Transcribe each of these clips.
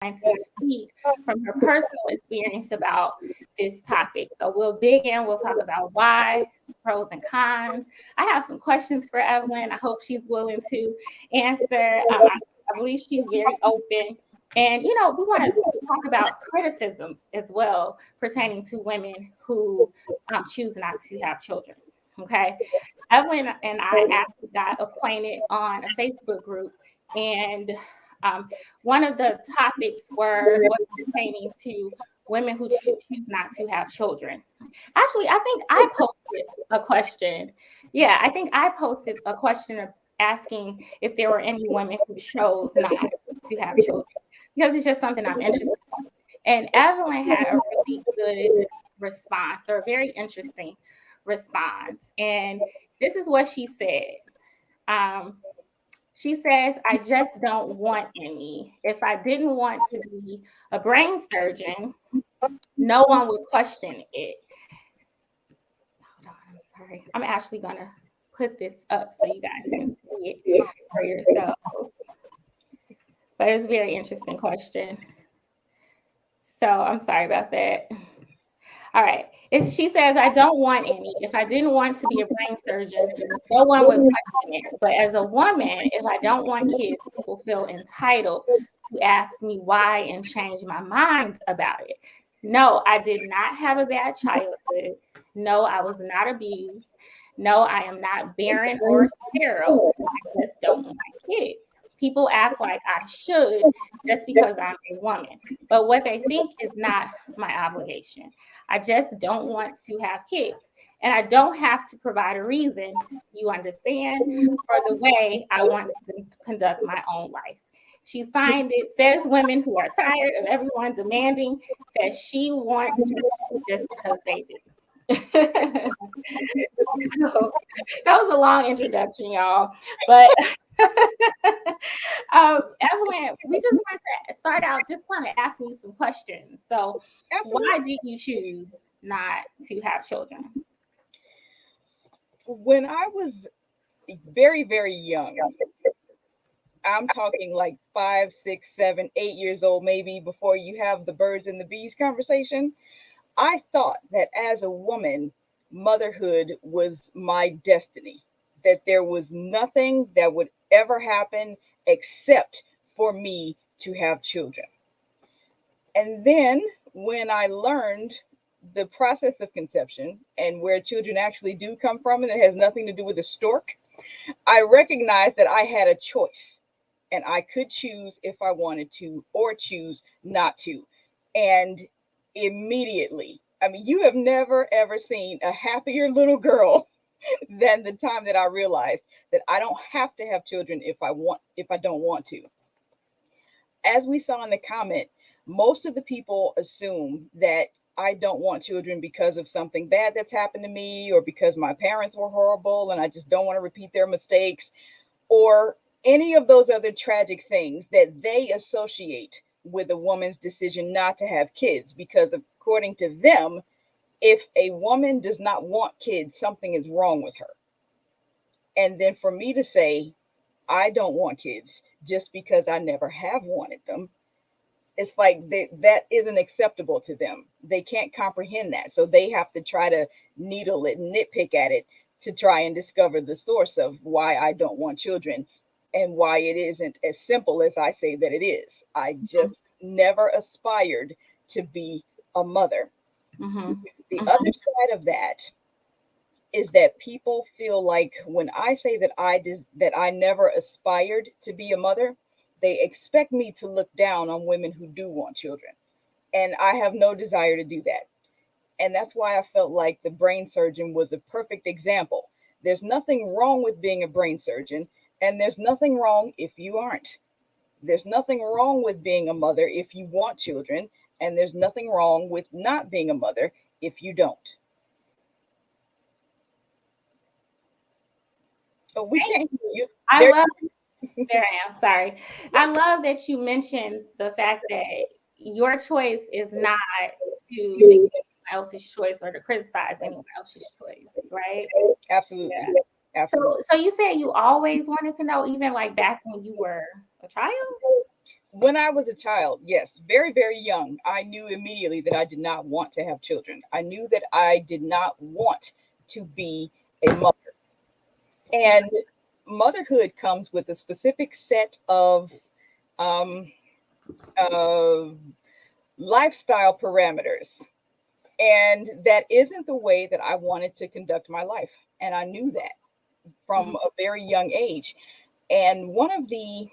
to speak from her personal experience about this topic. So we'll dig in, we'll talk about why, pros and cons. I have some questions for Evelyn. I hope she's willing to answer. I believe she's very open. And, we want to talk about criticisms as well pertaining to women who choose not to have children. Okay. Evelyn and I actually got acquainted on a Facebook group, and one of the topics was pertaining to women who choose not to have children. Actually, I think I posted a question. Yeah, I think I posted a question asking if there were any women who chose not to have children, because it's just something I'm interested in. And Evelyn had a really good response, or a very interesting response. And this is what she said. She says, I just don't want any. If I didn't want to be a brain surgeon, no one would question it. Hold on, I'm sorry. I'm actually going to put this up so you guys can see it for yourselves. But it's a very interesting question. So I'm sorry about that. All right. She says, I don't want any. If I didn't want to be a brain surgeon, no one would question it. But as a woman, if I don't want kids, people feel entitled to ask me why and change my mind about it. No, I did not have a bad childhood. No, I was not abused. No, I am not barren or sterile. I just don't want kids. People act like I should just because I'm a woman. But what they think is not my obligation. I just don't want to have kids. And I don't have to provide a reason, you understand, for the way I want to conduct my own life. She signed it, says women who are tired of everyone demanding that she wants to just because they do. So, that was a long introduction, y'all. But Evelyn, we just want to start out just kind of asking you some questions. So, why did you choose not to have children? When I was very, very young, I'm talking like 5, 6, 7, 8 years old, maybe before you have the birds and the bees conversation, I thought that as a woman, motherhood was my destiny, that there was nothing that would ever happen except for me to have children. And then when I learned the process of conception and where children actually do come from, and it has nothing to do with a stork, I recognized that I had a choice and I could choose if I wanted to or choose not to. And immediately, I mean, you have never ever seen a happier little girl than the time that I realized that I don't have to have children if I don't want to. As we saw in the comment, most of the people assume that I don't want children because of something bad that's happened to me, or because my parents were horrible and I just don't want to repeat their mistakes, or any of those other tragic things that they associate with a woman's decision not to have kids. Because according to them, if a woman does not want kids, something is wrong with her. And then for me to say, I don't want kids just because I never have wanted them, it's like that isn't acceptable to them. They can't comprehend that. So they have to try to needle it, nitpick at it to try and discover the source of why I don't want children and why it isn't as simple as I say that it is. I just never aspired to be a mother. Mm-hmm. The other side of that is that people feel like when I say that I never aspired to be a mother, they expect me to look down on women who do want children. And I have no desire to do that. And that's why I felt like the brain surgeon was a perfect example. There's nothing wrong with being a brain surgeon, and there's nothing wrong if you aren't. There's nothing wrong with being a mother if you want children, and there's nothing wrong with not being a mother if you don't. Oh, we can't hear you. There I am. Sorry. I love that you mentioned the fact that your choice is not to make anyone else's choice or to criticize anyone else's choice, right? Absolutely. Yeah. Absolutely. So you said you always wanted to know, even like back when you were a child? When I was a child, yes, very, very young, I knew immediately that I did not want to have children. I knew that I did not want to be a mother. And motherhood comes with a specific set of um, uh, lifestyle parameters. And that isn't the way that I wanted to conduct my life. And I knew that from a very young age. And one of the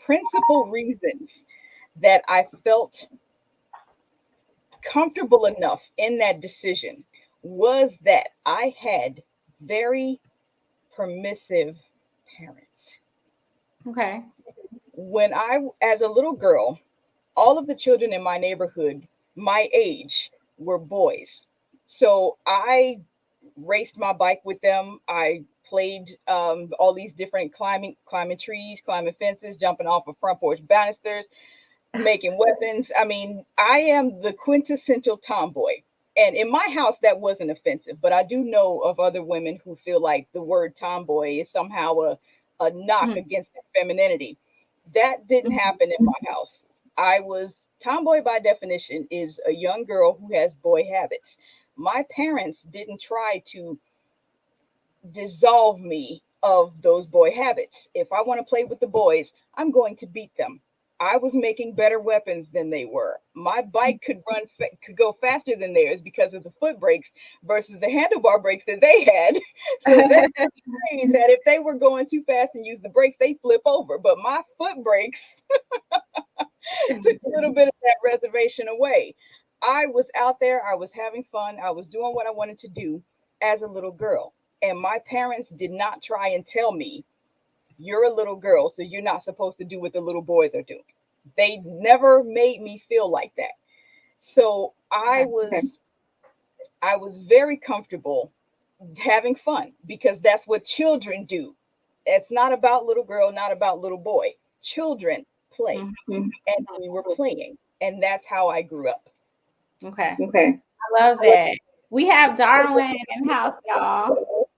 principal reasons that I felt comfortable enough in that decision was that I had very permissive parents. Okay. When as a little girl, all of the children in my neighborhood, my age, were boys. So I raced my bike with them. I played all these different climbing trees, climbing fences, jumping off of front porch banisters, making weapons. I mean, I am the quintessential tomboy. And in my house, that wasn't offensive, but I do know of other women who feel like the word tomboy is somehow a knock against femininity. That didn't happen in my house. I was tomboy by definition is a young girl who has boy habits. My parents didn't try to dissolve me of those boy habits. If I want to play with the boys, I'm going to beat them. I was making better weapons than they were. My bike could go faster than theirs because of the foot brakes versus the handlebar brakes that they had. So that means that if they were going too fast and use the brakes, they flip over. But my foot brakes took a little bit of that reservation away. I was out there, I was having fun, I was doing what I wanted to do as a little girl. And my parents did not try and tell me, you're a little girl, so you're not supposed to do what the little boys are doing. They never made me feel like that. So I was very comfortable having fun because that's what children do. It's not about little girl, not about little boy. Children play. And we were playing. And that's how I grew up. Okay. I love that. We have Darwin in the house, y'all.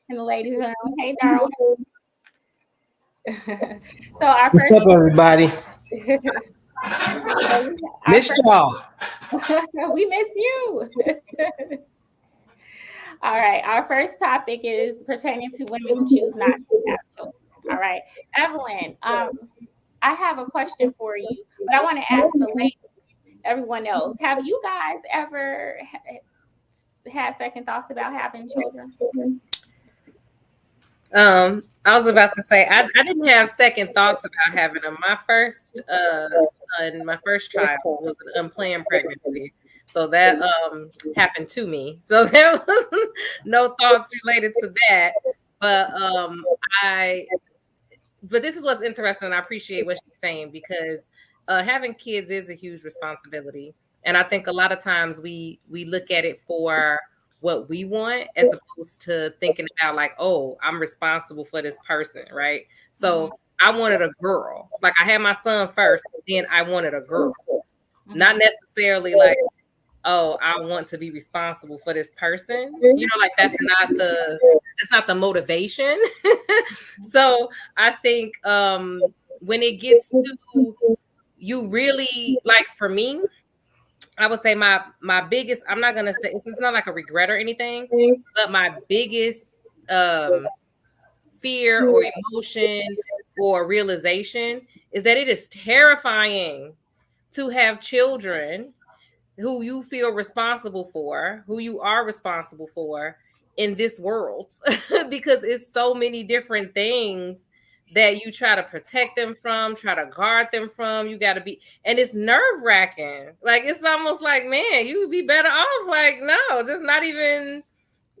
In the ladies' room. Hey, Darwin. So our first. What's up, everybody? Miss y'all. We miss you. All right. Our first topic is pertaining to women who choose not to have children. All right. Evelyn, I have a question for you, but I want to ask the ladies, everyone else, have you guys ever had second thoughts about having children? I was about to say I didn't have second thoughts about having them. My first son, my first child was an unplanned pregnancy. So that happened to me. So there was no thoughts related to that. But but this is what's interesting, and I appreciate what she's saying because having kids is a huge responsibility. And I think a lot of times we look at it for what we want as opposed to thinking about like, oh, I'm responsible for this person, right? So I wanted a girl. Like I had my son first, then I wanted a girl. Not necessarily like, oh, I want to be responsible for this person. You know, like that's not the motivation. So I think when it gets to you really like for me, I would say my biggest, I'm not gonna say it's not like a regret or anything, but my biggest fear or emotion or realization is that it is terrifying to have children who you feel responsible for, who you are responsible for in this world, because it's so many different things that you try to protect them from, try to guard them from. You got to be, and it's nerve wracking. Like, it's almost like, man, you would be better off. Like, no, just not even,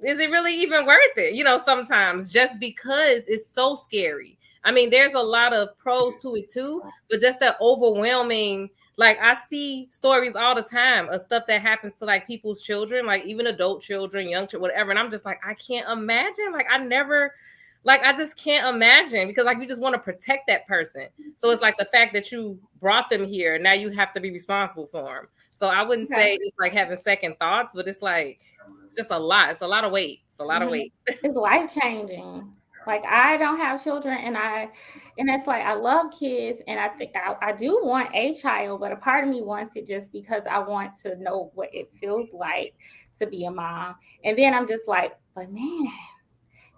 is it really even worth it? You know, sometimes just because it's so scary. I mean, there's a lot of pros to it too, but just that overwhelming, like I see stories all the time of stuff that happens to like people's children, like even adult children, young children, whatever. And I'm just like, I can't imagine. Like I just can't imagine because like you just want to protect that person. So it's like the fact that you brought them here, now you have to be responsible for them. So I wouldn't say it's like having second thoughts, but it's like, it's just a lot. It's a lot of weight. It's a lot of weight. It's life changing. Like I don't have children, and it's like I love kids, and I think I do want a child, but a part of me wants it just because I want to know what it feels like to be a mom. And then I'm just like, but man,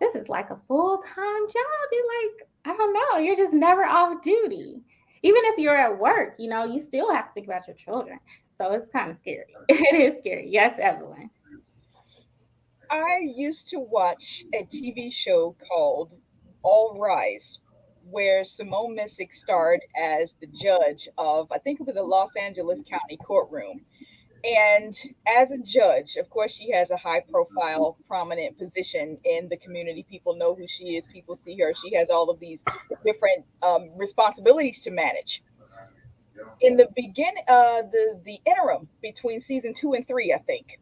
this is like a full-time job. You're like, I don't know, you're just never off duty. Even if you're at work, you still have to think about your children. So it's kind of scary. It is scary. Yes, Evelyn. I used to watch a TV show called All Rise, where Simone Missick starred as the judge of, I think it was a Los Angeles County courtroom. And as a judge, of course, she has a high profile, prominent position in the community. People know who she is, people see her. She has all of these different responsibilities to manage. In the beginning, the interim between season 2 and 3, I think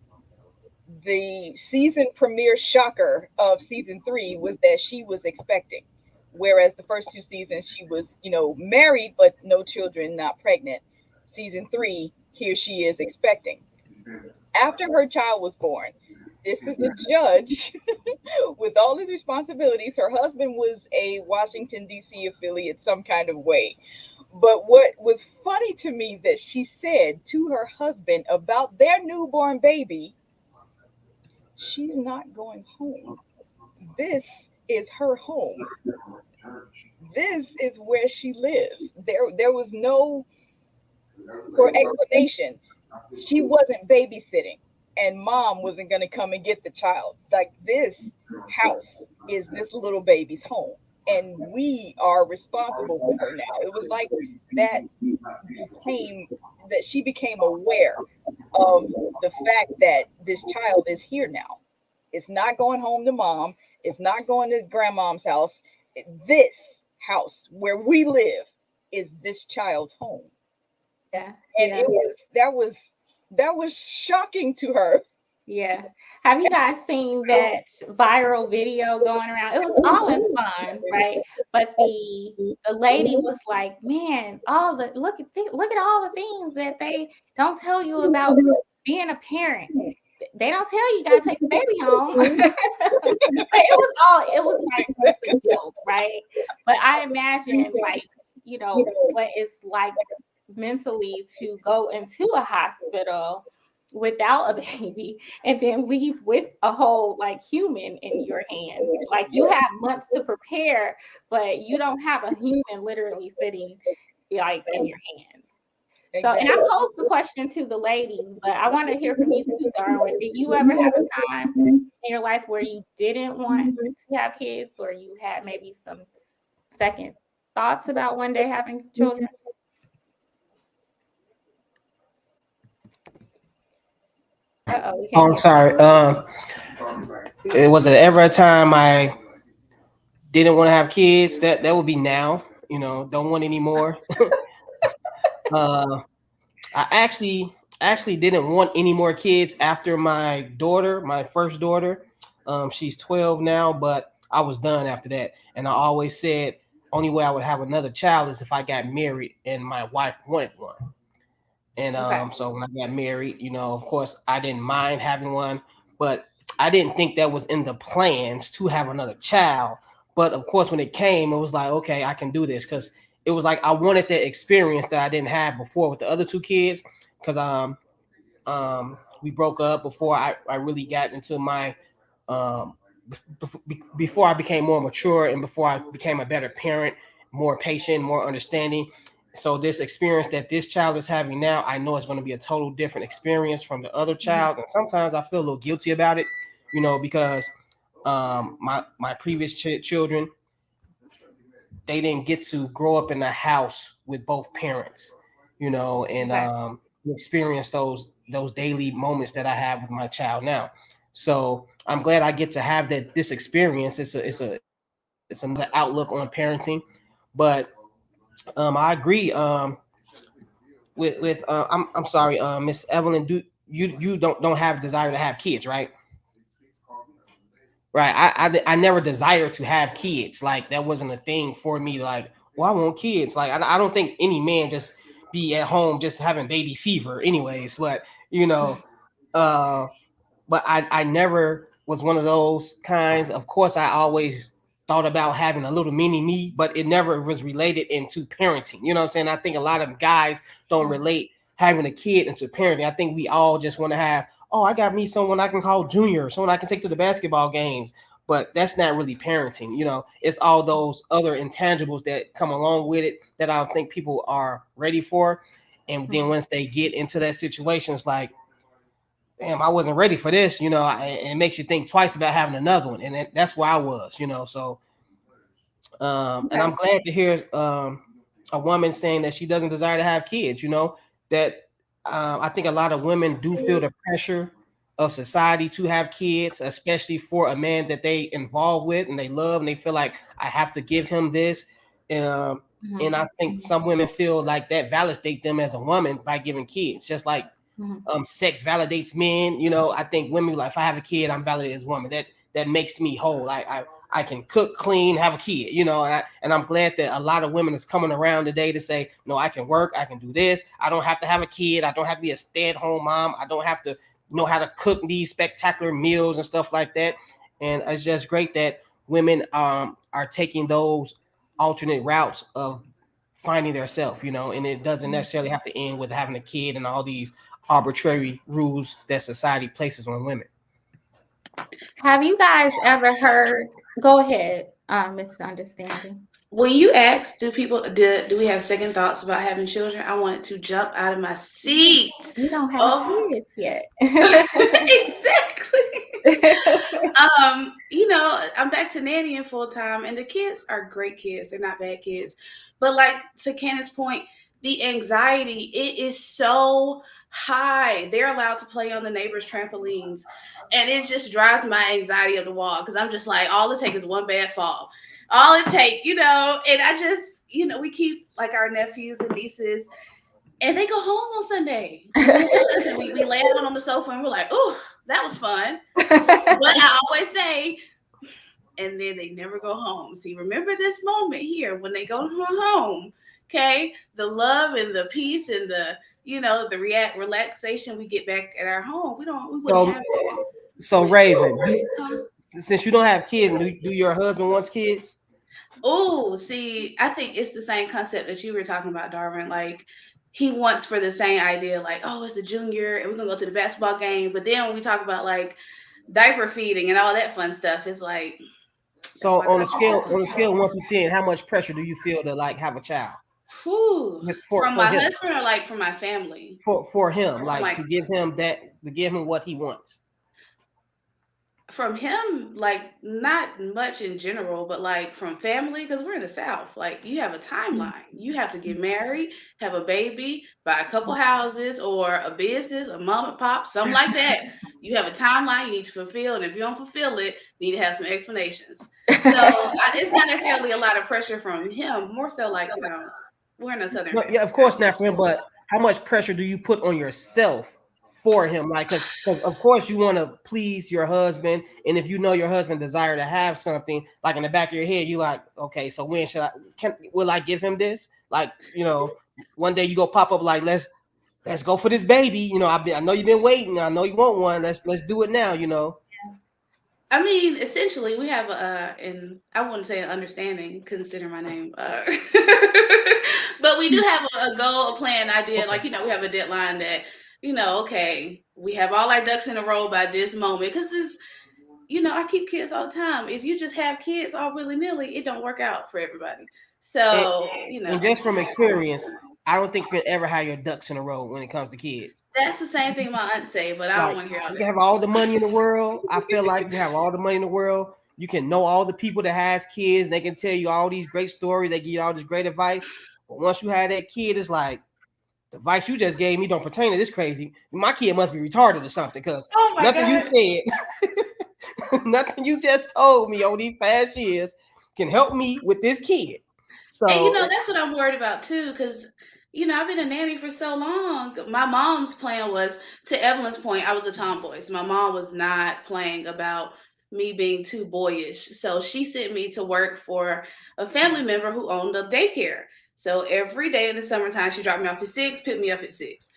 the season premiere shocker of season 3 was that she was expecting, whereas the first 2 seasons she was, married but no children, not pregnant. Season 3, here she is expecting. After her child was born, this is a judge with all his responsibilities. Her husband was a Washington D.C. affiliate, some kind of way. But what was funny to me that she said to her husband about their newborn baby, she's not going home. This is her home. This is where she lives. There was no for explanation. She wasn't babysitting, and mom wasn't going to come and get the child. Like, this house is this little baby's home, and we are responsible for her now. It was like that became that she became aware of the fact that this child is here now. It's not going home to mom. It's not going to grandmom's house. This house where we live is this child's home. Yeah. And Yeah. that was shocking to her. Yeah. Have you guys seen that viral video going around? It was all in fun, right? But the lady was like, "Man, all the look at all the things that they don't tell you about being a parent. They don't tell you, you gotta take the baby home." But it was like just a joke, right? But I imagine, like, what it's like mentally to go into a hospital without a baby and then leave with a whole like human in your hands. Like, you have months to prepare, but you don't have a human literally sitting like in your hands. So, and I posed the question to the ladies, but I want to hear from you too, Darwin. Did you ever have a time in your life where you didn't want to have kids, or you had maybe some second thoughts about one day having children? Uh-oh, we Oh, can't I'm hear. sorry. It was it ever a time I didn't want to have kids? That would be now. Don't want any more. uh, I actually didn't want any more kids after my daughter, my first daughter. She's 12 now, but I was done after that. And I always said only way I would have another child is if I got married and my wife wanted one. And Okay. so when I got married, of course, I didn't mind having one, but I didn't think that was in the plans to have another child. But of course, when it came, it was like, okay, I can do this because it was like I wanted that experience that I didn't have before with the other two kids. Because we broke up before I really got into my um, before I became more mature and before I became a better parent, more patient, more understanding. So this experience that this child is having now, I know it's going to be a total different experience from the other Mhm. child. And sometimes I feel a little guilty about it, because my previous children, they didn't get to grow up in a house with both parents, and Okay. experience those daily moments that I have with my child now. So I'm glad I get to have this experience. It's another outlook on parenting, but I agree. With I'm sorry, Miss Evelyn. Do you don't have a desire to have kids, right? Right. I never desired to have kids. Like, that wasn't a thing for me. Like, well, I want kids. Like, I don't think any man just be at home just having baby fever, anyways. But uh, but I never was one of those kinds. Of course, I always thought about having a little mini me, but it never was related into parenting. You know what I'm saying? I think a lot of guys don't relate having a kid into parenting. I think we all just want to have, oh, I got me someone I can call Junior, someone I can take to the basketball games. But that's not really parenting. You know, it's all those other intangibles that come along with it that I don't think people are ready for. And then once they get into that situation, it's like, damn, I wasn't ready for this, you know, and it makes you think twice about having another one. And that's where I was, you know. So, and I'm glad to hear a woman saying that she doesn't desire to have kids, you know, that I think a lot of women do feel the pressure of society to have kids, especially for a man that they involve with and they love, and they feel like I have to give him this. And I think some women feel like that validates them as a woman by giving kids, just like sex validates men. You know, I think women like, if I have a kid, I'm validated as a woman. That makes me whole. I can cook, clean, have a kid, you know, and I'm glad that a lot of women is coming around today to say, no, I can work, I can do this. I don't have to have a kid. I don't have to be a stay-at-home mom. I don't have to know how to cook these spectacular meals and stuff like that. And it's just great that women are taking those alternate routes of finding their self, you know, and it doesn't necessarily have to end with having a kid and all these arbitrary rules that society places on women. Have you guys ever heard? Go ahead, Misunderstanding. When you asked, do we have second thoughts about having children? I wanted to jump out of my seat. You don't have kids yet. Exactly. You know, I'm back to nannying full time, and the kids are great kids. They're not bad kids. But like to Kenneth's point, the anxiety, it is so high. They're allowed to play on the neighbors' trampolines, and it just drives my anxiety up the wall because I'm just like, all it takes is one bad fall. All it takes, you know, and I just, you know, we keep like our nephews and nieces, and they go home on Sunday. And we lay down on the sofa and we're like, oh, that was fun. But I always say, and then they never go home. See, remember this moment here when they go home, okay? The love and the peace and the, you know, the relaxation we get back at our home. We wouldn't have that. So Raven, since you don't have kids, do your husband wants kids? Oh, see, I think it's the same concept that you were talking about, Darwin. Like, he wants for the same idea, like, oh, it's a junior and we're gonna go to the basketball game. But then when we talk about like diaper feeding and all that fun stuff, it's like, so on a scale of 1 through 10, how much pressure do you feel to like have a child? From my husband or like from my family? For him, like to give him what he wants. From him, like not much in general, but like from family, because we're in the South, like you have a timeline. You have to get married, have a baby, buy a couple houses or a business, a mom and pop, something like that. You have a timeline you need to fulfill, and if you don't fulfill it, you need to have some explanations. So it's not necessarily a lot of pressure from him, more so like, you know, we're in a Southern family. Yeah, of course not for him, but how much pressure do you put on yourself for him? Like, because of course you want to please your husband, and if you know your husband desire to have something, like in the back of your head, you like, okay, so when will I give him this? Like, you know, one day you go pop up like, let's go for this baby. You know, I know you've been waiting. I know you want one. Let's do it now. You know. I mean, essentially, we have and I wouldn't say an understanding, consider my name, but we do have a goal, a plan, idea. Okay. Like, you know, we have a deadline that, you know, okay, we have all our ducks in a row by this moment. Because it's, you know, I keep kids all the time. If you just have kids all willy-nilly, it don't work out for everybody. So, you know. And just from experience, I don't think you can ever have your ducks in a row when it comes to kids. That's the same thing my aunt say, but I don't want to hear all that. You have all the money in the world. I feel like you have all the money in the world. You can know all the people that has kids. They can tell you all these great stories. They give you all this great advice. But once you have that kid, it's like, the advice you just gave me don't pertain to this crazy. My kid must be retarded or something, because nothing you said, nothing you just told me over these past years can help me with this kid. So, and you know, that's what I'm worried about too, because, you know, I've been a nanny for so long. My mom's plan was, to Evelyn's point, I was a tomboy. So my mom was not playing about me being too boyish. So she sent me to work for a family member who owned a daycare. So every day in the summertime, she dropped me off at 6, picked me up at 6.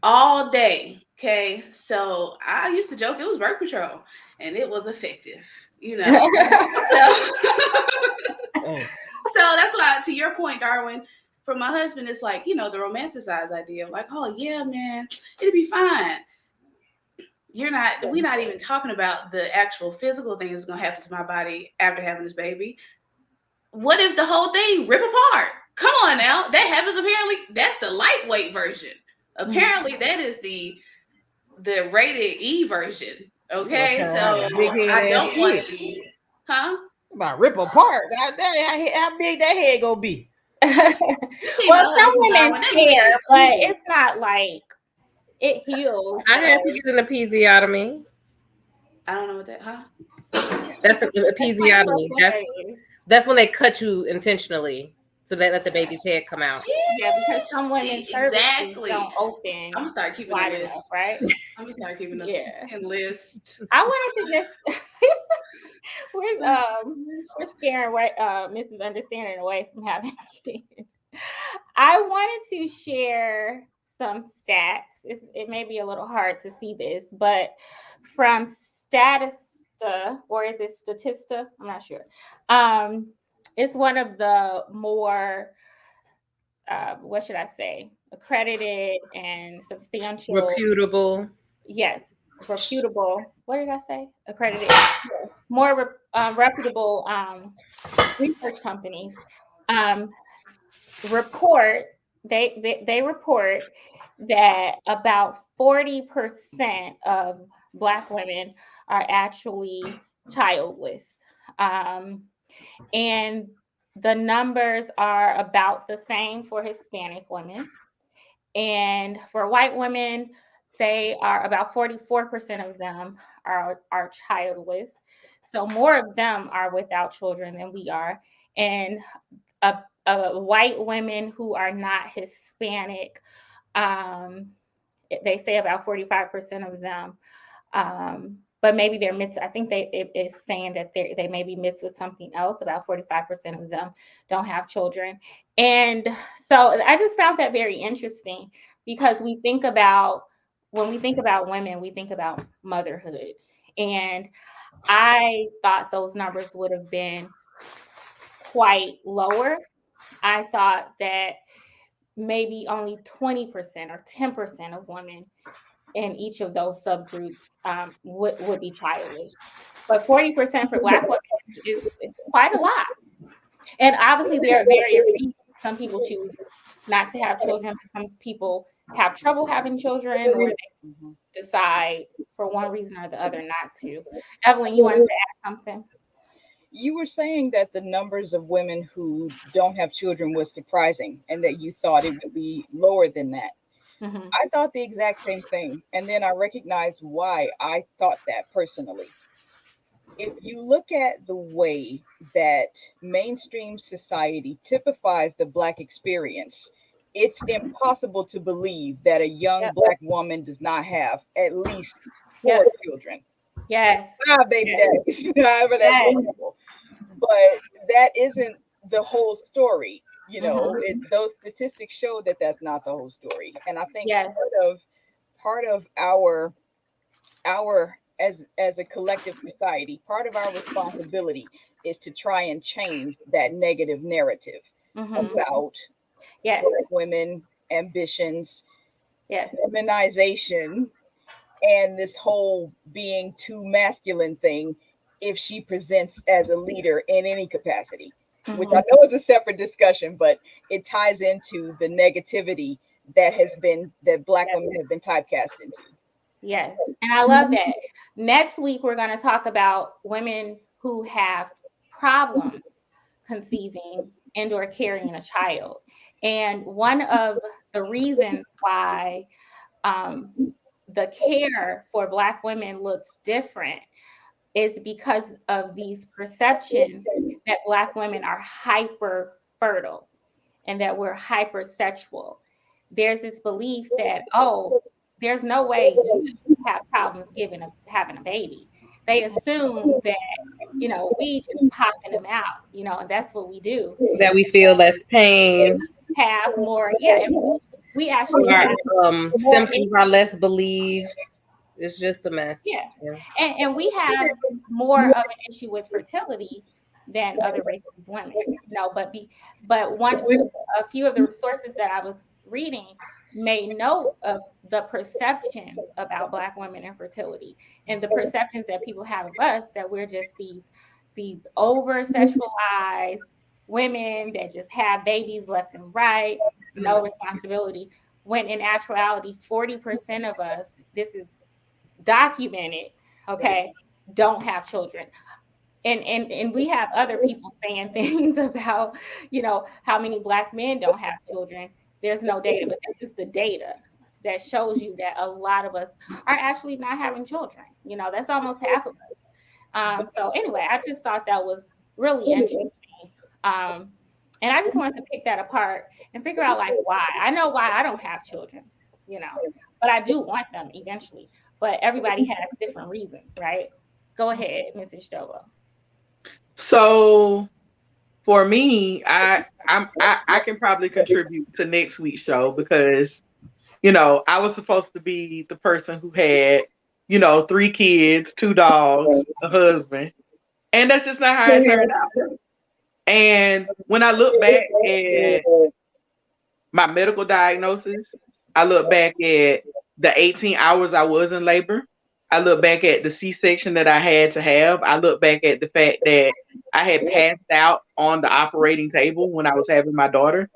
All day. Okay. So I used to joke it was birth control, and it was effective. you know. So, Hey, so that's why, to your point, Darwin, for my husband, it's like, you know, the romanticized idea of like, oh yeah, man, it'll be fine. We're not even talking about the actual physical things that's gonna happen to my body after having this baby. What if the whole thing rip apart? Come on now. That happens apparently. That's the lightweight version. Apparently that is the rated E version. you gonna Okay, turn so around a big head I ass don't want kid. the huh? About rip apart. God damn, how big that head gonna be? You see Well, my some husband, women Darwin, that man care, is but smooth. it's not like it heals. I had to So get an episiotomy. I don't know what that, huh? That's an that's like episiotomy. what that is. That's when they cut you intentionally so they let the baby's head come out. Yeah, because some women's cervixes Exactly. don't open I'm gonna start keeping a wide list. enough, right? I'm gonna start keeping a Yeah. fucking list. I wanted to just we're scaring Mrs. Understanding away from having kids. I wanted to share some stats. It may be a little hard to see this, but from Statista, or is it Statista? I'm not sure. It's one of the more what should I say, accredited and substantial, Reputable. yes, reputable. What did I say? Accredited, more reputable research companies report. They report that about 40% of Black women are actually childless, and the numbers are about the same for Hispanic women. And for white women, they are about 44% of them are childless. So more of them are without children than we are. And white women who are not Hispanic, they say about 45% of them. But maybe they're mixed. I think it's saying that they may be mixed with something else. About 45% of them don't have children. And so I just found that very interesting, because when we think about women, we think about motherhood. And I thought those numbers would have been quite lower. I thought that maybe only 20% or 10% of women in each of those subgroups would be childless. But 40% for Black women is quite a lot. And obviously there are various reasons. Some people choose not to have children. Some people have trouble having children, or they decide for one reason or the other not to. Evelyn, you wanted to add something? You were saying that the numbers of women who don't have children was surprising, and that you thought it would be lower than that. Mm-hmm. I thought the exact same thing. And then I recognized why I thought that personally. If you look at the way that mainstream society typifies the Black experience, it's impossible to believe that a young Black woman does not have at least 4 children. Yes. 5 baby daddies, however that's possible. But that isn't the whole story. You know, those statistics show that that's not the whole story. And I think part of our as a collective society, part of our responsibility is to try and change that negative narrative about Black women, ambitions, feminization, and this whole being too masculine thing if she presents as a leader in any capacity, which I know is a separate discussion, but it ties into the negativity that Black women have been typecast into. Yes. And I love that. Next week, we're going to talk about women who have problems conceiving and or carrying a child. And one of the reasons why the care for Black women looks different is because of these perceptions that Black women are hyper fertile and that we're hypersexual. There's this belief that, there's no way you have problems having a baby. They assume that, we just popping them out, and that's what we do. That we feel less pain. Have more, we actually have symptoms are less believed. It's just a mess. And we have more of an issue with fertility than other races of women. But a few of the sources that I was reading made note of the perceptions about Black women and fertility, and the perceptions that people have of us, that we're just these over sexualized women that just have babies left and right, no responsibility. When in actuality, 40% of us, this is documented, okay, don't have children. And we have other people saying things about, how many Black men don't have children. There's no data, but this is the data that shows you that a lot of us are actually not having children. That's almost half of us. So anyway, I just thought that was really interesting. And I just wanted to pick that apart and figure out like why. I know why I don't have children, but I do want them eventually. But everybody has different reasons, right? Go ahead, Mrs. Jovo. So for me, I can probably contribute to next week's show because, I was supposed to be the person who had, 3 kids, 2 dogs, a husband, and that's just not how it turned out. And when I look back at my medical diagnosis, I look back at the 18 hours I was in labor. I look back at the C-section that I had to have. I look back at the fact that I had passed out on the operating table when I was having my daughter.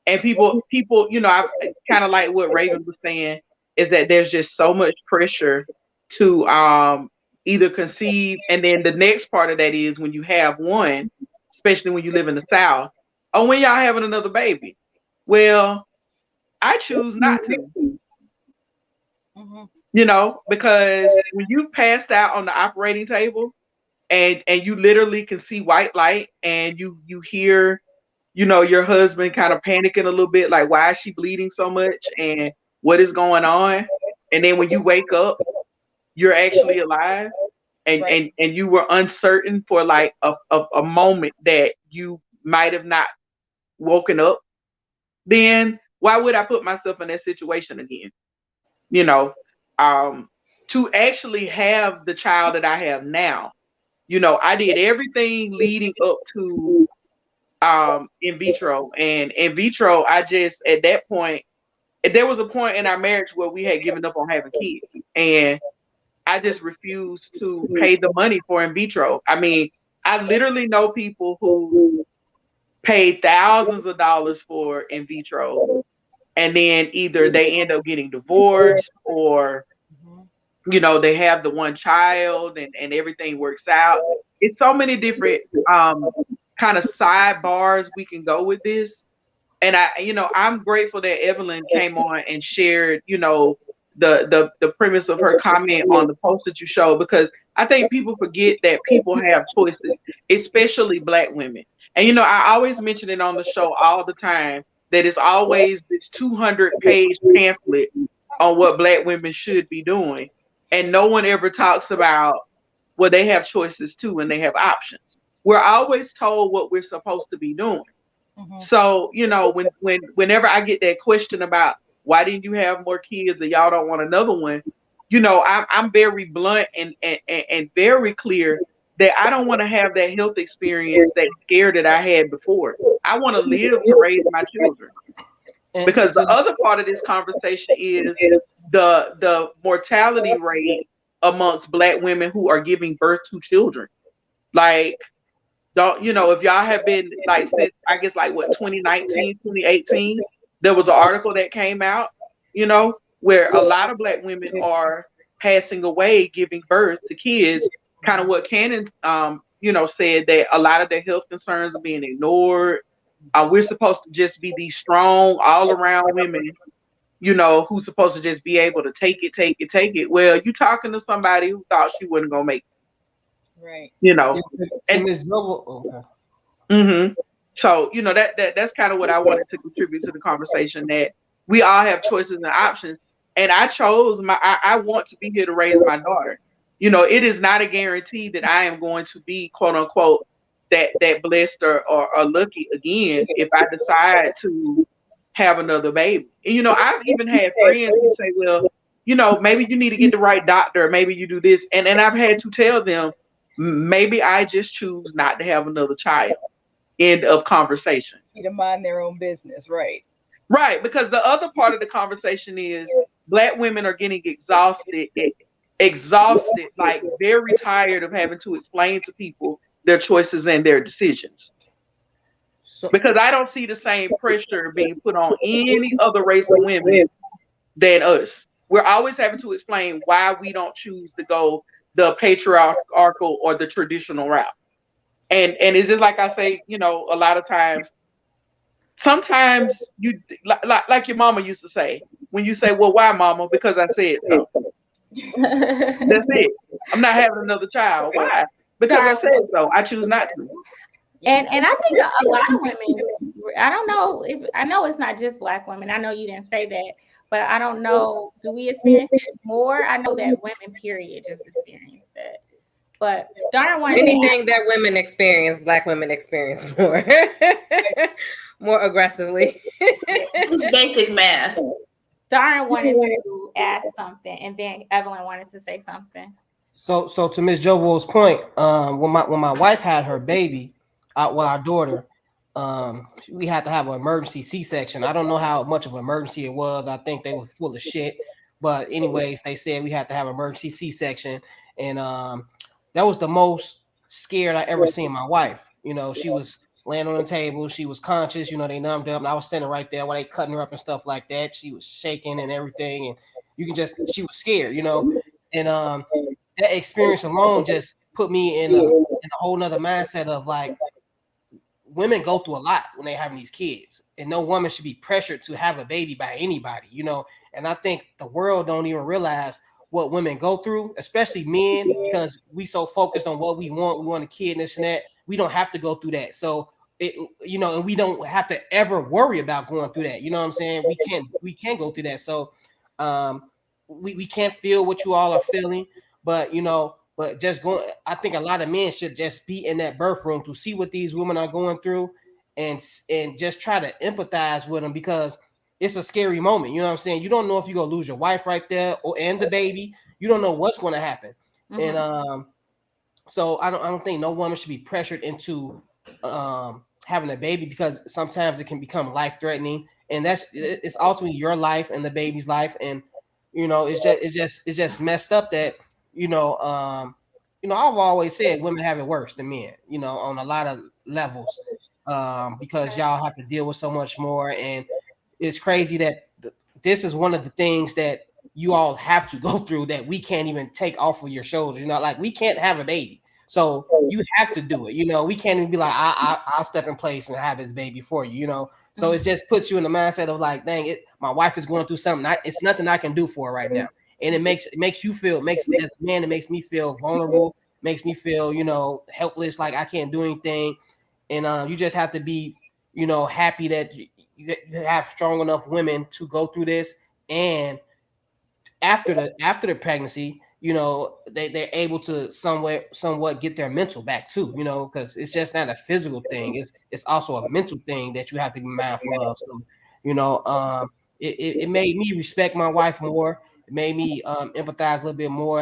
And people, I kind of like what Raven was saying, is that there's just so much pressure to either conceive. And then the next part of that is when you have one, especially when you live in the South, oh, when y'all having another baby? Well, I choose not to. Because when you passed out on the operating table and you literally can see white light and you hear, your husband kind of panicking a little bit, like, why is she bleeding so much and what is going on? And then when you wake up, you're actually alive and you were uncertain for like a moment that you might have not woken up, then why would I put myself in that situation again? To actually have the child that I have now, I did everything leading up to in vitro, and in vitro, I just, at that point, there was a point in our marriage where we had given up on having kids, and I just refused to pay the money for in vitro. I mean, I literally know people who paid thousands of dollars for in vitro, and then either they end up getting divorced or they have the one child and everything works out. It's so many different kind of sidebars we can go with this. And I'm grateful that Evelyn came on and shared, the premise of her comment on the post that you showed, because I think people forget that people have choices, especially Black women. And I always mention it on the show all the time that it's always this 200-page pamphlet on what Black women should be doing. And no one ever talks about, well, they have choices too, and they have options. We're always told what we're supposed to be doing. So, whenever I get that question about why didn't you have more kids or y'all don't want another one, I'm very blunt and very clear that I don't want to have that health experience, that scare that I had before. I want to live to raise my children. Because the other part of this conversation is the mortality rate amongst Black women who are giving birth to children. Like, if y'all have been like since, I guess, like what, 2019, 2018, there was an article that came out, where a lot of Black women are passing away giving birth to kids. Kind of what Cannon said, that a lot of their health concerns are being ignored. We're supposed to just be these strong all around women, who's supposed to just be able to take it. Well, you talking to somebody who thought she wasn't gonna make it. Right. And Ms. Jovo, okay. So, that's kind of what I wanted to contribute to the conversation, that we all have choices and options. And I chose I want to be here to raise my daughter. It is not a guarantee that I am going to be, quote unquote, that blessed or lucky again if I decide to have another baby. And, I've even had friends who say, well, maybe you need to get the right doctor, maybe you do this. And I've had to tell them, maybe I just choose not to have another child. End of conversation. To mind their own business, right? Right, because the other part of the conversation is Black women are getting exhausted, like very tired of having to explain to people their choices and their decisions. So, Because I don't see the same pressure being put on any other race of women than us. We're always having to explain why we don't choose to go the patriarchal or the traditional route. And it's just like I say, a lot of times, sometimes you like your mama used to say, when you say, well, why, mama? Because I said so. That's it. I'm not having another child. Why? Because I said so. I choose not to. And I think a lot of women, I don't know if, I know it's not just Black women. I know you didn't say that, but I don't know. Do we experience it more? I know that women, period, just experience that. But darn one, anything that women experience, Black women experience more, more aggressively. It's basic math. Darn wanted to ask something, and then Evelyn wanted to say something. So to Miss Jovo's point, when my wife had her baby, our daughter, we had to have an emergency C-section. I don't know how much of an emergency it was. I think they was full of shit. But anyways, they said we had to have an emergency C-section, and that was the most scared I ever seen my wife. She was laying on the table. She was conscious. They numbed up, and I was standing right there while they cutting her up and stuff like that. She was shaking and everything, and she was scared. And that experience alone just put me in a whole nother mindset of like, women go through a lot when they're having these kids, and no woman should be pressured to have a baby by anybody, and I think the world don't even realize what women go through, especially men, because we so focused on what we want a kid and this and that. We don't have to go through that. So and we don't have to ever worry about going through that. You know what I'm saying? We can't go through that. So we can't feel what you all are feeling, but but just going, I think a lot of men should just be in that birth room to see what these women are going through, and just try to empathize with them, because it's a scary moment. You know what I'm saying? You don't know if you're gonna lose your wife right there and the baby. You don't know what's going to happen. Mm-hmm. And so I don't think no woman should be pressured into having a baby, because sometimes it can become life threatening, and it's ultimately your life and the baby's life. And it's just messed up that I've always said women have it worse than men, on a lot of levels, because y'all have to deal with so much more. And it's crazy that this is one of the things that you all have to go through that we can't even take off of your shoulders. Like, we can't have a baby, so you have to do it. We can't even be like, I'll step in place and have this baby for you. So it just puts you in the mindset of like, dang it, my wife is going through something. It's nothing I can do for her right now. And it makes you feel, as a man, it makes me feel vulnerable, makes me feel, helpless, like I can't do anything. And you just have to be, happy that you have strong enough women to go through this. And after the pregnancy, they're able to somewhat get their mental back too, because it's just not a physical thing. It's also a mental thing that you have to be mindful of. So, it made me respect my wife more. It made me empathize a little bit more,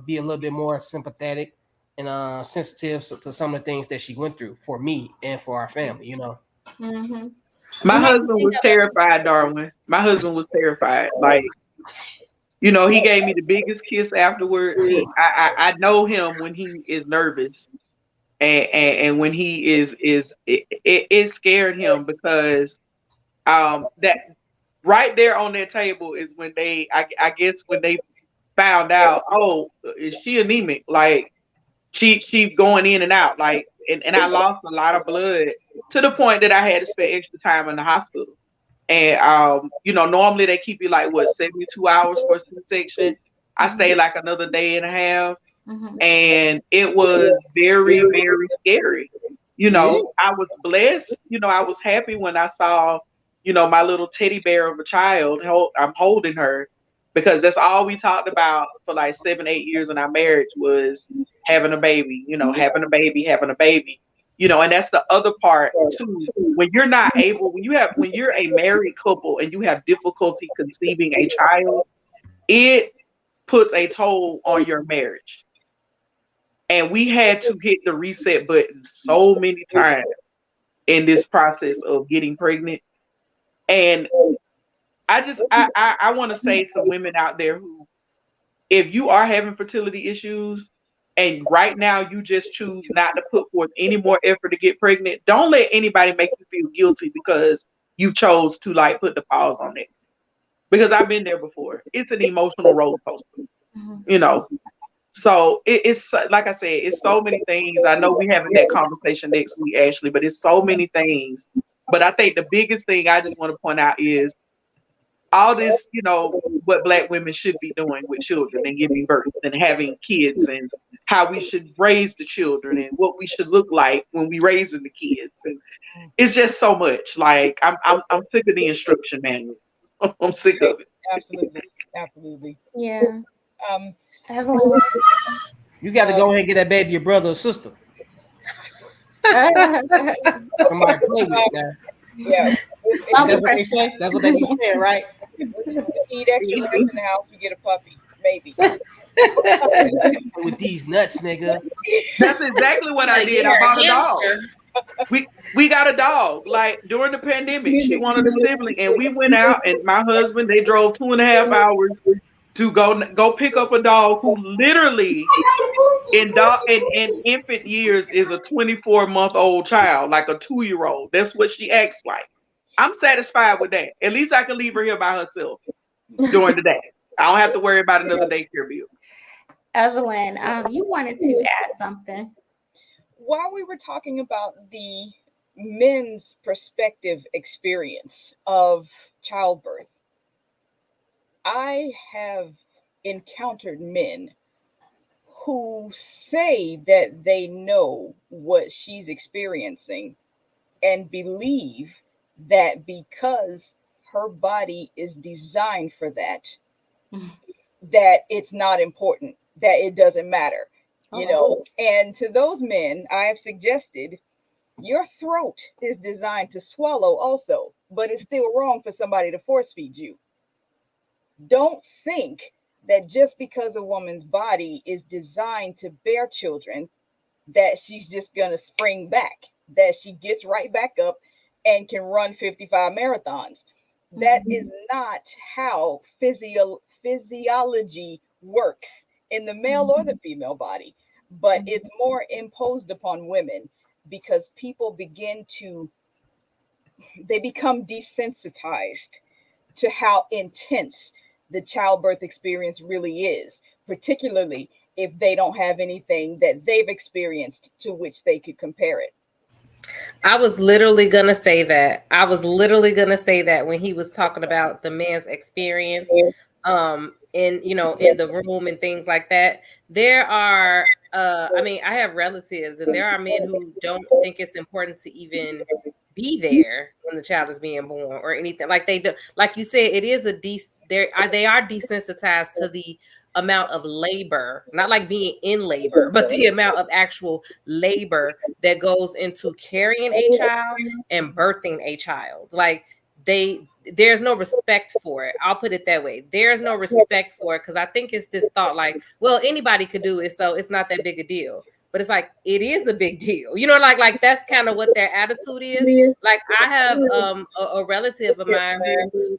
be a little bit more sympathetic and sensitive to some of the things that she went through for me and for our family. Mm-hmm. My husband was terrified, Darwin. My husband was terrified. Like, he gave me the biggest kiss afterwards. I know him when he is nervous, and when he is it scared him, because that right there on their table is when I guess when they found out, oh, is she anemic? Like, she going in and out, like, and I lost a lot of blood to the point that I had to spend extra time in the hospital. And normally they keep you like 72 hours for a C-section. I stayed like another day and a half, and it was very, very scary. I was blessed. I was happy when I saw, my little teddy bear of a child. I'm holding her, because that's all we talked about for like 7-8 years in our marriage was having a baby. Having a baby. And that's the other part too. When you're a married couple and you have difficulty conceiving a child, it puts a toll on your marriage. And we had to hit the reset button so many times in this process of getting pregnant. And I want to say to women out there who, if you are having fertility issues and right now you just choose not to put forth any more effort to get pregnant, don't let anybody make you feel guilty because you chose to like put the pause on it. Because I've been there before. It's an emotional roller coaster, you know. So it's like I said, it's so many things. I know we're having that conversation next week, Ashley, but it's so many things. But I think the biggest thing I just want to point out is all this, you know, what Black women should be doing with children and giving birth and having kids and how we should raise the children and what we should look like when we raising the kids. And it's just so much. Like I'm sick of the instruction manual. I'm sick of it. Absolutely. Yeah. Evelyn. You got to go ahead and get that baby your brother or sister. Somebody play with that. Yeah. That's what they say. That's what they be saying, right? We need extra nuts in the house. We get a puppy, maybe. With these nuts, nigga. That's exactly what I did. I bought a dog. We got a dog. Like during the pandemic, she wanted a sibling, and we went out. And my husband, they drove 2.5 hours to go pick up a dog who literally in infant years is a 24-month-old child, like a 2-year-old. That's what she acts like. I'm satisfied with that. At least I can leave her here by herself during the day. I don't have to worry about another daycare bill. Evelyn, you wanted to add something. While we were talking about the men's perspective experience of childbirth, I have encountered men who say that they know what she's experiencing and believe that because her body is designed for that, that it's not important, that it doesn't matter, you know. And to those men, I have suggested your throat is designed to swallow also, but it's still wrong for somebody to force feed you. Don't think that just because a woman's body is designed to bear children, that she's just going to spring back, that she gets right back up and can run 55 marathons. That is not how physiology works in the male or the female body, but it's more imposed upon women because people become desensitized to how intense the childbirth experience really is, particularly if they don't have anything that they've experienced to which they could compare it. I was literally going to say that. When he was talking about the man's experience in the room and things like that. There are I have relatives, and there are men who don't think it's important to even be there when the child is being born or anything. Like they do, like you said, it is they are desensitized to the amount of labor, not like being in labor, but the amount of actual labor that goes into carrying a child and birthing a child. Like there's no respect for it. I'll put it that way. There's no respect for it because I think it's this thought like, well, anybody could do it, so it's not that big a deal. But it's like, it is a big deal. You know, like that's kind of what their attitude is. Like I have a relative of mine who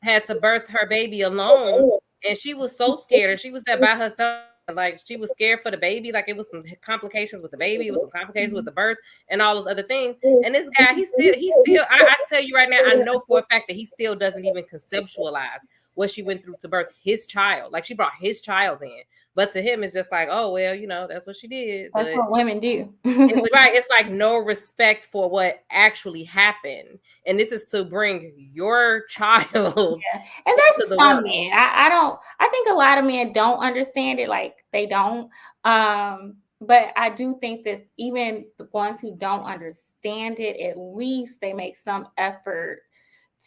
had to birth her baby alone, and she was so scared, and she was there by herself. Like she was scared for the baby. Like it was some complications with the baby. It was some complications with the birth and all those other things. And this guy, he still, I tell you right now, I know for a fact that he still doesn't even conceptualize what she went through to birth his child. Like she brought his child in. But to him, it's just like, oh, well, you know, that's what she did. That's what women do. It's right. It's like no respect for what actually happened. And this is to bring your child. Yeah. And that's some men. I think a lot of men don't understand it. Like they don't. But I do think that even the ones who don't understand it, at least they make some effort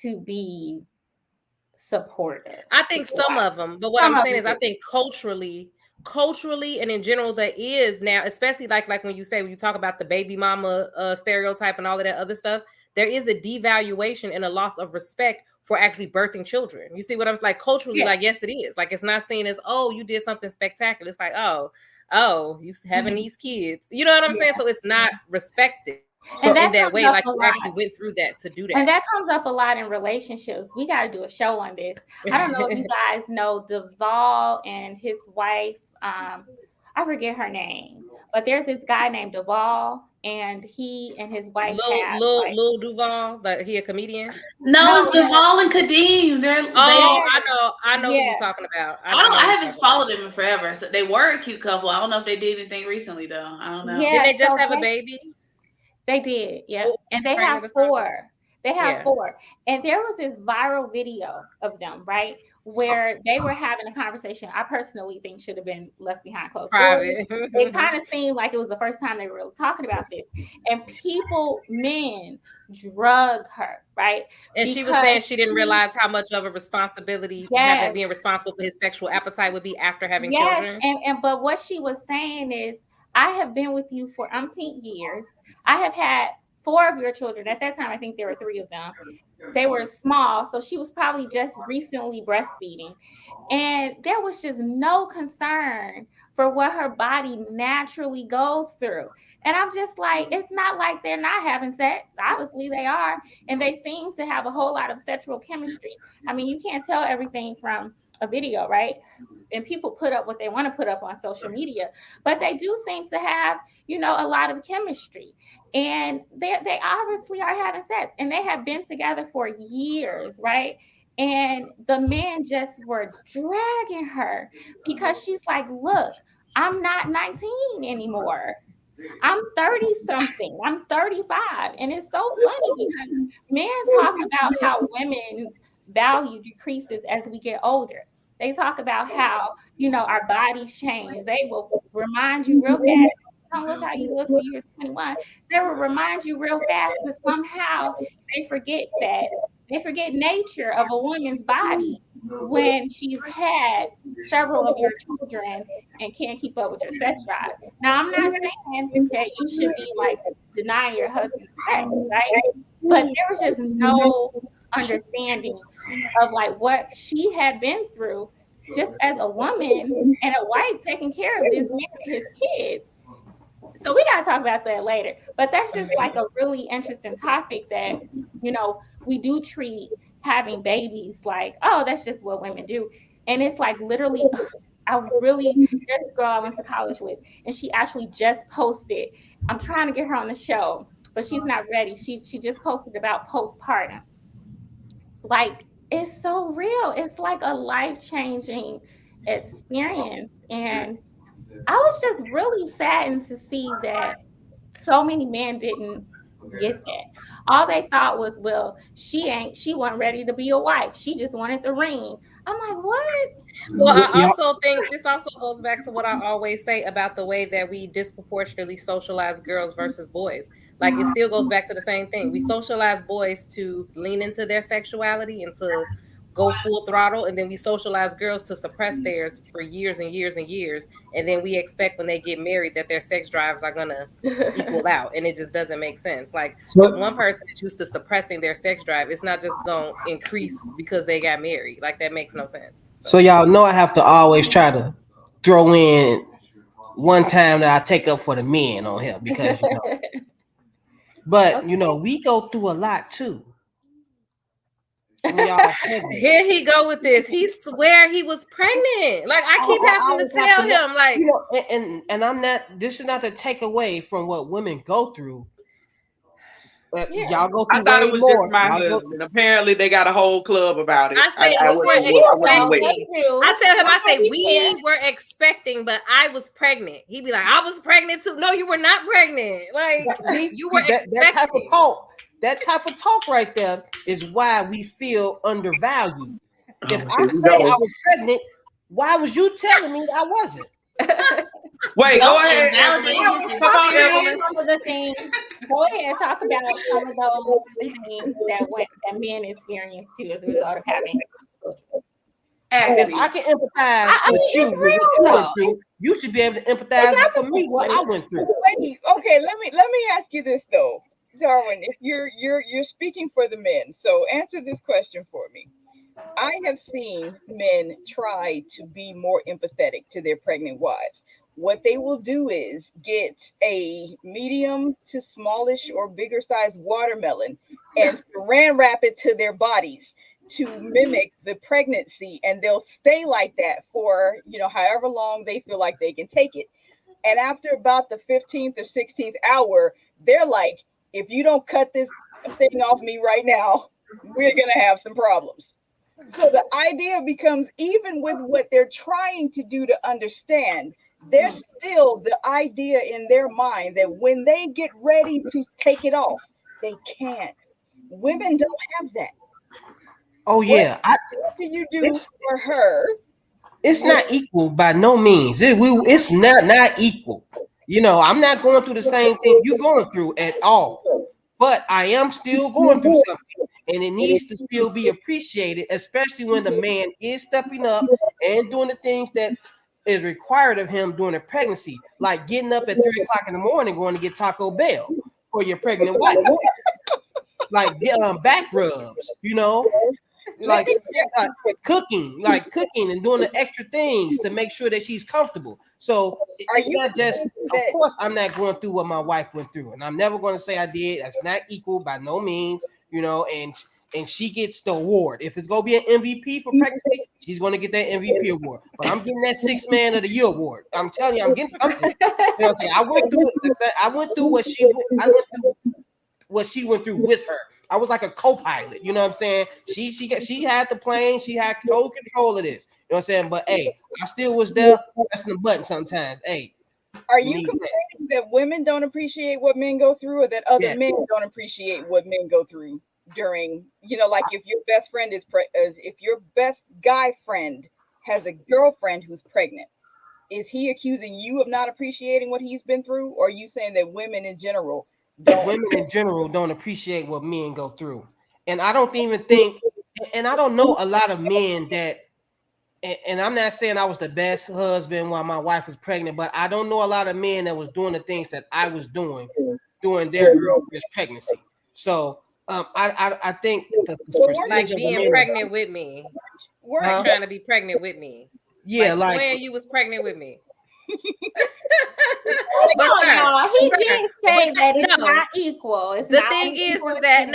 to be supportive. I think some of them. But what I'm saying is I think culturally and in general there is now, especially like when you talk about the baby mama stereotype and all of that other stuff, there is a devaluation and a loss of respect for actually birthing children. You see what I'm like culturally? Yeah. Like, yes, it is. Like it's not seen as, oh, you did something spectacular. It's like, oh, oh, you having these kids. You know what I'm saying? So it's not respected And in that way. Like a you lot. actually went through that to do that. And that comes up a lot in relationships. We got to do a show on this. I don't know if you guys know Duvall and his wife. I forget her name, but there's this guy named Duvall, and he and his wife have Lil Duval, like he a comedian. No, it's Duvall and Kadeem. I know who you're talking about. I haven't followed them in forever. So they were a cute couple. I don't know if they did anything recently though. I don't know. Yeah, did they just have a baby? They did, yeah. And they have 4. They have 4. And there was this viral video of them, right? Where they were having a conversation I personally think should have been left behind closed doors. It kind of seemed like it was the first time they were really talking about this. And men drug her, right? And she was saying she didn't realize how much of a responsibility being responsible for his sexual appetite would be after having children. But what she was saying is, I have been with you for umpteen years. I have had 4 of your children. At that time, I think there were 3 of them. They were small, so she was probably just recently breastfeeding. And there was just no concern for what her body naturally goes through. And I'm just like, it's not like they're not having sex. Obviously, they are. And they seem to have a whole lot of sexual chemistry. I mean, you can't tell everything from a video, right? And people put up what they want to put up on social media, but they do seem to have, a lot of chemistry, and they obviously are having sex, and they have been together for years, right? And the men just were dragging her because she's like, look, I'm not 19 anymore. I'm 30 something. I'm 35. And it's so funny because men talk about how women's value decreases as we get older. They talk about how, our bodies change. They will remind you real fast. Don't look how you look when you were 21. They will remind you real fast, but somehow they forget that. They forget nature of a woman's body when she's had several of your children and can't keep up with your sex drive. Now, I'm not saying that you should be like denying your husband's sex, right? But there was just no understanding of like what she had been through just as a woman and a wife taking care of this man and his kids. So we got to talk about that later. But that's just like a really interesting topic that, we do treat having babies like, oh, that's just what women do. And it's like literally, there's a girl I went to college with, and she actually just posted. I'm trying to get her on the show, but she's not ready. She just posted about postpartum. Like, it's so real. It's like a life-changing experience. And I was just really saddened to see that so many men didn't get that. All they thought was, well, she wasn't ready to be a wife. She just wanted the ring. I'm like, what? Well, I also think this also goes back to what I always say about the way that we disproportionately socialize girls versus boys. Like, it still goes back to the same thing. We socialize boys to lean into their sexuality and to go full throttle, and then we socialize girls to suppress theirs for years and years and years, and then we expect when they get married that their sex drives are gonna equal out, and it just doesn't make sense. Like, if one person is used to suppressing their sex drive, it's not just gonna increase because they got married. Like, that makes no sense. So y'all know I have to always try to throw in one time that I take up for the men on here because but we go through a lot too. Here he go with this. He swear he was pregnant. Like, I keep having to tell him, like, and I'm not. This is not to take away from what women go through. But y'all go through. I thought it was just my husband. Apparently, they got a whole club about it. I say I tell him, I say we were expecting, but I was pregnant. He'd be like, I was pregnant too. No, you were not pregnant. Like, you were expecting. That type of talk. That type of talk right there is why we feel undervalued. If I say I was pregnant, why was you telling me I wasn't? Wait, go ahead. Go ahead and talk about some of those things that men experience too as a result of having. If I can empathize with you, with what you went through, you should be able to empathize with me what I went through. Okay, let me ask you this though, Darwin. If you're speaking for the men, so answer this question for me. I have seen men try to be more empathetic to their pregnant wives. what they will do is get a medium to smallish or bigger size watermelon and saran wrap it to their bodies to mimic the pregnancy, and they'll stay like that for, however long they feel like they can take it. And after about the 15th or 16th hour, they're like, if you don't cut this thing off me right now, we're going to have some problems. So the idea becomes, even with what they're trying to do to understand, there's still the idea in their mind that when they get ready to take it off, they can't. Women don't have that. Oh yeah, What do you do for her? It's not equal by no means. It's not equal. I'm not going through the same thing you're going through at all. But I am still going through something, and it needs to still be appreciated, especially when the man is stepping up and doing the things that is required of him during a pregnancy, like getting up at 3:00 in the morning going to get Taco Bell for your pregnant wife, like back rubs, like cooking and doing the extra things to make sure that she's comfortable. So it's not just, of course, I'm not going through what my wife went through, and I'm never going to say I did. That's not equal by no means, and she gets the award. If it's going to be an MVP for pregnancy, she's going to get that MVP award. But I'm getting that 6th Man of the Year award. I'm telling you, I'm getting something. I'm saying? I went through what she went through with her. I was like a co-pilot, you know what I'm saying? She had the plane, she had total control of this, you know what I'm saying? But hey, I still was there pressing the button sometimes. Hey, are you complaining that women don't appreciate what men go through, or that other men don't appreciate what men go through during, like if your best friend if your best guy friend has a girlfriend who's pregnant, is he accusing you of not appreciating what he's been through, or are you saying that women in general don't appreciate what men go through? And I don't even think, and I don't know a lot of men that, and I'm not saying I was the best husband while my wife was pregnant, but I don't know a lot of men that was doing the things that I was doing during their girlfriend's pregnancy. So I think the like being pregnant with me, like trying to be pregnant with me. Yeah, like swearing you was pregnant with me. No, he didn't say that it's not equal. The thing is that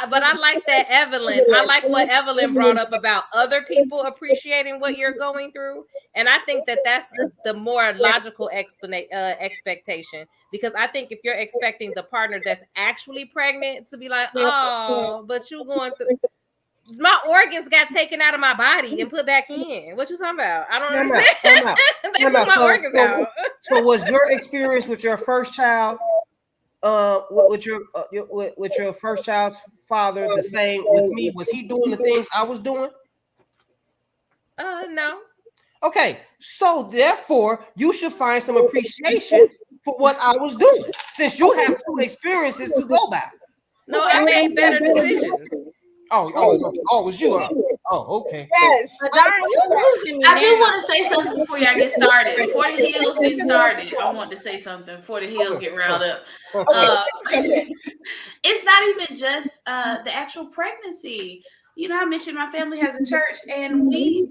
but I like that Evelyn. I like what Evelyn brought up about other people appreciating what you're going through, and I think that that's the more logical expectation. Because I think if you're expecting the partner that's actually pregnant to be like, oh, but you going through. My organs got taken out of my body and put back in. What you talking about? I don't understand. They took my organs out. So was your experience with your first child, with your first child's father the same with me? Was he doing the things I was doing? No. Okay, so therefore you should find some appreciation for what I was doing, since you have 2 experiences to go by. No, I made better decisions. Oh, it was you. Oh, okay. Yes. I do want to say something before y'all get started. Before the heels get started, I want to say something before the heels get riled up. It's not even just the actual pregnancy. I mentioned my family has a church, and we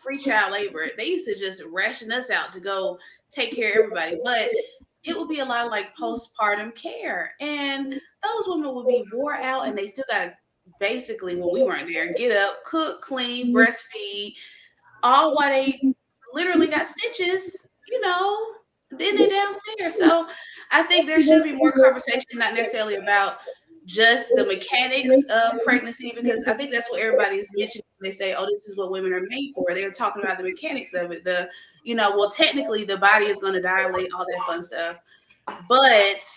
free child labor. They used to just ration us out to go take care of everybody, but it would be a lot of like postpartum care, and those women would be wore out, and they still got to basically, when we weren't there, get up, cook, clean, breastfeed, all while they literally got stitches, then they're downstairs. So I think there should be more conversation, not necessarily about just the mechanics of pregnancy, because I think that's what everybody is mentioning when they say, oh, this is what women are made for. They're talking about the mechanics of it. Well, technically the body is going to dilate, all that fun stuff. But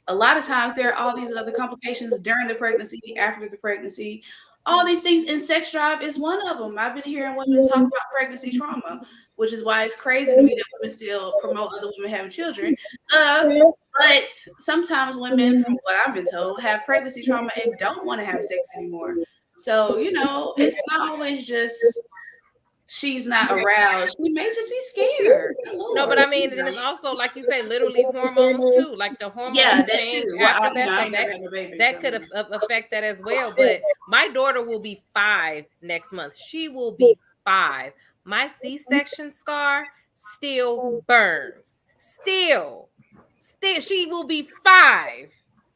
a lot of times there are all these other complications during the pregnancy, after the pregnancy, all these things, and sex drive is one of them. I've been hearing women talk about pregnancy trauma, which is why it's crazy to me that women still promote other women having children. But sometimes women, from what I've been told, have pregnancy trauma and don't want to have sex anymore. So, it's not always just she's not aroused. She may just be scared. No, but I mean, then it's also, like you say, literally hormones too. Like the hormones change after that. That could affect that as well. But my daughter will be 5 next month. She will be 5. My C-section scar still burns. Still, she will be 5.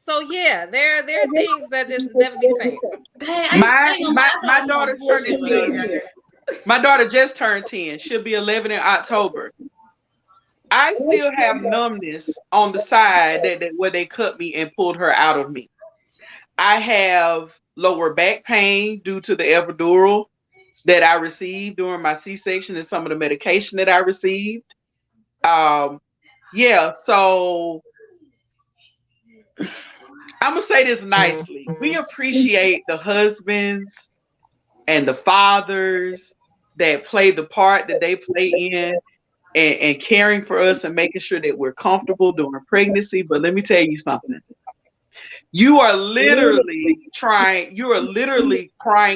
So yeah, there are things that just never be same. Dang, My daughter's turning 10. My daughter just turned 10. She'll be 11 in October. I still have numbness on the side that where they cut me and pulled her out of me. I have lower back pain due to the epidural that I received during my C-section and some of the medication that I received. Yeah, so I'm gonna say this nicely. We appreciate the husbands and the fathers that play the part that they play in and caring for us and making sure that we're comfortable during pregnancy. But let me tell you something. You are literally crying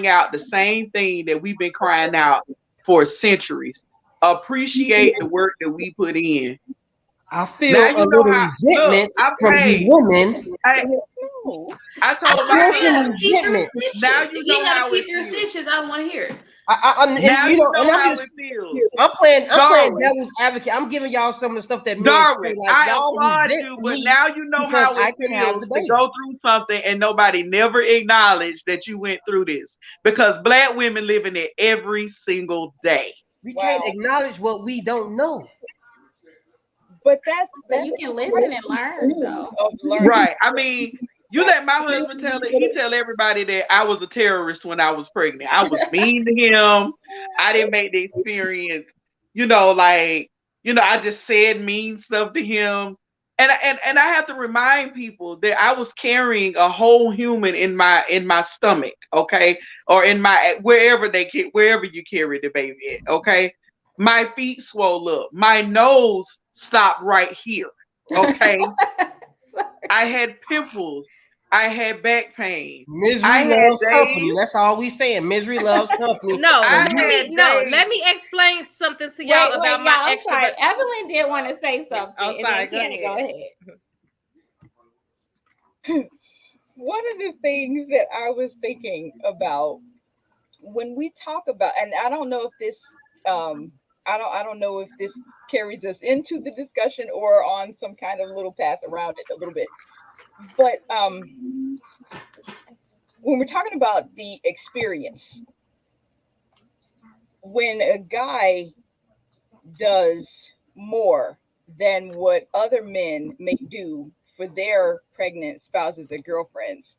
out the same thing that we've been crying out for centuries. Appreciate the work that we put in. I feel a little resentment from the woman. I told my husband, resentment. Now you know how it feels. Stitches. I want to hear it. I'm playing devil's advocate. I'm giving y'all some of the stuff that Darwin, like, y'all applaud you, but now you know how it feels to go through something and nobody never acknowledged that you went through this. Because Black women live in it every single day. We can't acknowledge what we don't know. But you can listen and learn, though. Right. I mean, you let my husband he tell everybody that I was a terrorist when I was pregnant. I was mean to him. I didn't make the experience, I just said mean stuff to him. And I have to remind people that I was carrying a whole human in my stomach, okay? Or in my wherever you carry the baby at, okay? My feet swole up. My nose stopped right here, okay? I had pimples. I had back pain. Misery loves company. That's all we saying. Misery loves company. Let me explain something to y'all about my extrovert. Evelyn did want to say something. Oh, sorry. Go ahead. One of the things that I was thinking about when we talk about, and I don't know if this, I don't know if this carries us into the discussion or on some kind of little path around it a little bit. But when we're talking about the experience, when a guy does more than what other men may do for their pregnant spouses or girlfriends,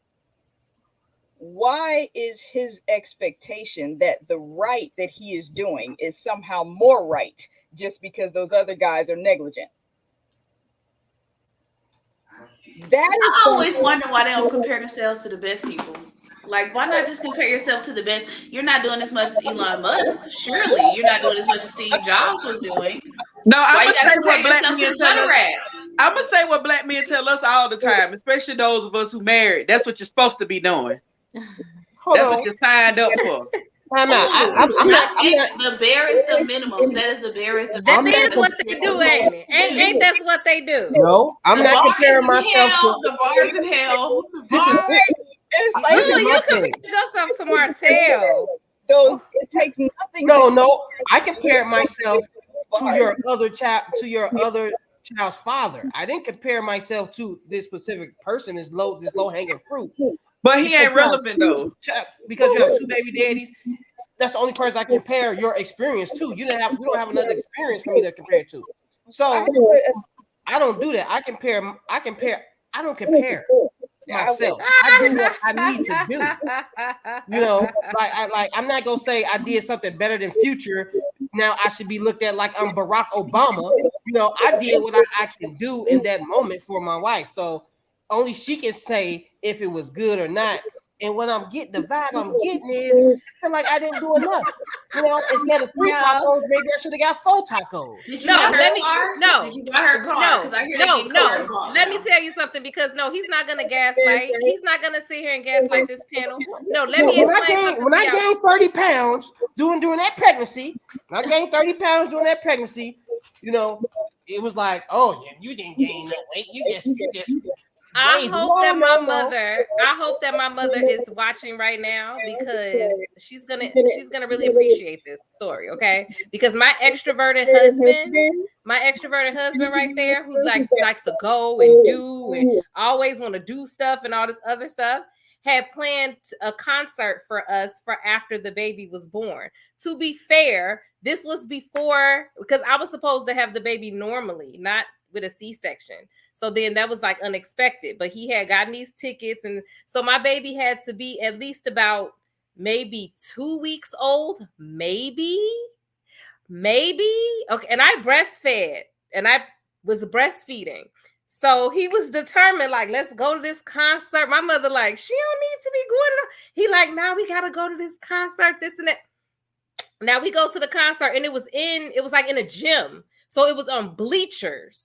why is his expectation that the right that he is doing is somehow more right just because those other guys are negligent? I always wonder why they don't compare themselves to the best people. Like, why not just compare yourself to the best? You're not doing as much as Elon Musk. Surely you're not doing as much as Steve Jobs was doing. No, I'm gonna say what black men tell us. I'm gonna say what black men tell us all the time, especially those of us who married. That's what you're supposed to be doing. What you signed up for. I'm not the barest of minimums. That is the barest of minimums. That is what they do, ain't it? Ain't that's what they do? No, I'm not comparing myself to the bars in hell. You compare yourself to Martell. So it takes nothing. No, I compare myself to your other child's father. I didn't compare myself to this specific person, this low hanging fruit. But he ain't relevant though. Because you have 2 baby daddies. That's the only person I compare your experience to. You don't have another experience for me to compare to. So I don't do that. I don't compare myself. I do what I need to do. I'm not gonna say I did something better than Future. Now I should be looked at like I'm Barack Obama. I did what I can do in that moment for my wife. So only she can say if it was good or not. And when I'm getting the vibe I'm getting is I feel like I didn't do enough. Instead of 3 tacos, maybe I should have got 4 tacos. Did you buy her car? No. Did you buy her car? No. Let me tell you something, because he's not gonna gaslight. He's not gonna sit here and gaslight this panel. No, let me explain something. When I gained 30 pounds during that pregnancy, it was like, oh, you didn't gain no weight. You just I Wait, hope that no. I hope that my mother is watching right now, because she's gonna really appreciate this story, okay? Because my extroverted husband right there, who likes to go and do and always want to do stuff and all this other stuff, had planned a concert for us for after the baby was born. To be fair, this was before, because I was supposed to have the baby normally, not with a C-section. So then that was like unexpected, but he had gotten these tickets. And so my baby had to be at least about maybe 2 weeks old, maybe. Okay. And I breastfed, and I was breastfeeding. So he was determined, like, let's go to this concert. My mother, like, she don't need to be going. He like, now we got to go to this concert, this and that. Now we go to the concert, and it was like in a gym. So it was on bleachers.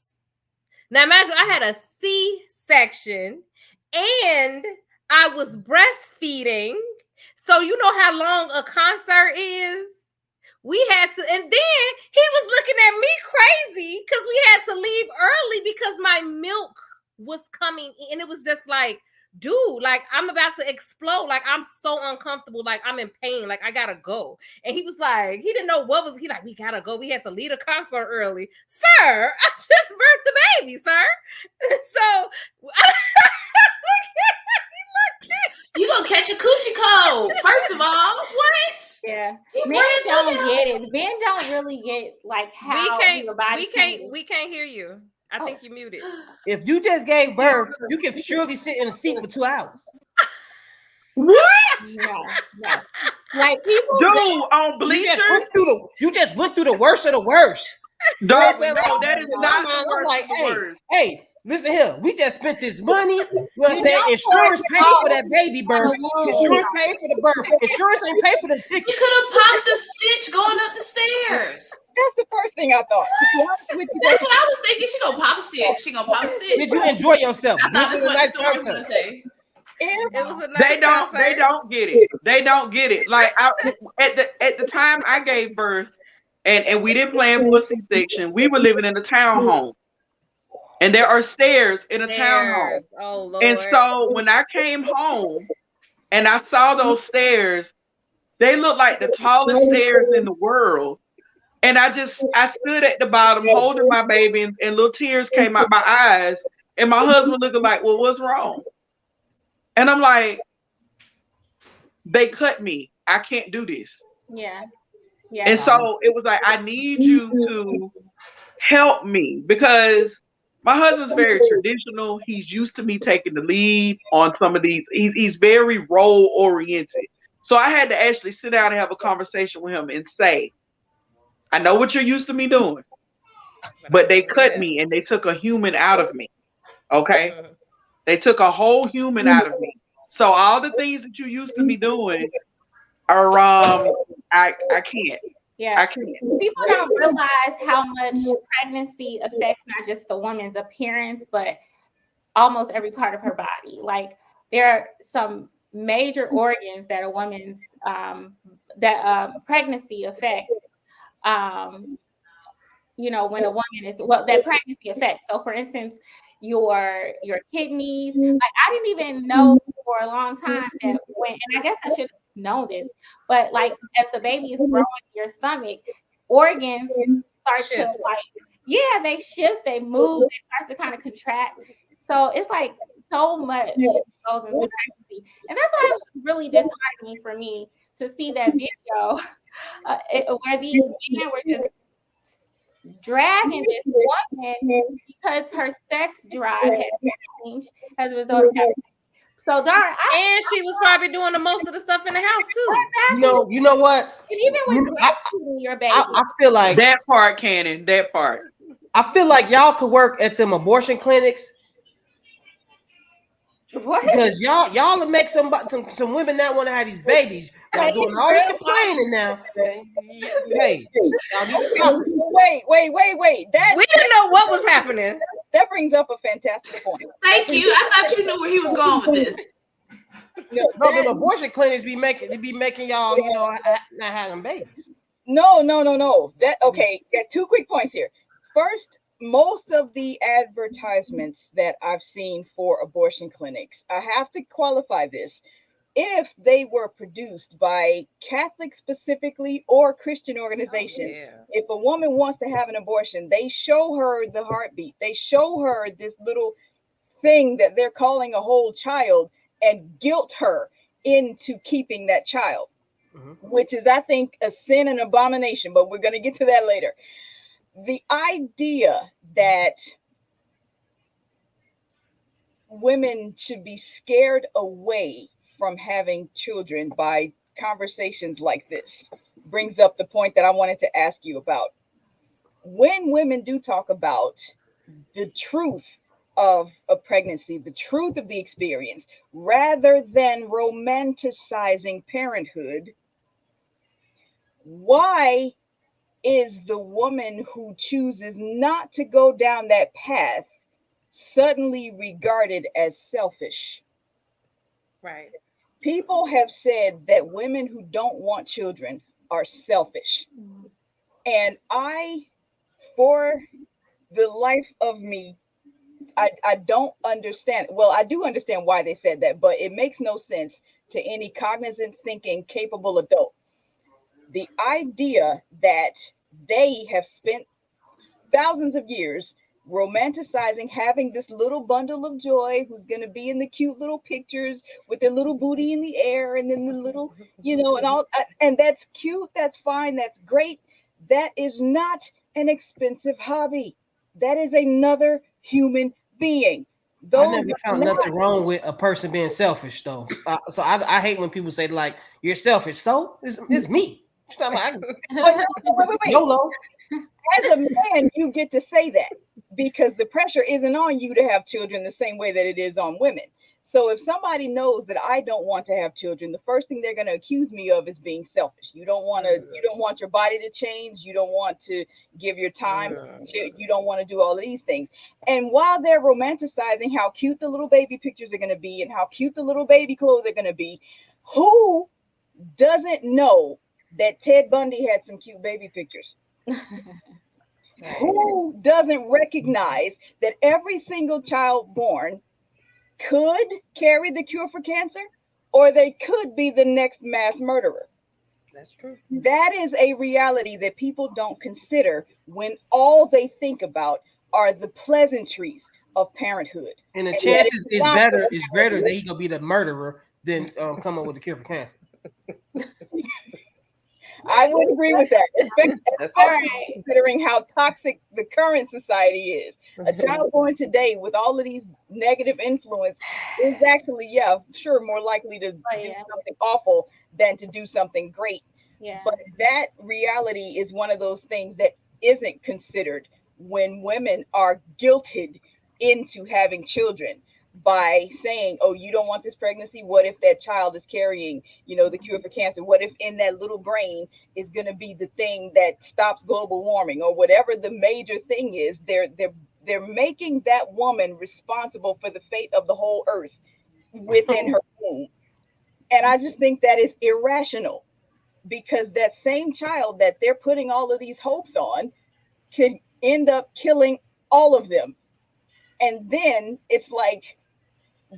Now imagine I had a C-section and I was breastfeeding. So you know how long a concert is? We had to, and then he was looking at me crazy because we had to leave early because my milk was coming in. And it was just like, dude, like, I'm about to explode. Like, I'm so uncomfortable. Like, I'm in pain. Like, I gotta go. And he was like, he didn't know what was, he like, we gotta go. We had to leave the concert early. Sir, I just birthed the baby, sir. So, You gonna catch a coochie cold, first of all. What? Yeah. Men don't get it. Men don't really get, like, how your body changes. We can't hear you. I think you muted. If you just gave birth, you can surely sit in a seat for 2 hours. What? No. Like, people on bleachers. You just went through the worst of the worst. No, that is not the worst. Like, of the worst. hey, listen here. We just spent this money. You know what I'm saying? Insurance paid for that baby birth. Insurance paid for the birth. Insurance ain't paid for the ticket. You could have popped the stitch going up the stairs. That's the first thing I thought. That's what I was thinking. She gonna pop a stitch. Did you enjoy yourself? I thought that's what the story was person. gonna say. It was a nice They don't get it. They don't get it. Like, at the time I gave birth, and we didn't plan for a C-section. We were living in a townhome, and there are stairs in a townhome. Oh Lord! And so when I came home and I saw those stairs, they looked like the tallest stairs in the world. And I stood at the bottom holding my baby, and little tears came out my eyes. And my husband looking like, well, what's wrong? And I'm like, they cut me. I can't do this. Yeah. And so it was like, I need you to help me, because my husband's very traditional. He's used to me taking the lead on some of these. He's very role oriented. So I had to actually sit down and have a conversation with him and say, I know what you're used to me doing, but they cut me and they took a human out of me. Okay. They took a whole human out of me. So all the things that you used to be doing are, I can't. Yeah. I can't. People don't realize how much pregnancy affects not just the woman's appearance, but almost every part of her body. Like, there are some major organs that a woman's, pregnancy affects. You know, when a woman is, that pregnancy affects. So, for instance, your kidneys. Like, I didn't even know for a long time that and I guess I should have known this, but like, as the baby is growing in your stomach, organs start to, like, they shift, they move, it starts to kind of contract. So it's like so much goes into pregnancy, and that's why it was really disheartening for me to see that video where these men were just dragging this woman because her sex drive had changed as a result of having. So darn, and she was probably doing the most of the stuff in the house too. You know what? And even with breastfeeding your baby, I feel like that part, Cannon. That part. I feel like y'all could work at them abortion clinics. What? Because y'all will make some women not want to have these babies. Y'all doing all this complaining now. Hey, y'all need to stop it. Wait. We didn't know what was happening. That brings up a fantastic point. Thank you. I thought you knew where he was going with this. No, them abortion clinics be making y'all, not having babies. No. That okay. Got 2 quick points here. First, most of the advertisements that I've seen for abortion clinics, I have to qualify this. If they were produced by Catholic specifically or Christian organizations, if a woman wants to have an abortion, they show her the heartbeat. They show her this little thing that they're calling a whole child and guilt her into keeping that child, which is, I think, a sin and abomination, but we're going to get to that later. The idea that women should be scared away from having children by conversations like this brings up the point that I wanted to ask you about. When women do talk about the truth of a pregnancy, the truth of the experience, rather than romanticizing parenthood, why is the woman who chooses not to go down that path suddenly regarded as selfish? Right. People have said that women who don't want children are selfish. And I, for the life of me, I don't understand. Well, I do understand why they said that, but it makes no sense to any cognizant, thinking, capable adult. The idea that they have spent thousands of years romanticizing having this little bundle of joy who's going to be in the cute little pictures with their little booty in the air and then the little, and all, and that's cute, that's fine, that's great. That is not an expensive hobby. That is another human being. I never found nothing wrong with a person being selfish, though. So I hate when people say, like, you're selfish. So it's me. Wait. YOLO. As a man, you get to say that because the pressure isn't on you to have children the same way that it is on women. So if somebody knows that I don't want to have children, the first thing they're going to accuse me of is being selfish. You don't want your body to change. You don't want to give your time. You don't want to do all of these things. And while they're romanticizing how cute the little baby pictures are going to be and how cute the little baby clothes are going to be, who doesn't know that Ted Bundy had some cute baby pictures? Who doesn't recognize that every single child born could carry the cure for cancer, or they could be the next mass murderer? That's true. That is a reality that people don't consider when all they think about are the pleasantries of parenthood. And the chances is greater that he gonna be the murderer than come up with the cure for cancer. I would agree with that, especially considering how toxic the current society is. A child born today with all of these negative influence is actually, more likely to do something awful than to do something great. Yeah. But that reality is one of those things that isn't considered when women are guilted into having children by saying, oh, you don't want this pregnancy? What if that child is carrying, the cure for cancer? What if in that little brain is going to be the thing that stops global warming, or whatever the major thing is? They're making that woman responsible for the fate of the whole earth within her womb. And I just think that is irrational, because that same child that they're putting all of these hopes on could end up killing all of them. And then it's like,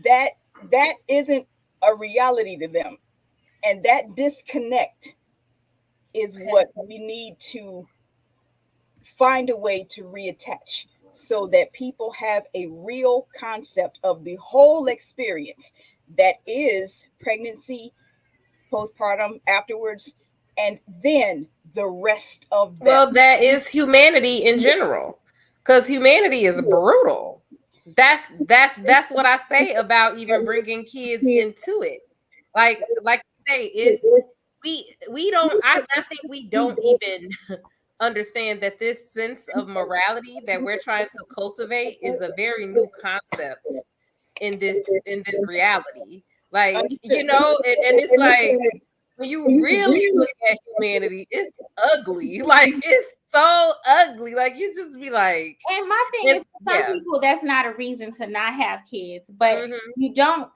that isn't a reality to them. And that disconnect is what we need to find a way to reattach, so that people have a real concept of the whole experience that is pregnancy, postpartum, afterwards, and then the rest of them. Well, that is humanity in general, because humanity is brutal. That's what I say about even bringing kids into it. Like I say, is we don't. I think we don't even understand that this sense of morality that we're trying to cultivate is a very new concept in this reality. Like, and it's like, when you really look at humanity, it's ugly. Like, it's so ugly. Like, you just be like. And my thing is, for some people, that's not a reason to not have kids, but you don't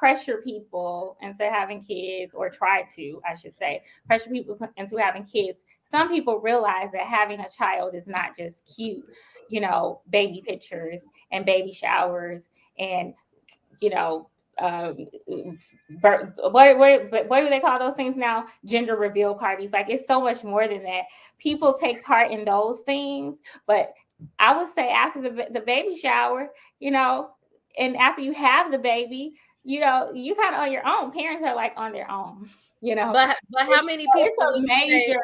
pressure people into having kids, or try to, I should say, pressure people into having kids, some people realize that having a child is not just cute, baby pictures and baby showers and, what do they call those things now? Gender reveal parties. Like, it's so much more than that. People take part in those things, but I would say after the baby shower, and after you have the baby, you kind of on your own. Parents are like on their own, But how many people? It's a major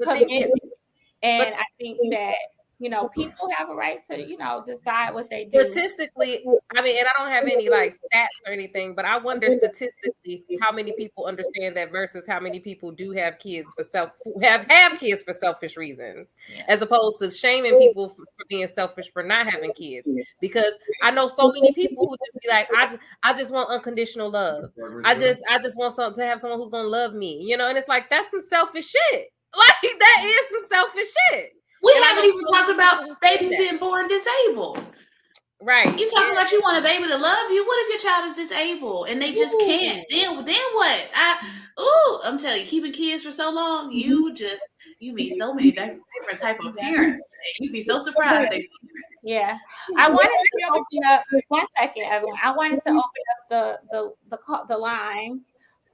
commitment, and I think that people have a right to decide what they do. Statistically, I mean, and I don't have any like stats or anything, but I wonder statistically how many people understand that versus how many people do have kids for have kids for selfish reasons, as opposed to shaming people for being selfish for not having kids. Because I know so many people who just be like, I just want unconditional love. I just want to have someone who's gonna love me, and it's like, that's some selfish shit. Like, that is some selfish shit. We haven't even talked about babies being born disabled. Right. You talking about you want a baby to love you. What if your child is disabled and they just can't? Then what? I'm telling you, keeping kids for so long, you meet so many different type of parents. You'd be so surprised. Yeah. I wanted to open up 1 second, everyone. I wanted to open up the lines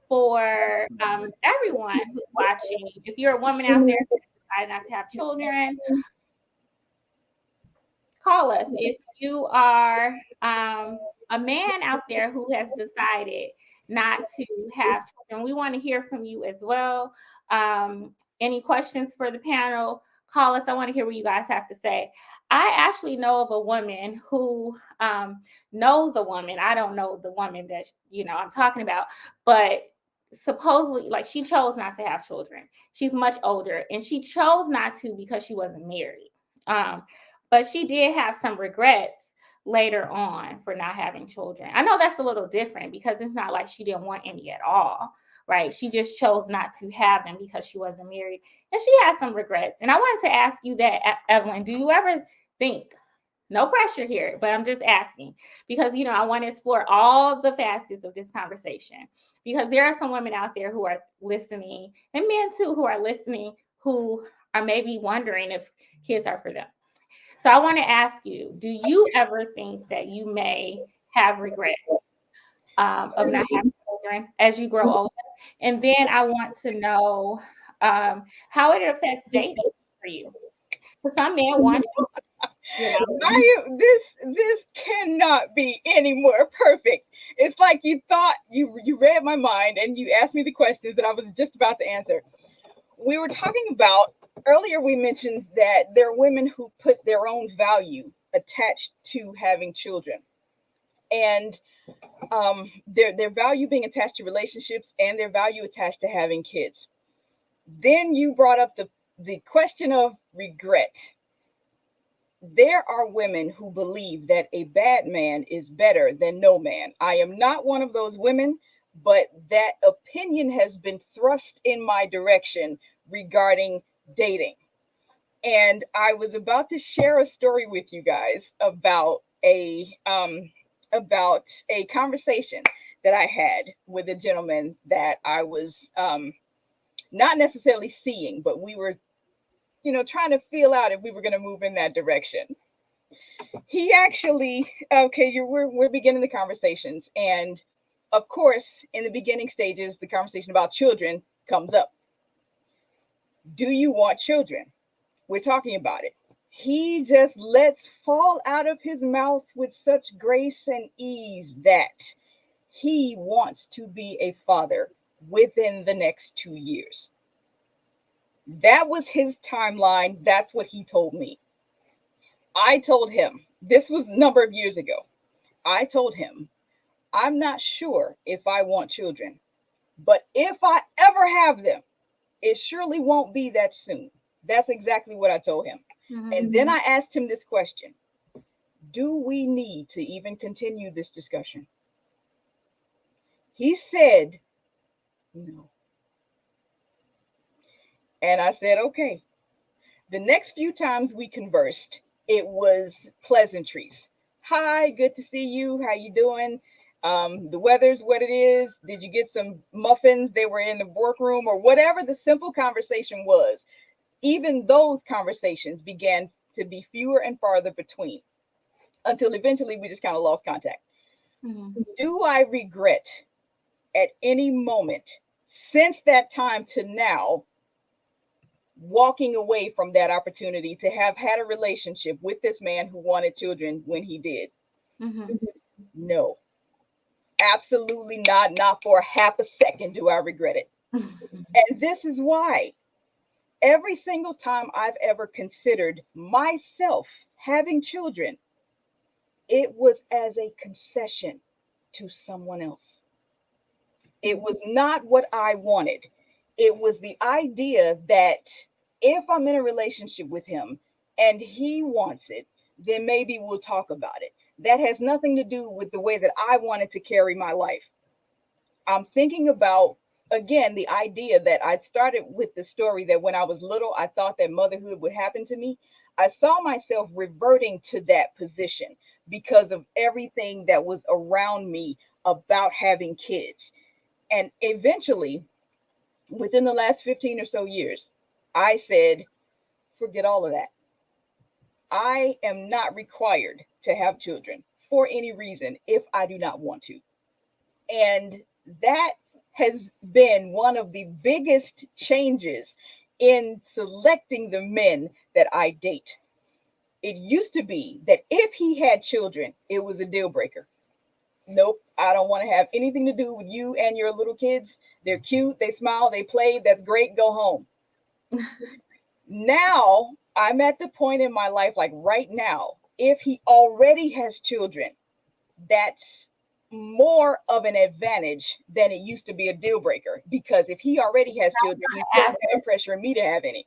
for everyone who's watching. If you're a woman out there who decided not to have children, call us. If you are a man out there who has decided not to have children, we want to hear from you as well. Any questions for the panel? Call us. I want to hear what you guys have to say. I actually know of a woman who knows a woman. I don't know the woman that I'm talking about, but supposedly, like, she chose not to have children. She's much older, and she chose not to because she wasn't married. But she did have some regrets later on for not having children. I know that's a little different because it's not like she didn't want any at all, right? She just chose not to have them because she wasn't married, and she had some regrets. And I wanted to ask you that, Evelyn, do you ever think, no pressure here, but I'm just asking because, I want to explore all the facets of this conversation, because there are some women out there who are listening, and men too, who are listening, who are maybe wondering if kids are for them. So I want to ask you, do you ever think that you may have regrets of not having children as you grow older? And then I want to know how it affects dating for you. Because some men want This cannot be any more perfect. It's like you thought you read my mind and you asked me the questions that I was just about to answer. We were talking about earlier, we mentioned that there are women who put their own value attached to having children, and their value being attached to relationships and their value attached to having kids. Then you brought up the question of regret. There are women who believe that a bad man is better than no man. I am not one of those women, but that opinion has been thrust in my direction regarding dating. And I was about to share a story with you guys about a conversation that I had with a gentleman that I was not necessarily seeing, but we were trying to feel out if we were going to move in that direction. He actually, we're beginning the conversations. And of course, in the beginning stages, the conversation about children comes up. Do you want children? We're talking about it. He just lets fall out of his mouth with such grace and ease that he wants to be a father within the next 2 years. That was his timeline. That's what he told me. I told him, this was a number of years ago. I told him, I'm not sure if I want children, but if I ever have them, it surely won't be that soon. That's exactly what I told him. Mm-hmm. And then I asked him this question. Do we need to even continue this discussion? He said, no. And I said, okay. The next few times we conversed, it was pleasantries. Hi, good to see you. How you doing? The weather's what it is. Did you get some muffins? They were in the workroom, or whatever the simple conversation was. Even those conversations began to be fewer and farther between, until eventually we just kind of lost contact. Mm-hmm. Do I regret at any moment since that time to now walking away from that opportunity to have had a relationship with this man who wanted children when he did? Mm-hmm. No, absolutely not. Not for half a second do I regret it. And this is why every single time I've ever considered myself having children, it was as a concession to someone else. It was not what I wanted. It was the idea that if I'm in a relationship with him and he wants it, then maybe we'll talk about it. That has nothing to do with the way that I wanted to carry my life. I'm thinking about, again, the idea that I started with the story that when I was little, I thought that motherhood would happen to me. I saw myself reverting to that position because of everything that was around me about having kids. And eventually, within the last 15 or so years, I said, forget all of that. I am not required to have children for any reason if I do not want to. And that has been one of the biggest changes in selecting the men that I date. It used to be that if he had children, it was a deal breaker. Nope, I don't want to have anything to do with you and your little kids. They're cute, they smile, they play, that's great, go home. Now I'm at the point in my life, like right now, if he already has children, that's more of an advantage than it used to be a deal breaker. Because if he already has children, he's not pressuring me to have any.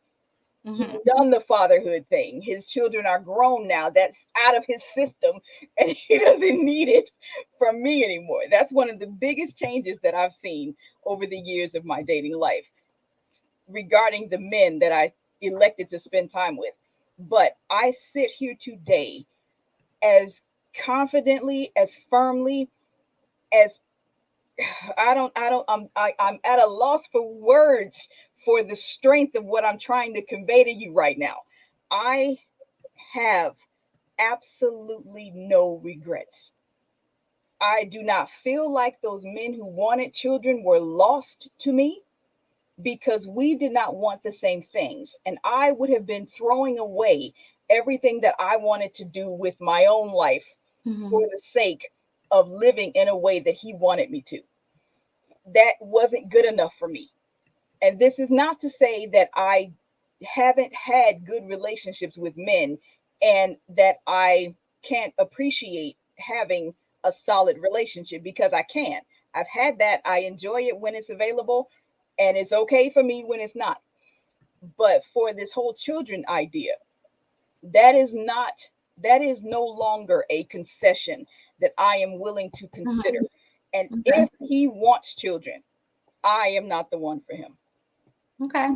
Mm-hmm. He's done the fatherhood thing. His children are grown now. That's out of his system, and he doesn't need it from me anymore. That's one of the biggest changes that I've seen over the years of my dating life regarding the men that I elected to spend time with. But I sit here today as confidently, as firmly, as I'm at a loss for words for the strength of what I'm trying to convey to you right now. I have absolutely no regrets. I do not feel like those men who wanted children were lost to me, because we did not want the same things. And I would have been throwing away everything that I wanted to do with my own life for the sake of living in a way that he wanted me to. That wasn't good enough for me. And this is not to say that I haven't had good relationships with men and that I can't appreciate having a solid relationship, because I can. I've had that. I enjoy it when it's available, and it's okay for me when it's not. But for this whole children idea, that is no longer a concession that I am willing to consider. And if he wants children, I am not the one for him. Okay.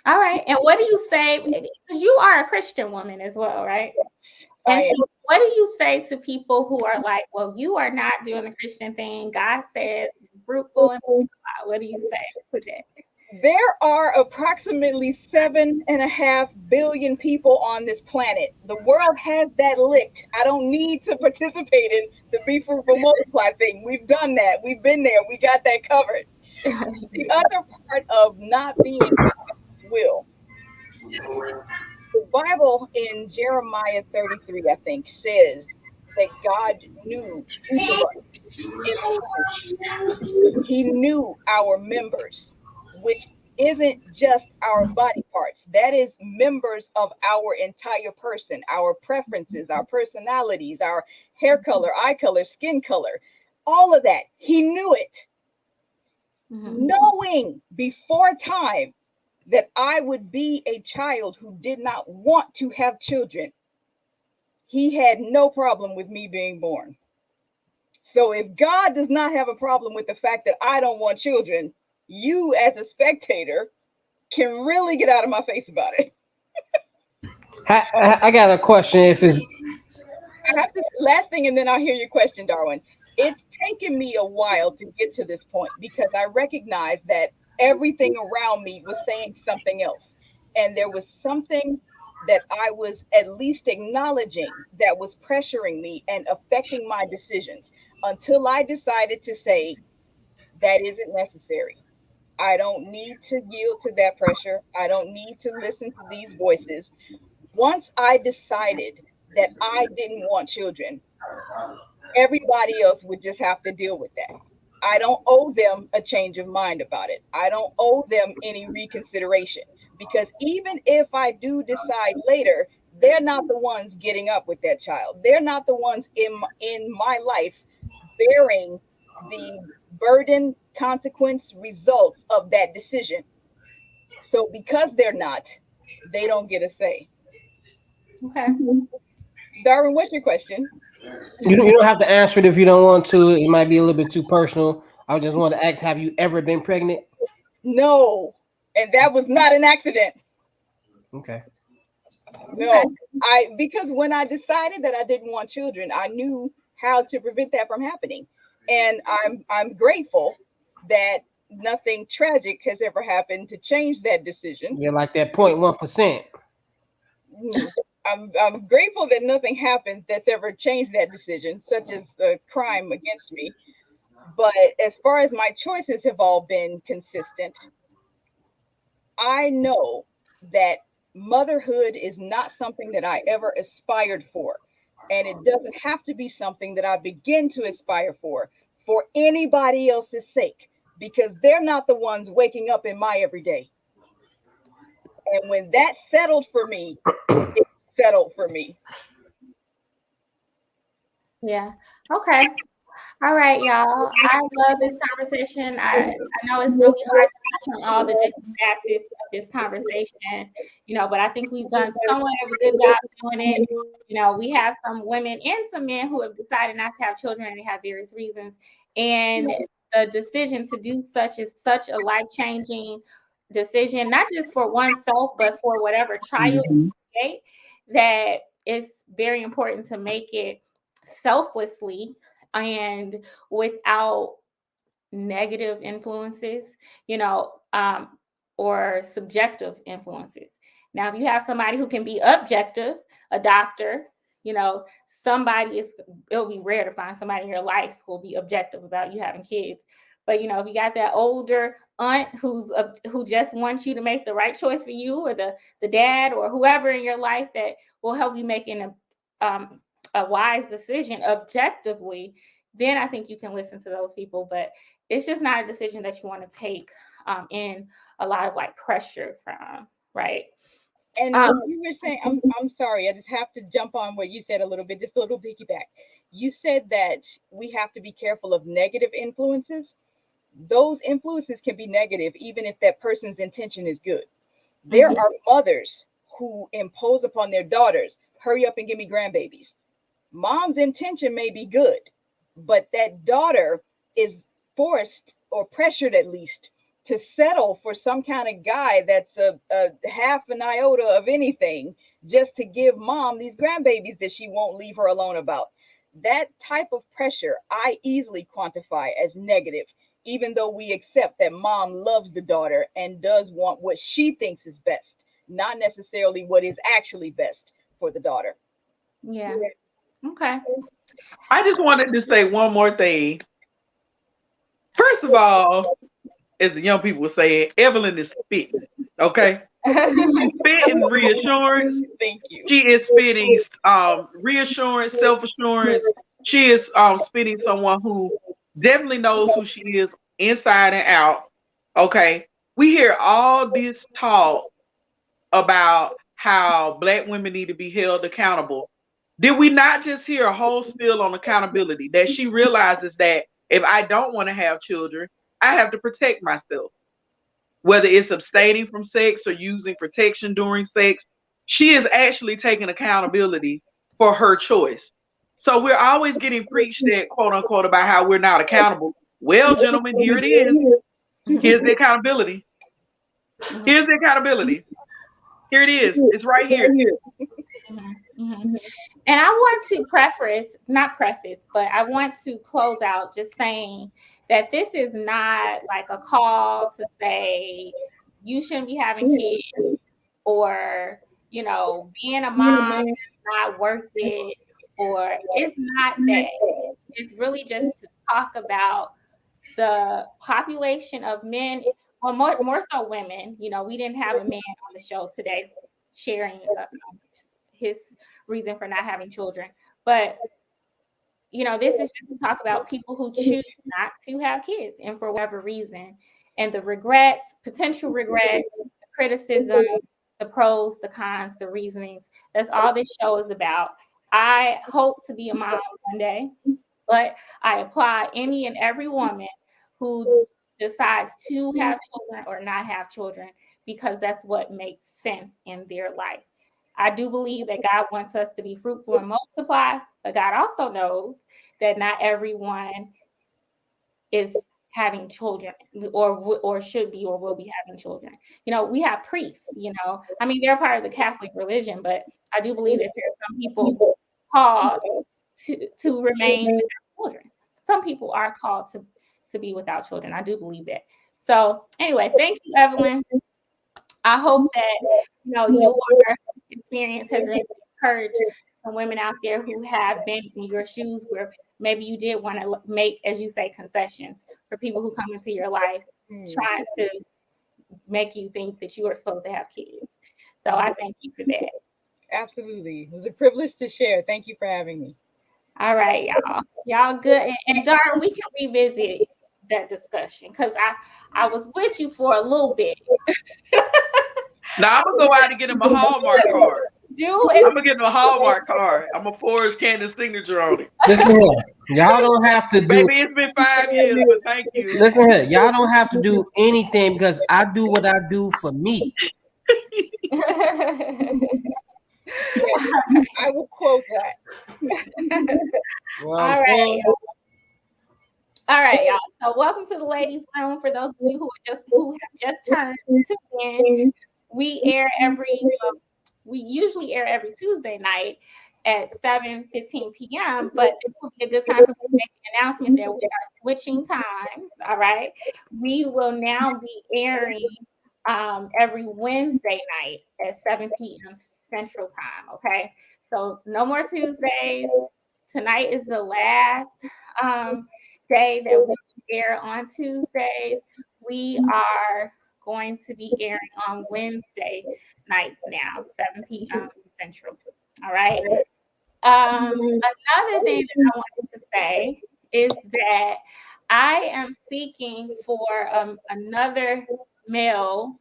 All right. And what do you say? Because you are a Christian woman as well, right? And so what do you say to people who are like, well, you are not doing the Christian thing. God says fruitful and multiply. What do you say to that? There are approximately 7.5 billion people on this planet. The world has that licked. I don't need to participate in the be fruitful multiply thing. We've done that. We've been there. We got that covered. The other part of not being God's will. The Bible in Jeremiah 33, I think, says that God knew each of us. He knew our members, which isn't just our body parts. That is members of our entire person, our preferences, our personalities, our hair color, eye color, skin color, all of that. He knew it. Knowing before time that I would be a child who did not want to have children, he had no problem with me being born. So if God does not have a problem with the fact that I don't want children, you as a spectator can really get out of my face about it. I got a question. If it's I have this last thing, and then I'll hear your question, Darwin. It's taken me a while to get to this point because I recognized that everything around me was saying something else. And there was something that I was at least acknowledging that was pressuring me and affecting my decisions until I decided to say, that isn't necessary. I don't need to yield to that pressure. I don't need to listen to these voices. Once I decided that I didn't want children, everybody else would just have to deal with that. I don't owe them a change of mind about it. I don't owe them any reconsideration because even if I do decide later, they're not the ones getting up with that child. They're not the ones in my life bearing the burden, consequence, results of that decision. So because they're not, they don't get a say. Okay. Darwin, what's your question? You don't have to answer it if you don't want to. It might be a little bit too personal. I just want to ask: have you ever been pregnant? No, and that was not an accident. Okay. No, because when I decided that I didn't want children, I knew how to prevent that from happening, and I'm grateful that nothing tragic has ever happened to change that decision. You're like that 0.1%. I'm grateful that nothing happened that's ever changed that decision, such as a crime against me. But as far as my choices have all been consistent, I know that motherhood is not something that I ever aspired for. And it doesn't have to be something that I begin to aspire for anybody else's sake, because they're not the ones waking up in my everyday. And when that's settled for me, it's settled for me. Yeah. Okay. All right, y'all. I love this conversation. I know it's really hard to touch on all the different facets of this conversation, but I think we've done somewhat of a good job doing it. We have some women and some men who have decided not to have children, and they have various reasons. And the decision to do such is such a life-changing decision, not just for oneself, but for whatever child you create, that it's very important to make it selflessly and without negative influences, or subjective influences. Now, if you have somebody who can be objective, a doctor, it'll be rare to find somebody in your life who will be objective about you having kids. But if you got that older aunt who just wants you to make the right choice for you, or the dad or whoever in your life that will help you making a wise decision objectively, then I think you can listen to those people. But it's just not a decision that you want to take in a lot of pressure from, right? And you were saying, I'm sorry, I just have to jump on what you said a little bit, just a little piggyback. You said that we have to be careful of negative influences. Those influences can be negative even if that person's intention is good. There are mothers who impose upon their daughters, hurry up and give me grandbabies. Mom's intention may be good, but that daughter is forced or pressured at least to settle for some kind of guy that's a half an iota of anything just to give mom these grandbabies that she won't leave her alone about. That type of pressure I easily quantify as negative, even though we accept that mom loves the daughter and does want what she thinks is best, not necessarily what is actually best for the daughter. Yeah. Okay. I just wanted to say one more thing. First of all, as the young people say, Evelyn is spitting. Okay, she's spitting reassurance. Thank you. She is spitting reassurance, self-assurance. She is spitting someone who definitely knows who she is inside and out. Okay, we hear all this talk about how Black women need to be held accountable. Did we not just hear a whole spiel on accountability, that she realizes that if I don't want to have children, I have to protect myself, whether it's abstaining from sex or using protection during sex? She is actually taking accountability for her choice. So we're always getting preached at, quote unquote, about how we're not accountable. Well, gentlemen, here it is. Here's the accountability. Here's the accountability. Here it is. It's right here. Mm-hmm. And I want to but I want to close out just saying that this is not like a call to say you shouldn't be having kids, or, being a mom is not worth it, or it's not that. It's really just to talk about the population of men, or more so women. We didn't have a man on the show today sharing his reason for not having children, but this is just to talk about people who choose not to have kids, and for whatever reason, and the regrets, potential regrets, the criticism, the pros, the cons, the reasonings. That's all this show is about. I hope to be a mom one day, but I applaud any and every woman who decides to have children or not have children, because that's what makes sense in their life. I do believe that God wants us to be fruitful and multiply, but God also knows that not everyone is having children, or should be, or will be having children. We have priests, they're part of the Catholic religion, but I do believe that there are some people called to remain without children. Some people are called to be without children. I do believe that. So anyway, thank you, Evelyn. I hope that your experience has encouraged some women out there who have been in your shoes, where maybe you did want to make, as you say, concessions for people who come into your life, trying to make you think that you are supposed to have kids. So I thank you for that. Absolutely. It was a privilege to share. Thank you for having me. All right, y'all good. And Darn, we can revisit that discussion, because I was with you for a little bit. Now I'm gonna go out and get him a Hallmark card. I'm gonna get him a Hallmark card. I'm gonna forge Candace's signature on it. Listen here, y'all don't have to do. Baby, it's been 5 years, but thank you. Listen here, y'all don't have to do anything, because I do what I do for me. I will quote that. All right, y'all. So welcome to the ladies' room. For those of you who have just turned in, we usually air every Tuesday night at 7:15 p.m. But it will be a good time for me to make an announcement that we are switching times. All right, we will now be airing every Wednesday night at 7 p.m. Central Time. Okay, so no more Tuesdays. Tonight is the last day that we air on Tuesdays. We are going to be airing on Wednesday nights now, 7 p.m. Central. All right. Another thing that I wanted to say is that I am seeking for another male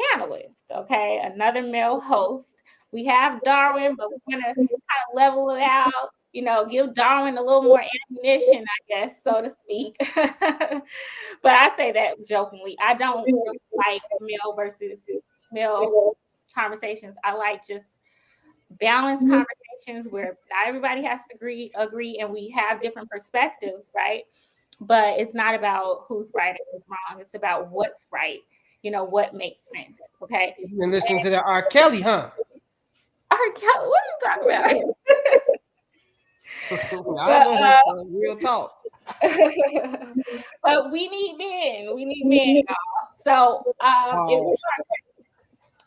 panelist, okay? Another male host. We have Darwin, but we're going to kind of level it out, give Darwin a little more ammunition, I guess, so to speak. But I say that jokingly. I don't really like male versus male conversations. I like just balanced conversations where not everybody has to agree, and we have different perspectives, right? But it's not about who's right and who's wrong. It's about what's right, what makes sense, okay? You've been listening to the R. Kelly, huh? R. Kelly, what are you talking about? Real talk. But we need men. We need men, y'all. So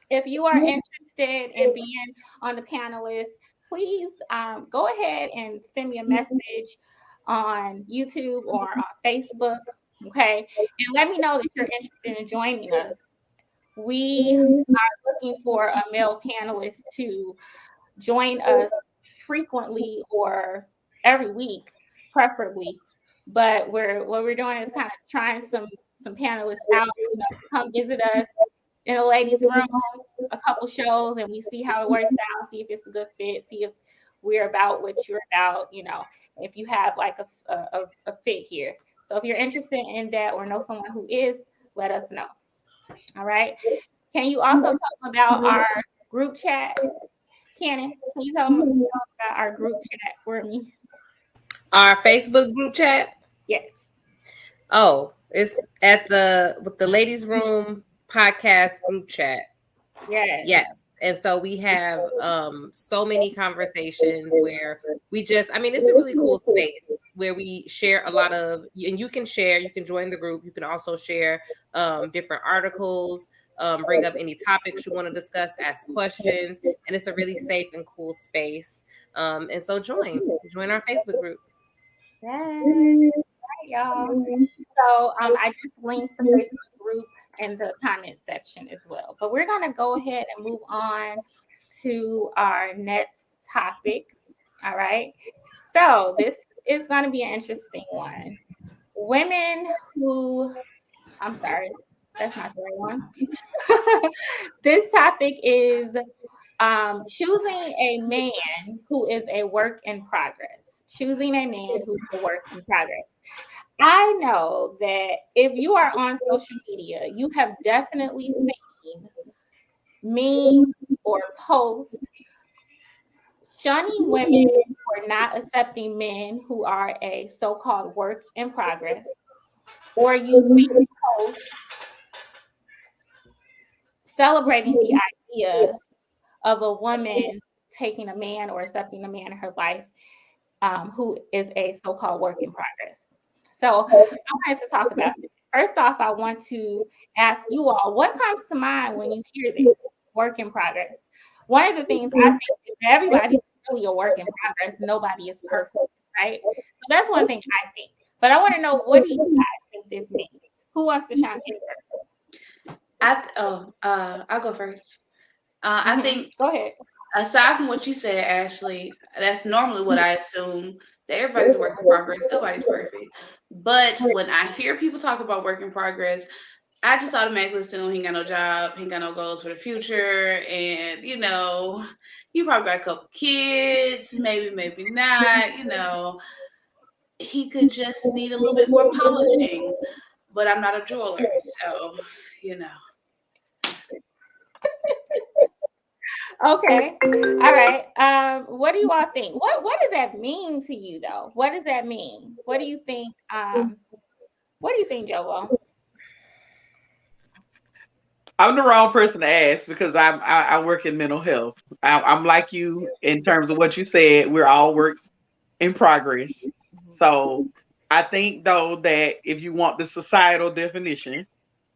if you are interested in being on the panelist, please go ahead and send me a message on YouTube or on Facebook, okay? And let me know that you're interested in joining us. We are looking for a male panelist to join us frequently or every week, preferably. But what we're doing is kind of trying some panelists out, come visit us in a ladies' room, a couple shows, and we see how it works out, see if it's a good fit, see if we're about what you're about, if you have like a fit here. So if you're interested in that or know someone who is, let us know. All right. Can you also talk about our group chat? Cannon, can you tell them about our group chat for me? Our Facebook group chat? Yes. Oh, it's at the Ladies Room podcast group chat. Yes. Yes. And so we have so many conversations where we just, I mean, it's a really cool space where we share a lot of, and you can share, you can join the group. You can also share different articles, bring up any topics you want to discuss, ask questions. And it's a really safe and cool space. And so join our Facebook group. Yes. Right, y'all. So I just linked the Facebook group in the comment section as well. But we're gonna go ahead and move on to our next topic. All right. So this is gonna be an interesting one. Women who, I'm sorry, that's not the right one. This topic is choosing a man who is a work in progress. Choosing a man who's a work in progress. I know that if you are on social media, you have definitely seen memes or posts shunning women for not accepting men who are a so-called work in progress, or you've seen posts celebrating the idea of a woman taking a man or accepting a man in her life who is a so-called work in progress. So I wanted to talk about it. First off, I want to ask you all, what comes to mind when you hear this, work in progress? One of the things I think is that everybody's really a work in progress. Nobody is perfect, right? So that's one thing I think. But I want to know, what do you guys think this means? Who wants to chime in first? I'll go first. I think, go ahead. aside from what you said, Ashley, that's normally what I assume, that everybody's a work in progress. Nobody's perfect. But when I hear people talk about work in progress, I just automatically assume he ain't got no job, he ain't got no goals for the future, and he probably got a couple kids, maybe not. He could just need a little bit more polishing. But I'm not a jeweler, so you know. Okay. All right. What do you all think? What does that mean to you though? What does that mean? What do you think? What do you think, Joel? I'm the wrong person to ask because I work in mental health. I'm like you in terms of what you said. We're all works in progress. So I think though that if you want the societal definition,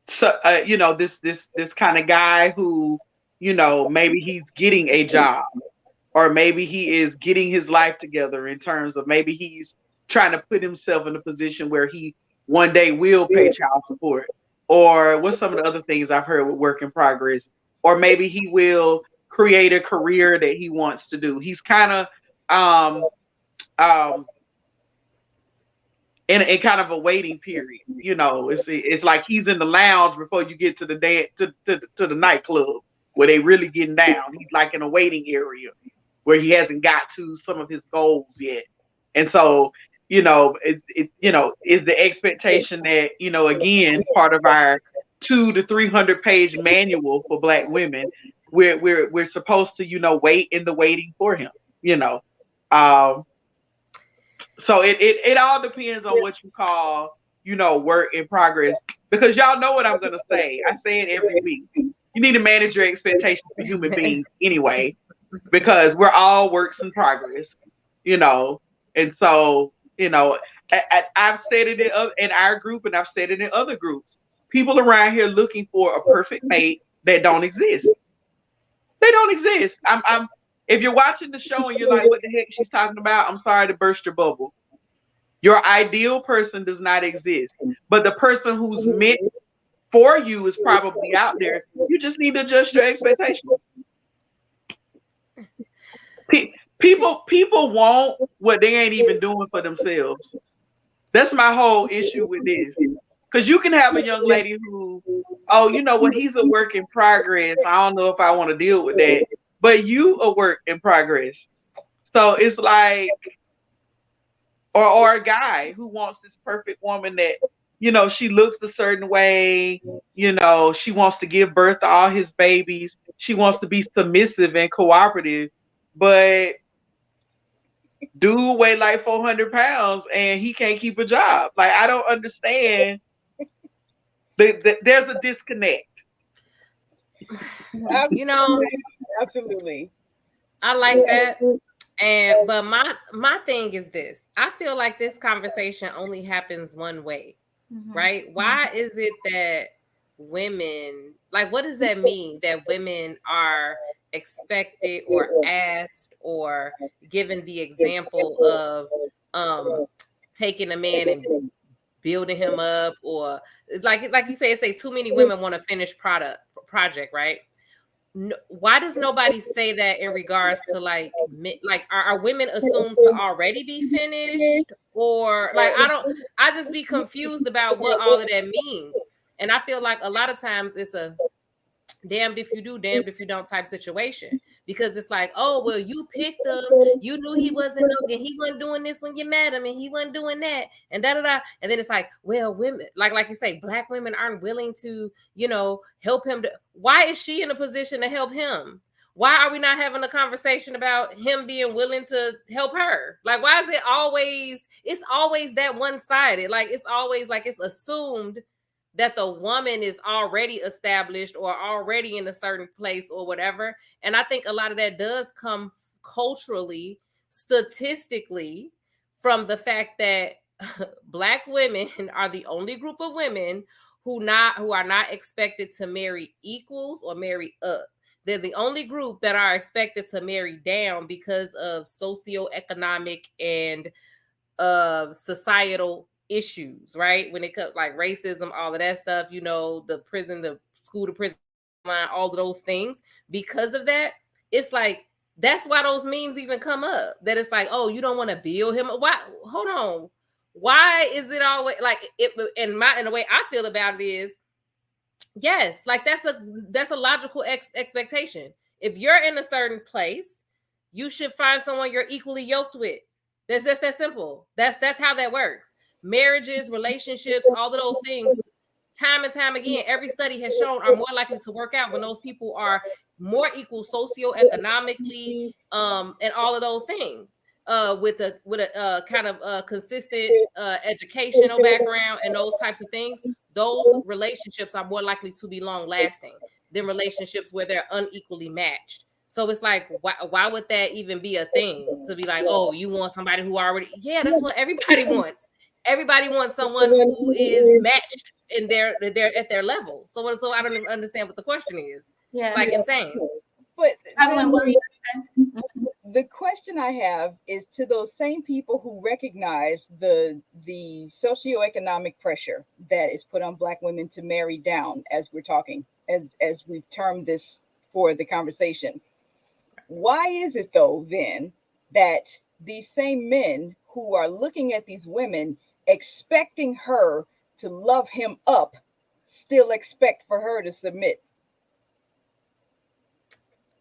so this kind of guy who maybe he's getting a job, or maybe he is getting his life together in terms of maybe he's trying to put himself in a position where he one day will pay child support, or what's some of the other things I've heard with work in progress, or maybe he will create a career that he wants to do. He's kind of in kind of a waiting period. It's like he's in the lounge before you get to the to the nightclub where they really getting down. He's like in a waiting area where he hasn't got to some of his goals yet. And so, is the expectation that, again, part of our 200 to 300 page manual for Black women, we're supposed to, wait in the waiting for him, so it all depends on what you call, work in progress, because y'all know what I'm going to say. I say it every week. You need to manage your expectations for human beings anyway, because we're all works in progress, and so, I've said it in our group, and I've said it in other groups. People around here looking for a perfect mate that don't exist. They don't exist. If you're watching the show and you're like, what the heck she's talking about? I'm sorry to burst your bubble. Your ideal person does not exist, but the person who's meant for you is probably out there. You just need to adjust your expectations. People want what they ain't even doing for themselves. That's my whole issue with this. Because you can have a young lady who, he's a work in progress. I don't know if I want to deal with that. But you a work in progress. So it's like, or a guy who wants this perfect woman that, she looks a certain way, she wants to give birth to all his babies. She wants to be submissive and cooperative, but dude weigh like 400 pounds and he can't keep a job. Like, I don't understand. There's a disconnect. I'm Absolutely. I like that. And but my thing is this. I feel like this conversation only happens one way, right? Why is it that women, like, what does that mean that women are expected or asked or given the example of taking a man and building him up, or like you say too many women want a finished project, right? No, why does nobody say that in regards to like are women assumed to already be finished, or like I just be confused about what all of that means. And I feel like a lot of times it's a damned if you do, damned if you don't type situation. Because it's like, oh, well, you picked him, you knew he wasn't and he wasn't doing this when you met him, and he wasn't doing that, and da da da. And then it's like, well, women, like you say, Black women aren't willing to, help him. Why is she in a position to help him? Why are we not having a conversation about him being willing to help her? Like, why is it it's always that one-sided? Like, it's always like it's assumed that the woman is already established or already in a certain place or whatever. And I think a lot of that does come culturally, statistically, from the fact that Black women are the only group of women who are not expected to marry equals or marry up. They're the only group that are expected to marry down because of socioeconomic and societal issues, right? When it comes like racism, all of that stuff, the prison, the school to prison line, all of those things. Because of that, it's like that's why those memes even come up. That it's like, oh, you don't want to build him. Why? Hold on. Why is it always like it? And the way I feel about it is, yes, like that's a logical expectation. If you're in a certain place, you should find someone you're equally yoked with. That's just that simple. That's how that works. Marriages, relationships, all of those things, time and time again, every study has shown are more likely to work out when those people are more equal socioeconomically, and all of those things. With a kind of consistent educational background and those types of things, those relationships are more likely to be long lasting than relationships where they're unequally matched. So it's like, why would that even be a thing to be like, oh, you want somebody who already, yeah, that's what everybody wants. Everybody wants someone who is matched in their at their level. So I don't even understand what the question is. Yeah. It's like insane. But the question I have is to those same people who recognize the socioeconomic pressure that is put on Black women to marry down, as we're talking, as we've termed this for the conversation. Why is it though then that these same men who are looking at these women expecting her to love him up still expect for her to submit?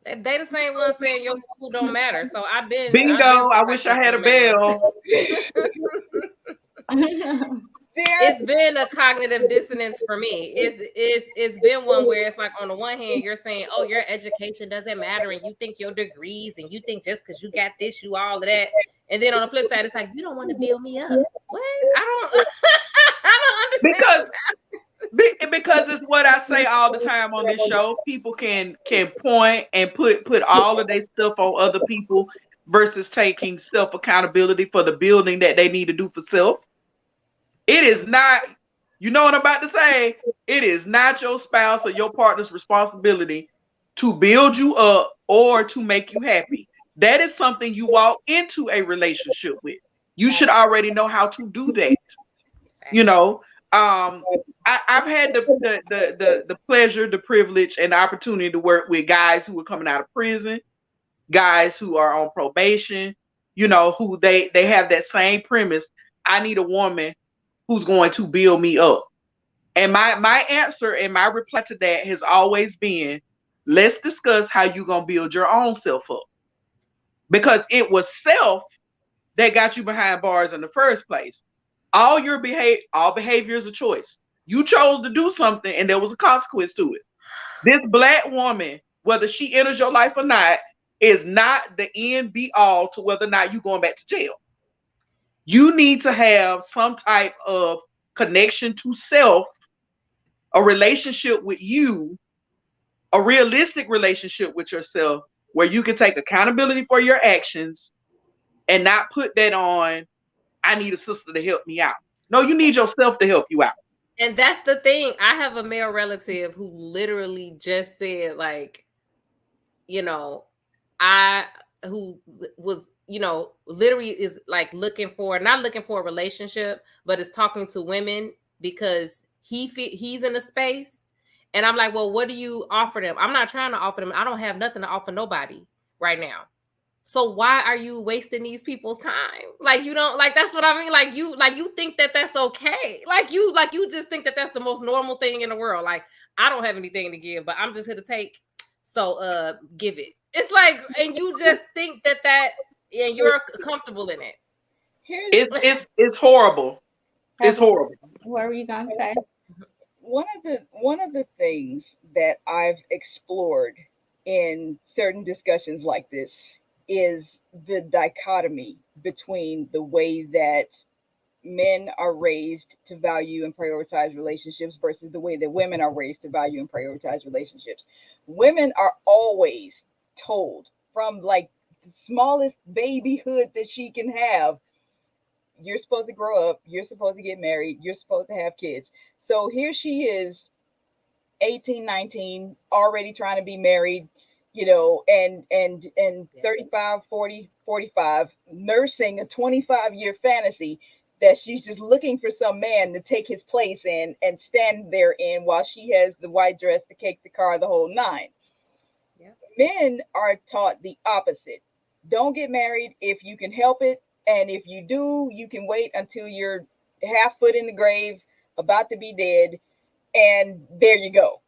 They the same ones saying your school don't matter. So I've been bingo. I wish I had a bell. It's been a cognitive dissonance for me. It's been one where it's like, on the one hand, you're saying, oh, your education doesn't matter, and you think your degrees, and you think just because you got this, you all of that. And then on the flip side, it's like, you don't want to build me up. What? I don't understand. Because it's what I say all the time on this show. People can point and put all of their stuff on other people versus taking self accountability for the building that they need to do for self. It is not, you know what I'm about to say? It is not your spouse or your partner's responsibility to build you up or to make you happy. That is something you walk into a relationship with. You should already know how to do that. I've had the pleasure, the privilege, and the opportunity to work with guys who are coming out of prison, guys who are on probation, who they have that same premise. I need a woman who's going to build me up. And my answer and my reply to that has always been, let's discuss how you're going to build your own self up. Because it was self that got you behind bars in the first place. All behavior is a choice. You chose to do something and there was a consequence to it. This Black woman, whether she enters your life or not, is not the end be all to whether or not you're going back to jail. You need to have some type of connection to self, a relationship with you, a realistic relationship with yourself where you can take accountability for your actions and not put that on, I need a sister to help me out. No, you need yourself to help you out. And that's the thing. I have a male relative who literally just said, like, you know, who was, literally is like not looking for a relationship, but is talking to women because he's in a space. And I'm like, well, what do you offer them? I'm not trying to offer them. I don't have nothing to offer nobody right now. So why are you wasting these people's time? Like, you don't, like, that's what I mean. Like you think that that's okay. Like you just think that that's the most normal thing in the world. Like, I don't have anything to give, but I'm just here to take. So give it. It's like, and you just think that and you're comfortable in it. It's horrible. It's horrible. What were you gonna say? One of the things that I've explored in certain discussions like this is the dichotomy between the way that men are raised to value and prioritize relationships versus the way that women are raised to value and prioritize relationships. Women are always told from like the smallest babyhood that she can have, you're supposed to grow up, you're supposed to get married, you're supposed to have kids. So here she is, 18, 19, already trying to be married, and 35, 40, 45, nursing a 25-year fantasy that she's just looking for some man to take his place in and stand there in while she has the white dress, the cake, the car, the whole nine. Yeah. Men are taught the opposite. Don't get married if you can help it. And if you do, you can wait until you're half foot in the grave, about to be dead. And there you go.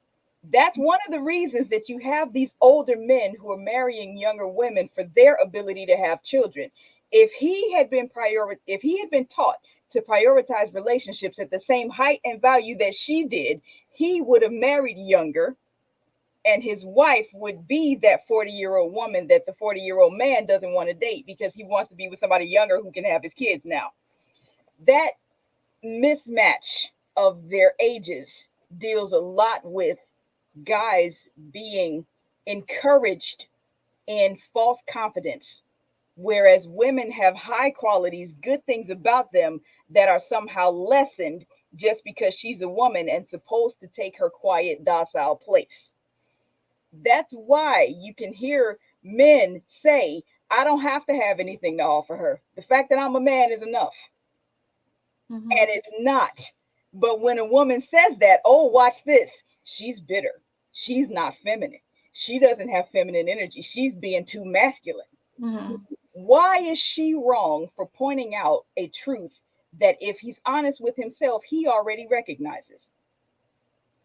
That's one of the reasons that you have these older men who are marrying younger women for their ability to have children. If he had been taught to prioritize relationships at the same height and value that she did, he would have married younger, and his wife would be that 40-year-old woman that the 40-year-old man doesn't want to date because he wants to be with somebody younger who can have his kids now. That mismatch of their ages deals a lot with guys being encouraged in false confidence, whereas women have high qualities, good things about them that are somehow lessened just because she's a woman and supposed to take her quiet, docile place. That's why you can hear men say, I don't have to have anything to offer her. The fact that I'm a man is enough. Mm-hmm. And it's not. But when a woman says that, oh, watch this, she's bitter. She's not feminine. She doesn't have feminine energy. She's being too masculine. Mm-hmm. Why is she wrong for pointing out a truth that if he's honest with himself, he already recognizes?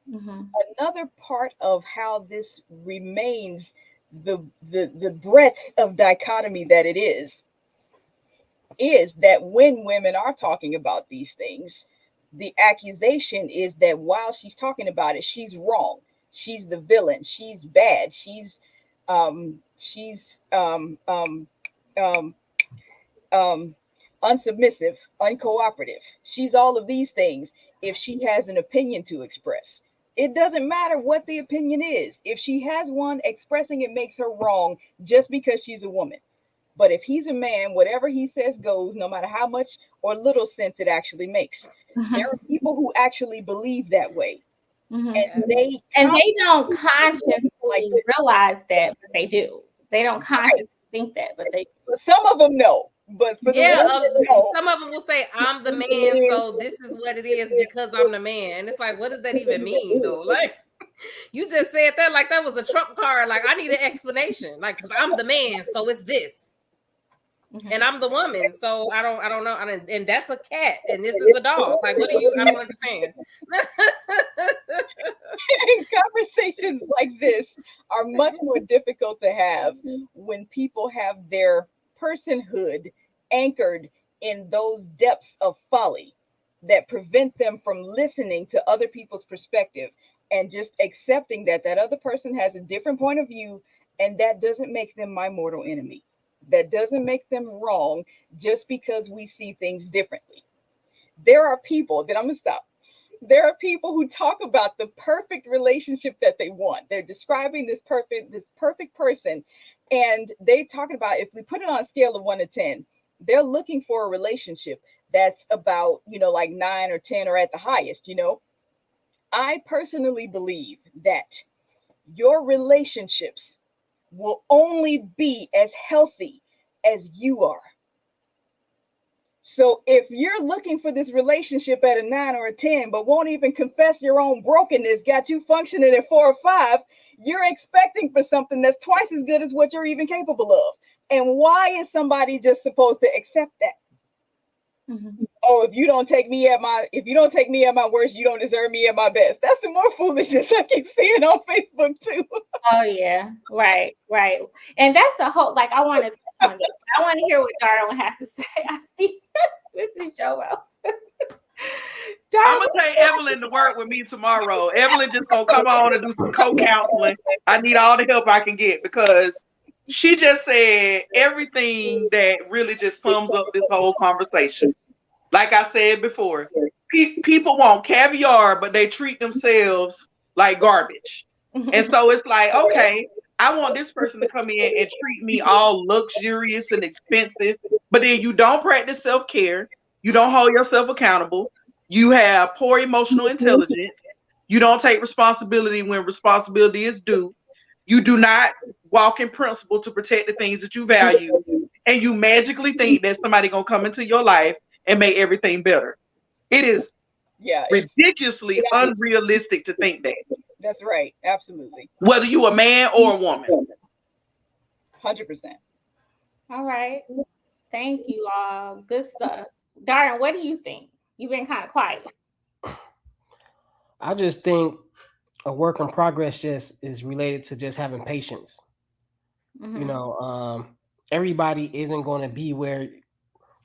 Mm-hmm. Another part of how this remains the breadth of dichotomy that it is that when women are talking about these things, the accusation is that while she's talking about it, she's wrong. She's the villain. She's bad. She's unsubmissive, uncooperative. She's all of these things if she has an opinion to express. It doesn't matter what the opinion is. If she has one, expressing it makes her wrong just because she's a woman. But if he's a man, whatever he says goes, no matter how much or little sense it actually makes. There are people who actually believe that way. Mm-hmm. And they don't consciously realize that, but they do. They don't consciously think that, but they. But some of them know. But for some of them will say, I'm the man, so this is what it is because I'm the man. And it's like, what does that even mean, though? Like, you just said that like that was a trump card. Like, I need an explanation. Like, because I'm the man, so it's this. Mm-hmm. And I'm the woman, so I don't know. And that's a cat, and this is a dog. Like, what are you? I don't understand. Conversations like this are much more difficult to have when people have their personhood anchored in those depths of folly that prevent them from listening to other people's perspective and just accepting that other person has a different point of view, and that doesn't make them my mortal enemy. That doesn't make them wrong just because we see things differently. There are people that I'm gonna stop. There are people who talk about the perfect relationship that they want. They're describing this perfect person, And they talking about, if we put it on a scale of 1 to 10, they're looking for a relationship that's about, like 9 or 10 or at the highest. I personally believe that your relationships will only be as healthy as you are. So if you're looking for this relationship at a 9 or a 10, but won't even confess your own brokenness, got you functioning at 4 or 5, you're expecting for something that's twice as good as what you're even capable of. And why is somebody just supposed to accept that? Mm-hmm. Oh, if you don't take me at my worst, you don't deserve me at my best. That's the more foolishness I keep seeing on Facebook too. Oh yeah, right. And that's the whole, like, I want to touch on this. I want to hear what Darwin has to say. I see Mrs. Joel. I'm gonna take Evelyn to work with me tomorrow. Evelyn just gonna come on and do some co-counseling. I need all the help I can get, because she just said everything that really just sums up this whole conversation. Like I said before, people want caviar, but they treat themselves like garbage. And so it's like, okay, I want this person to come in and treat me all luxurious and expensive, but then you don't practice self-care. You don't hold yourself accountable. You have poor emotional intelligence. You don't take responsibility when responsibility is due. You do not walk in principle to protect the things that you value. And you magically think that somebody gonna come into your life and make everything better. It is ridiculously unrealistic to think that. That's right. Absolutely. Whether you a man or a woman. 100%. All right. Thank you all. Good stuff. Darren, what do you think? You've been kind of quiet. I just think a work in progress just is related to just having patience. Mm-hmm. Everybody isn't going to be where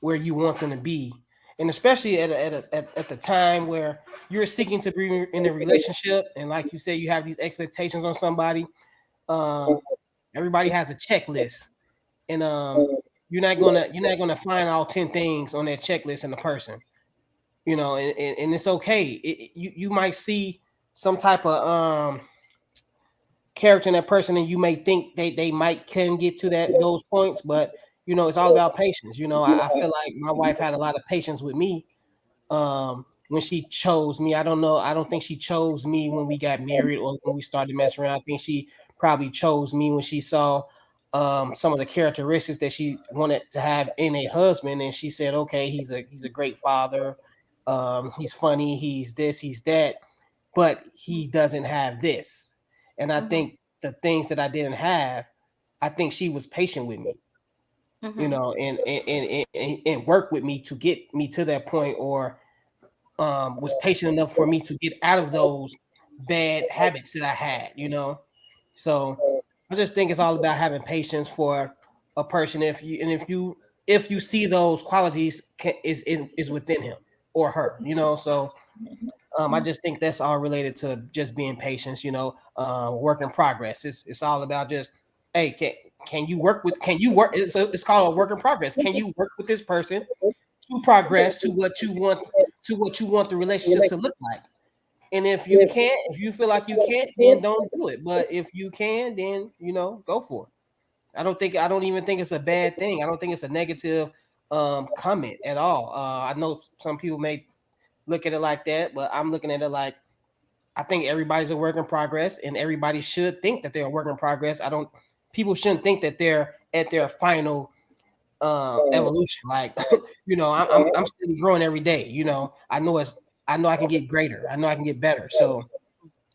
you want them to be, and especially at the time where you're seeking to be in a relationship, and like you said, you have these expectations on somebody. Everybody has a checklist, and you're not gonna find all 10 things on that checklist in the person. And it's okay. You might see some type of character in that person, and you may think they might can get to those points, but it's all about patience. I feel like my wife had a lot of patience with me when she chose me. I don't think she chose me when we got married or when we started messing around. I think she probably chose me when she saw some of the characteristics that she wanted to have in a husband, and she said, okay, he's a great father, he's funny, he's this, he's that, but he doesn't have this. And I think the things that I didn't have, I think she was patient with me, and worked with me to get me to that point, or was patient enough for me to get out of those bad habits that I had, So I just think it's all about having patience for a person. If you see those qualities is within him or her, So I just think that's all related to just being patient, work in progress. It's all about just, hey, can you work? It's called a work in progress. Can you work with this person to progress to what you want the relationship to look like? And if you can't, if you feel like you can't, then don't do it. But if you can, then go for it. I don't even think it's a bad thing. I don't think it's a negative comment at all. I know some people may look at it like that, but I'm looking at it like, I think everybody's a work in progress, and everybody should think that they're a work in progress. People shouldn't think that they're at their final evolution. Like, I'm still growing every day. I know I can get greater. I know I can get better. So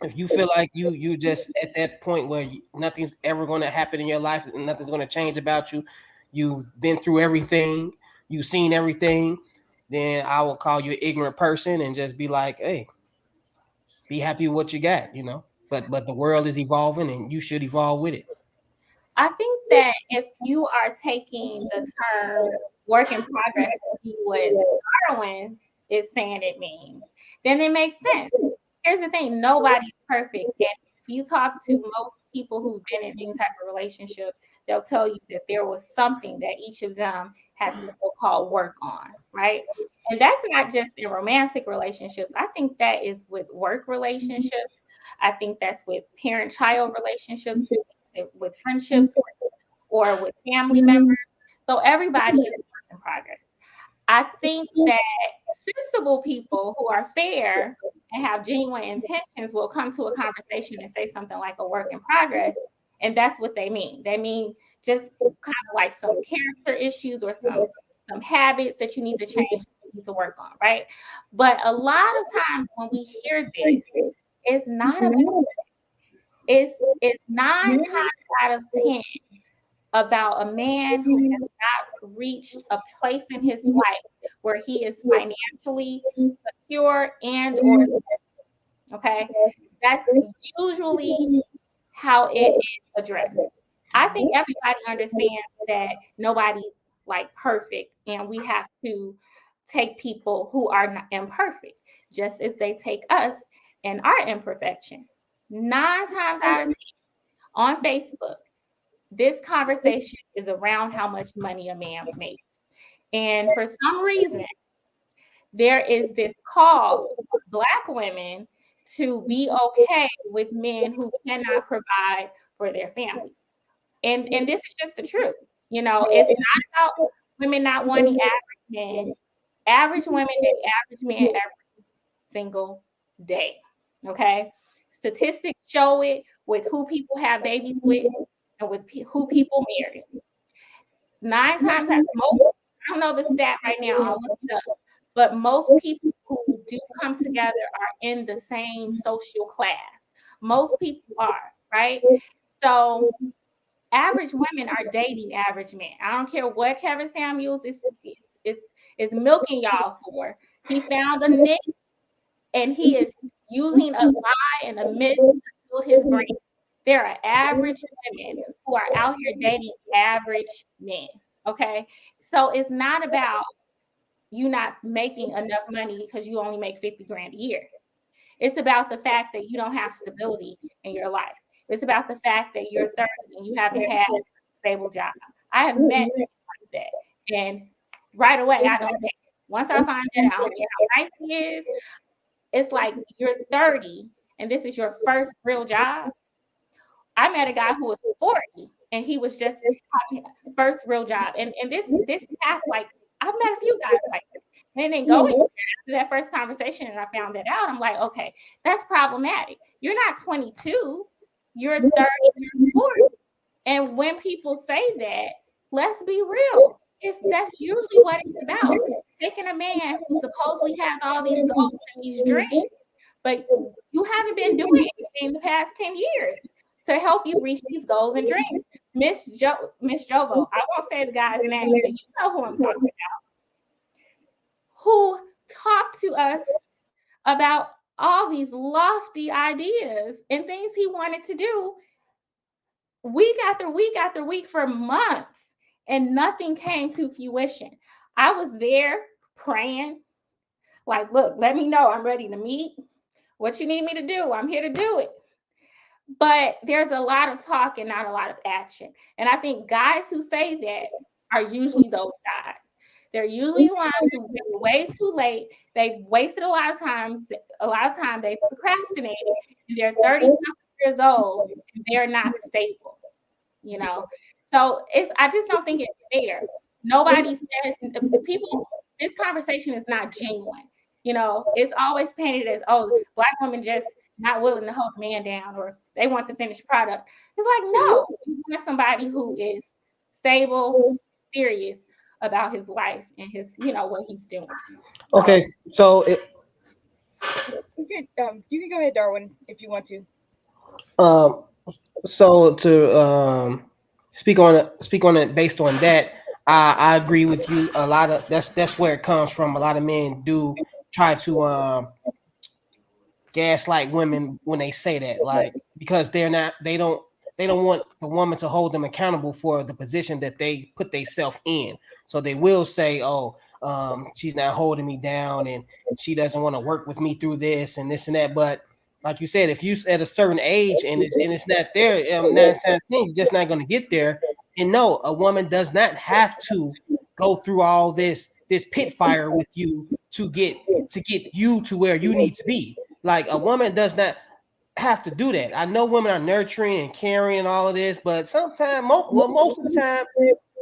if you feel like you just at that point where nothing's ever going to happen in your life and nothing's going to change about you, you've been through everything, you've seen everything, then I will call you an ignorant person and just be like, hey, be happy with what you got, But the world is evolving, and you should evolve with it. I think that if you are taking the term work in progress to be what Darwin is saying it means, then it makes sense. Here's the thing: nobody's perfect. And if you talk to most people who've been in any type of relationship, they'll tell you that there was something that each of them had to so-called work on, right? And that's not just in romantic relationships. I think that is with work relationships. I think that's with parent-child relationships, with friendships, or with family members. So everybody is a work in progress. I think that sensible people who are fair and have genuine intentions will come to a conversation and say something like a work in progress. And that's what they mean. They mean just kind of like some character issues or some habits that you need to change, you need to work on, right? But a lot of times when we hear this, it's not about it's 9 times out of 10 about a man who has not reached a place in his life where he is financially secure and or okay. That's usually how it is addressed. I think everybody understands that nobody's like perfect, and we have to take people who are not imperfect, just as they take us and our imperfection. 9 times out of 10 on Facebook, this conversation is around how much money a man makes. And for some reason, there is this call for Black women to be okay with men who cannot provide for their families. And this is just the truth. You know, it's not about women not wanting average men. Average women date average men every single day. Okay. Statistics show it with who people have babies with and with who people marry. 9 times out of most, I don't know the stat right now, I'll look it up. But most people who do come together are in the same social class. Most people are, right? So average women are dating average men. I don't care what Kevin Samuels is milking y'all for. He found a niche and he is using a lie and a myth to build his brain. There are average women who are out here dating average men. Okay. So it's not about you not making enough money because you only make 50 grand a year. It's about the fact that you don't have stability in your life. It's about the fact that you're 30 and you haven't had a stable job. I have met people like that. And right away, I don't date. Once I find that out, I don't care how nice he is. It's like you're 30 and this is your first real job. I met a guy who was 40 and he was just first real job. And this path, like I've met a few guys like this. And it didn't go anywhere after that first conversation, and I found that out. I'm like, okay, that's problematic. You're not 22, you're 30, you're 40. And when people say that, let's be real. That's usually what it's about. Taking a man who supposedly has all these goals and these dreams, but you haven't been doing anything the past 10 years to help you reach these goals and dreams. Miss Jovo, I won't say the guy's name, but you know who I'm talking about, who talked to us about all these lofty ideas and things he wanted to do week after week after week for months, and nothing came to fruition. I was there praying, like, look, let me know I'm ready to meet. What you need me to do, I'm here to do it. But there's a lot of talk and not a lot of action. And I think guys who say that are usually those guys. They're usually ones who've been way too late. They've wasted a lot of time. They procrastinated. And they're 30 years old and they're not stable. You know, so I just don't think it's fair. Nobody says people. This conversation is not genuine. You know, it's always painted as, oh, Black women just not willing to hold a man down, or they want the finished product. It's like, no, you want somebody who is stable, serious about his life and his, you know, what he's doing. Okay, so you can go ahead, Darwin, if you want to. So to speak on it based on that, I agree with you. A lot of that's where it comes from. A lot of men do try to gaslight women when they say that, like, because they don't want the woman to hold them accountable for the position that they put themselves in. So they will say, oh, she's not holding me down and she doesn't want to work with me through this and this and that. But like you said, if you at a certain age and it's not there, 9 times 10, you're just not going to get there. And no, a woman does not have to go through all this pit fire with you to get you to where you need to be. Like, a woman does not. have to do that. I know women are nurturing and caring and all of this, but sometimes, most of the time,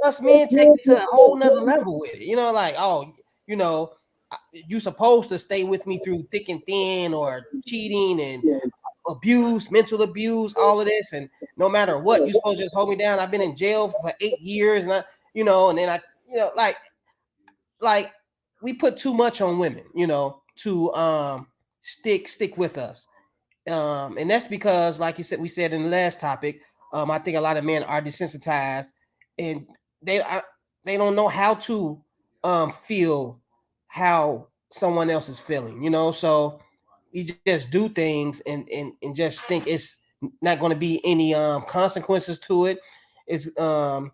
us men take it to a whole nother level with it. You know, like, oh, you know, you supposed to stay with me through thick and thin, or cheating and abuse, mental abuse, all of this, and no matter what, you supposed to just hold me down. I've been in jail for 8 years, and and then like we put too much on women, to stick with us. And that's because, like you said, we said in the last topic, I think a lot of men are desensitized, and they don't know how to feel how someone else is feeling, so you just do things and just think it's not going to be any consequences to it. It's no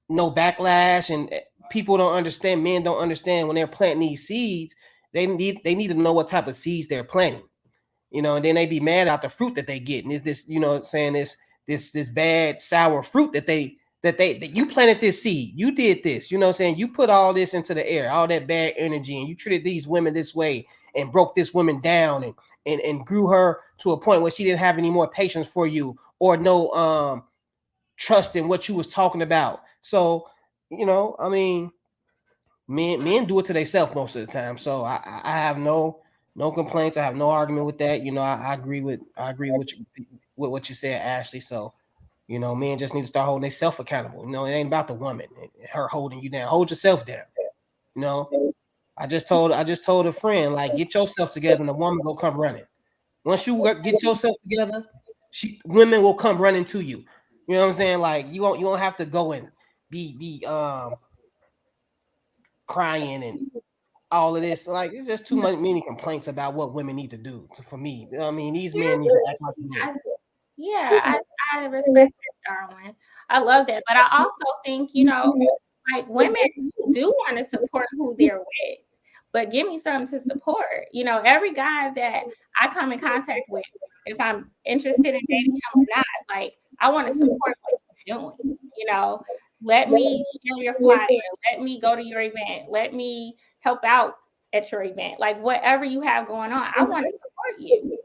backlash, and people don't understand. Men don't understand when they're planting these seeds. They need to know what type of seeds they're planting. And then they be mad about the fruit that they get. And is this, saying this bad sour fruit that you planted this seed. You did this, saying you put all this into the air, all that bad energy, and you treated these women this way and broke this woman down and grew her to a point where she didn't have any more patience for you, or no trust in what you was talking about. So, I mean, men do it to themselves most of the time. So I have no complaints. I have no argument with that. I agree with with what you said, Ashley. So, men just need to start holding themselves accountable. It ain't about the woman, her holding you down. Hold yourself down. I just told a friend, like, get yourself together, and the woman will come running. Once you get yourself together, women will come running to you. You know what I'm saying? Like, you won't have to go and be crying and all of this. Like, it's just too many complaints about what women need to do. For me, I mean, these men need to act like men. I respect it, Darwin. I love that. But I also think, like, women do want to support who they're with, but give me something to support. Every guy that I come in contact with, if I'm interested in dating him or not, like, I want to support what he's doing. Let me share your flyer. Let me go to your event. Let me help out at your event. Like, whatever you have going on, I want to support you.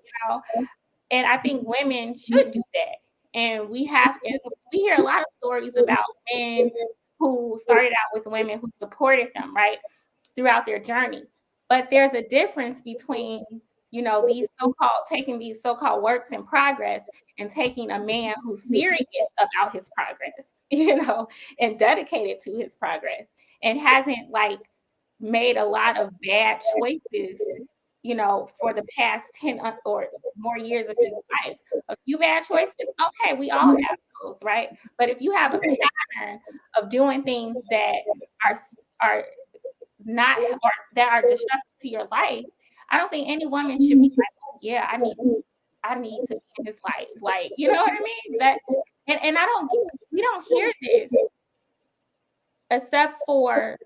And I think women should do that. And we hear a lot of stories about men who started out with women who supported them, right, throughout their journey. But there's a difference between, taking these so-called works in progress and taking a man who's serious about his progress, and dedicated to his progress, and hasn't, like, made a lot of bad choices, for the past 10 or more years of his life. A few bad choices, okay, we all have those, right? But if you have a pattern of doing things that are not, or that are destructive to your life, I don't think any woman should be like, oh yeah, I need to be in his life. Like, you know what I mean? And we don't hear this except for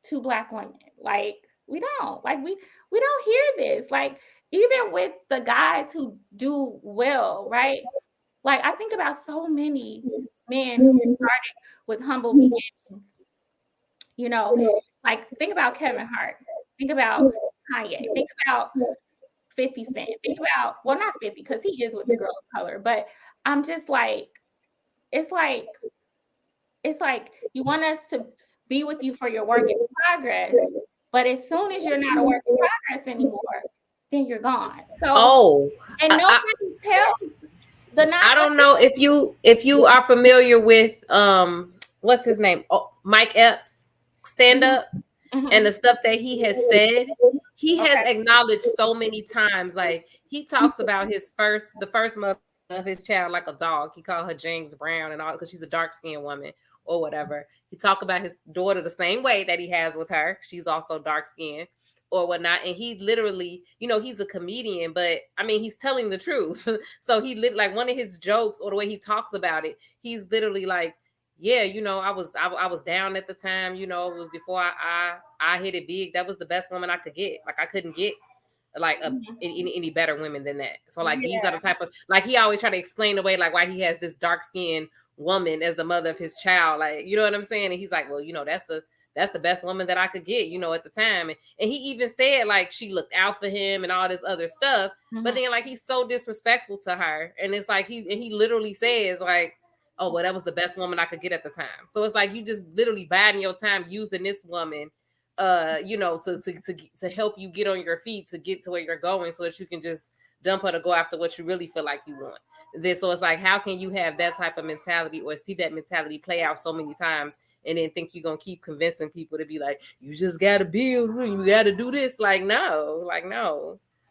two Black women. Like, we don't. Like, we don't hear this. Like, even with the guys who do well, right? Like, I think about so many men who started with humble beginnings. Like, think about Kevin Hart. Think about Kanye. Think about 50 Cent. Think about, well, not 50, because he is with the girl of color, but I'm just like, it's like you want us to be with you for your work in progress, but as soon as you're not a work in progress anymore, then you're gone. So, and nobody tells I don't know if you are familiar with what's his name? Mike Epps stand up, and the stuff that he has said. He has acknowledged so many times. Like, he talks about the first mother of his child like a dog. He called her James Brown and all, because she's a dark-skinned woman or whatever. He talked about his daughter the same way that he has with her. She's also dark-skinned or whatnot. And he literally, he's a comedian, but I mean, he's telling the truth. So he like, one of his jokes, or the way he talks about it, he's literally like, yeah, I was down at the time, it was before I hit it big. That was the best woman I could get. Like, I couldn't get like any better women than that. So, like, these are the type of, like, he always try to explain away, like, why he has this dark skinned woman as the mother of his child. Like, you know what I'm saying? And he's like, well, that's the best woman that I could get, you know, at the time. And he even said like she looked out for him and all this other stuff. Mhm. But then like he's so disrespectful to her. And it's like he literally says like, oh, well, that was the best woman I could get at the time. So it's like you just literally biding your time using this woman you know, to help you get on your feet, to get to where you're going, so that you can just dump her to go after what you really feel like you want. So it's like, how can you have that type of mentality or see that mentality play out so many times and then think you're gonna keep convincing people to be like, you just gotta build, you gotta do this? Like no.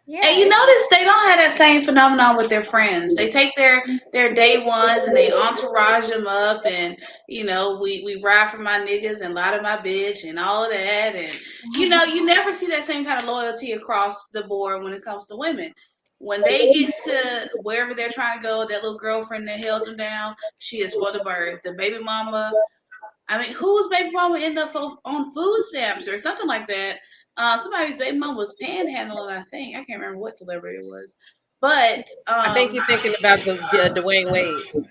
Yeah. And you notice they don't have that same phenomenon with their friends. They take their day ones and they entourage them up, and you know, we ride for my niggas and lie to my bitch and all of that. And you know, you never see that same kind of loyalty across the board when it comes to women. When they get to wherever they're trying to go, that little girlfriend that held them down, she is for the birds. The baby mama, I mean, whose baby mama ended up on food stamps or something like that? Somebody's baby mama was panhandling, I think. I can't remember what celebrity it was. But I think you're thinking about the Dwayne Wade.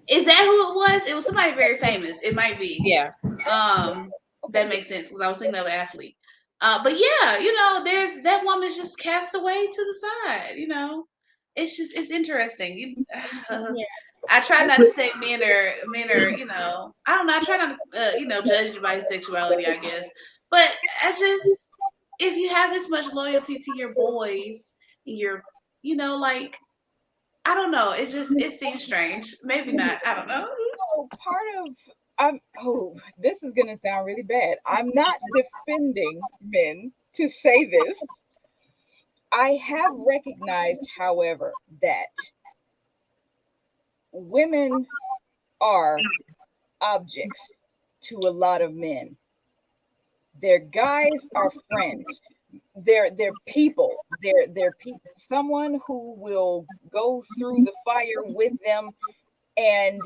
is that who it was? It was somebody very famous. It might be. Yeah. That makes sense because I was thinking of an athlete. But yeah, you know, there's that woman's just cast away to the side. You know, it's interesting. Yeah. I try not to say men are, you know, I don't know. I try not to, you know, judge anybody's sexuality, I guess. But I just, if you have this much loyalty to your boys, your, you know, like, I don't know. It's just, it seems strange. Maybe not. I don't know. So part of this is gonna sound really bad. I'm not defending men to say this. I have recognized, however, that women are objects to a lot of men. Their guys are friends. They're people. They're people. Someone who will go through the fire with them, and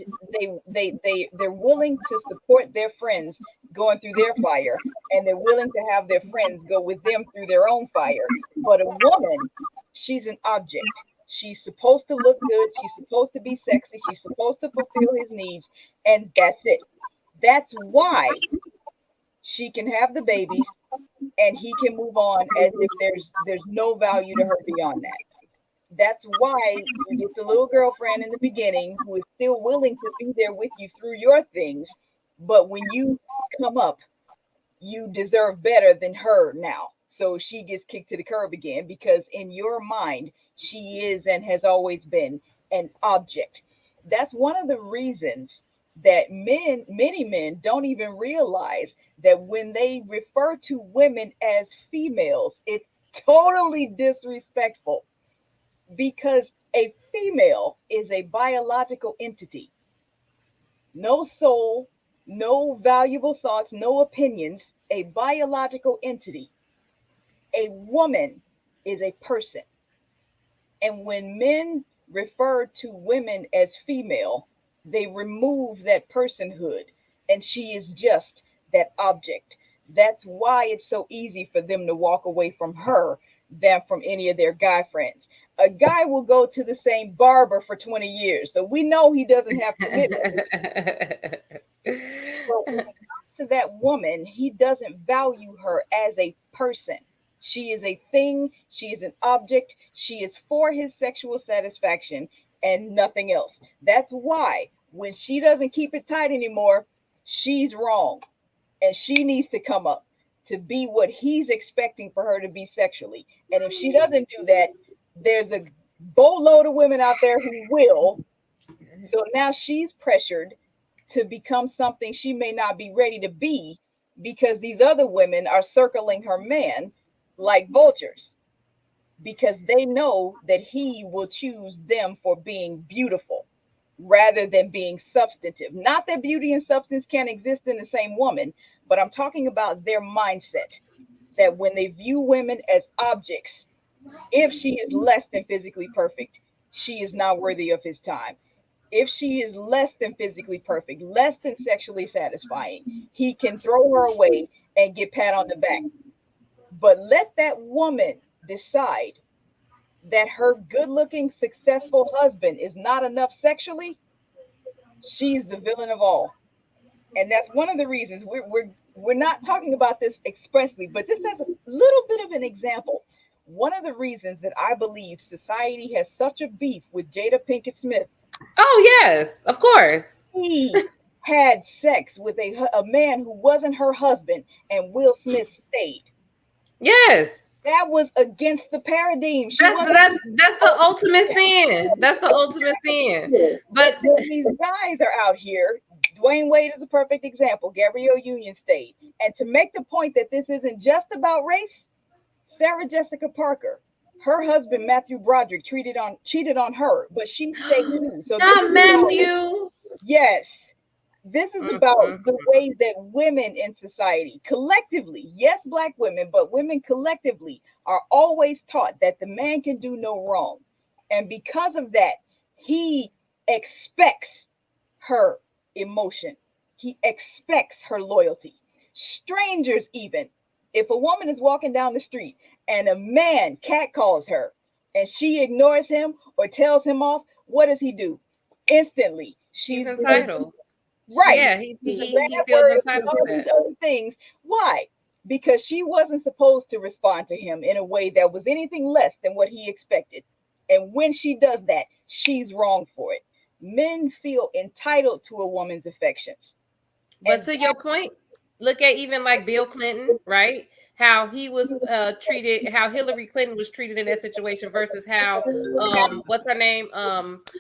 they're willing to support their friends going through their fire, and they're willing to have their friends go with them through their own fire. But a woman, she's an object. She's supposed to look good. She's supposed to be sexy. She's supposed to fulfill his needs, and that's it. That's why she can have the babies and he can move on as if there's no value to her beyond that. That's why you get the little girlfriend in the beginning who is still willing to be there with you through your things, but when you come up, you deserve better than her now. So she gets kicked to the curb again because in your mind, she is and has always been an object. That's one of the reasons that many men don't even realize that when they refer to women as females, it's totally disrespectful, because a female is a biological entity. No soul, no valuable thoughts, no opinions, a biological entity. A woman is a person. And when men refer to women as female, they remove that personhood, and she is just that object. That's why it's so easy for them to walk away from her than from any of their guy friends. A guy will go to the same barber for 20 years, so we know he doesn't have commitment. But when it comes to that woman, he doesn't value her as a person. She is a thing. She is an object. She is for his sexual satisfaction and nothing else. That's why when she doesn't keep it tight anymore, she's wrong. And she needs to come up to be what he's expecting for her to be sexually. And if she doesn't do that, there's a boatload of women out there who will. So now she's pressured to become something she may not be ready to be, because these other women are circling her man like vultures, because they know that he will choose them for being beautiful rather than being substantive. Not that beauty and substance can't exist in the same woman, but I'm talking about their mindset, that when they view women as objects, if she is less than physically perfect, she is not worthy of his time. If she is less than physically perfect, less than sexually satisfying, he can throw her away and get pat on the back. But let that woman decide that her good-looking, successful husband is not enough sexually, she's the villain of all. And that's one of the reasons we're not talking about this expressly, but just as a little bit of an example, one of the reasons that I believe society has such a beef with Jada Pinkett Smith, Oh yes, of course. he had sex with a man who wasn't her husband, and Will Smith stayed. Yes. That was against the paradigm. That's the ultimate sin. That's the ultimate sin. But These guys are out here. Dwayne Wade is a perfect example. Gabrielle Union stayed. And to make the point that this isn't just about race, Sarah Jessica Parker, her husband Matthew Broderick cheated on her, but she stayed too. So not Matthew. Yes. This is about the way that women in society collectively, yes, Black women, but women collectively are always taught that the man can do no wrong. And because of that, he expects her emotion. He expects her loyalty. Strangers, even. If a woman is walking down the street and a man catcalls her and she ignores him or tells him off, what does he do? Instantly, She's entitled. Right. Yeah, he feels entitled to that. Other things. Why? Because she wasn't supposed to respond to him in a way that was anything less than what he expected. And when she does that, she's wrong for it. Men feel entitled to a woman's affections. But to your point, look at even like Bill Clinton, right? How he was treated, how Hillary Clinton was treated in that situation versus how what's her name?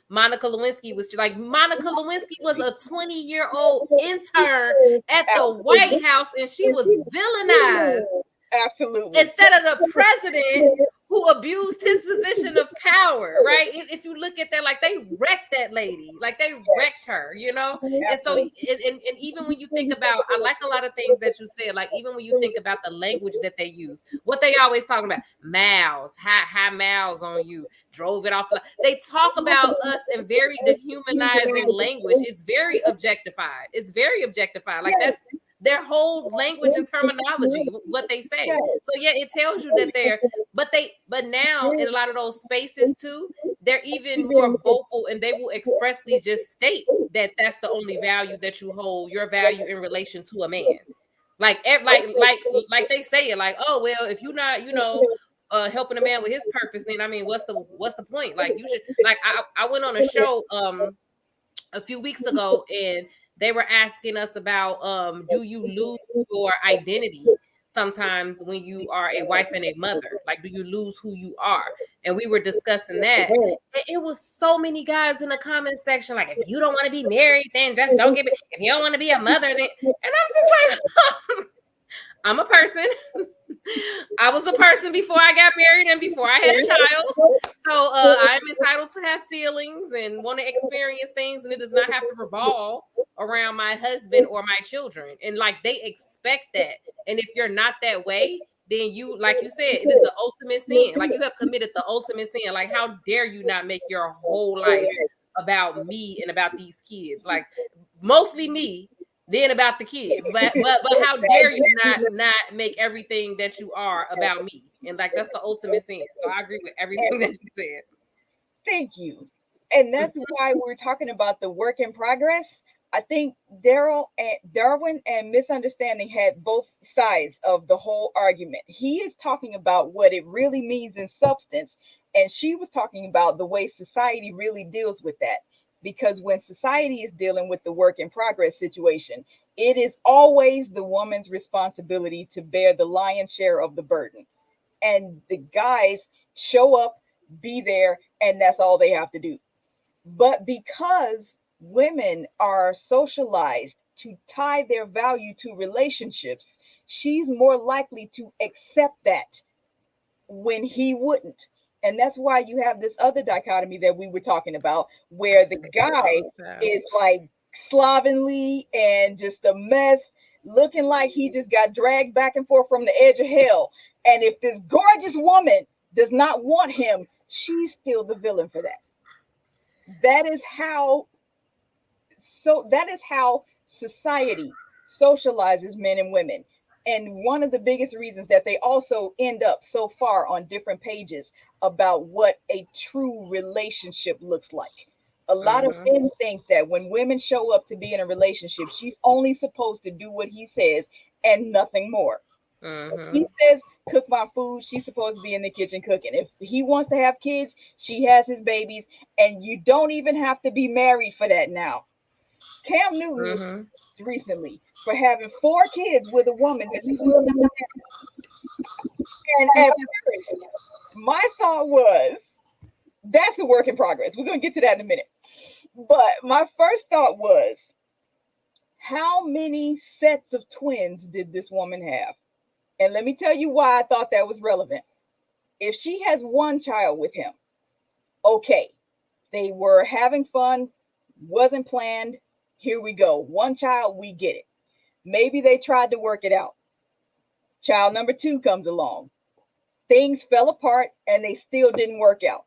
Monica Lewinsky was like. Monica Lewinsky was a 20-year-old intern at the White House and she was villainized. Absolutely. Instead of the president who abused his position of power, right? If you look at that, like they wrecked that lady, like they wrecked her, you know? And so, and even when you think about, I like a lot of things that you said, like even when you think about the language that they use, what they always talking about, mouths, high mouths on you, drove it off. They talk about us in very dehumanizing language. It's very objectified. It's very objectified. Like that's their whole language and terminology, what they say. So yeah, it tells you that but now in a lot of those spaces too, they're even more vocal and they will expressly just state that that's the only value that you hold, your value in relation to a man. Like they say it, like, oh well, if you're not, helping a man with his purpose, then I mean, what's the point? Like you should, like I went on a show a few weeks ago and they were asking us about do you lose your identity sometimes when you are a wife and a mother? Like, do you lose who you are? And we were discussing that. It was so many guys in the comment section, like, if you don't want to be married, then just don't get it. If you don't want to be a mother, then, and I'm just like, I'm a person. I was a person before I got married and before I had a child. So I'm entitled to have feelings and want to experience things, and it does not have to revolve around my husband or my children. And like they expect that. And if you're not that way, then you, like you said, it is the ultimate sin. Like you have committed the ultimate sin. Like how dare you not make your whole life about me and about these kids? Like mostly me, then about the kids. But how dare you not make everything that you are about me? And like that's the ultimate sin. So I agree with everything that you said. Thank you. And that's why we're talking about the work in progress. I think Darwin and Misunderstanding had both sides of the whole argument. He is talking about what it really means in substance, and she was talking about the way society really deals with that. Because when society is dealing with the work in progress situation, it is always the woman's responsibility to bear the lion's share of the burden. And the guys show up, be there, and that's all they have to do. But because women are socialized to tie their value to relationships, she's more likely to accept that when he wouldn't. And that's why you have this other dichotomy that we were talking about, where the guy is like slovenly and just a mess, looking like he just got dragged back and forth from the edge of hell. And if this gorgeous woman does not want him, she's still the villain for that. That is how society socializes men and women. And one of the biggest reasons that they also end up so far on different pages about what a true relationship looks like. A lot of men think that when women show up to be in a relationship, she's only supposed to do what he says and nothing more. Mm-hmm. He says, cook my food. She's supposed to be in the kitchen cooking. If he wants to have kids, she has his babies, and you don't even have to be married for that now. Cam Newton was recently for having 4 kids with a woman that he was not married. And at first, my thought was, that's a work in progress. We're going to get to that in a minute. But my first thought was, how many sets of twins did this woman have? And let me tell you why I thought that was relevant. If she has one child with him, okay, they were having fun, wasn't planned. Here we go. One child, we get it. Maybe they tried to work it out. Child number 2 comes along. Things fell apart and they still didn't work out.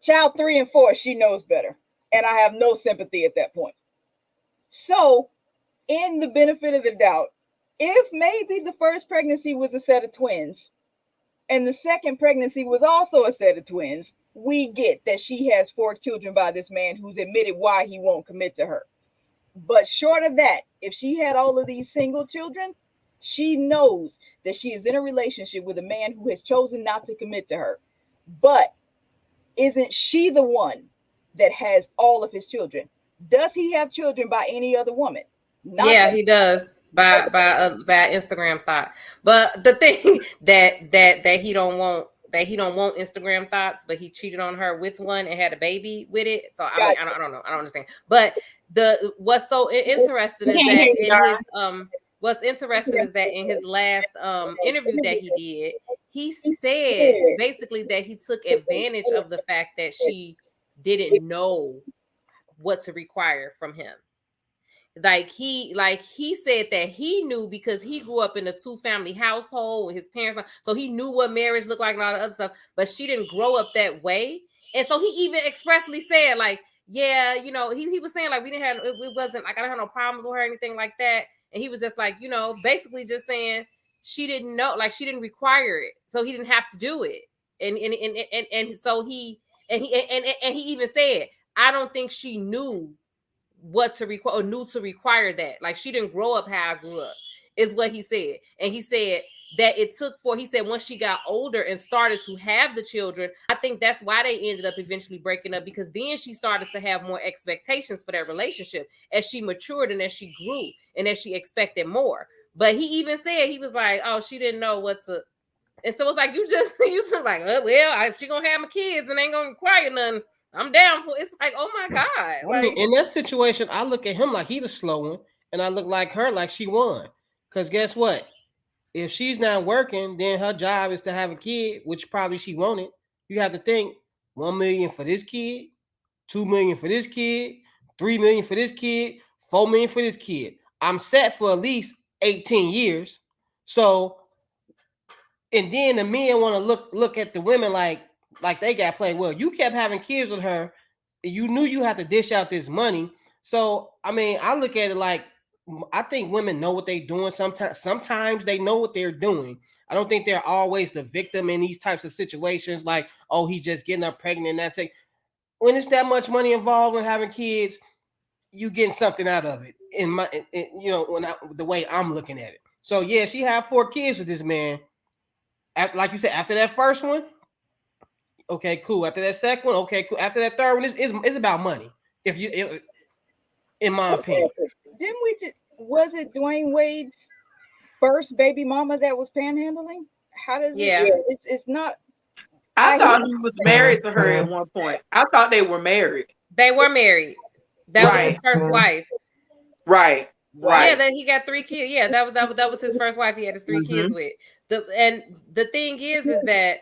Child 3 and 4, she knows better. And I have no sympathy at that point. So, in the benefit of the doubt, if maybe the first pregnancy was a set of twins and the second pregnancy was also a set of twins, we get that she has 4 children by this man who's admitted why he won't commit to her. But short of that, if she had all of these single children, she knows that she is in a relationship with a man who has chosen not to commit to her. But isn't she the one that has all of his children? Does he have children by any other woman? Yeah, he does by Instagram thought. But the thing that he don't want Instagram thoughts, but he cheated on her with one and had a baby with it. So I don't know. I don't understand. But what's so interesting is that in his last interview that he did, he said basically that he took advantage of the fact that she didn't know what to require from him. Like he said that he knew because he grew up in a 2-family household with his parents, so he knew what marriage looked like and all the other stuff, but she didn't grow up that way. And so he even expressly said, like, yeah, you know, he was saying like it wasn't like I don't have no problems with her or anything like that. And he was just like, you know, basically just saying she didn't know, like she didn't require it, so he didn't have to do it. And so he even said, I don't think she knew what to require or knew to require that. Like she didn't grow up how I grew up, is what he said. And he said that he said once she got older and started to have the children, I think that's why they ended up eventually breaking up, because then she started to have more expectations for that relationship as she matured and as she grew and as she expected more. But he even said, he was like, oh, she didn't know what to. And so it's like, you took like, well, if she gonna have my kids and ain't gonna require none, I'm down for. It's like, oh my God. I mean, in that situation, I look at him like he the slow one, and I look like her like she won. Because guess what? If she's not working, then her job is to have a kid, which probably she wanted. You have to think $1 million for this kid, $2 million for this kid, $3 million for this kid, $4 million for this kid. I'm set for at least 18 years. So, and then the men want to look at the women like they got played. Well, you kept having kids with her. You knew you had to dish out this money. So, I mean, I look at it like, I think women know what they're doing. Sometimes they know what they're doing. I don't think they're always the victim in these types of situations. Like, oh, he's just getting her pregnant. And that's it. When it's that much money involved in having kids, you getting something out of it. The way I'm looking at it. So yeah, she had 4 kids with this man. Like you said, after that first one, okay, cool. After that second one, okay, cool. After that third one, it's about money. In my opinion. Was it Dwayne Wade's first baby mama that was panhandling? How does it? It's not. I thought he was married to her at one point. I thought they were married. They were married. That was his first wife. Right. Yeah, that he got 3 kids. Yeah, that was his first wife. He had his 3 kids with. The thing is that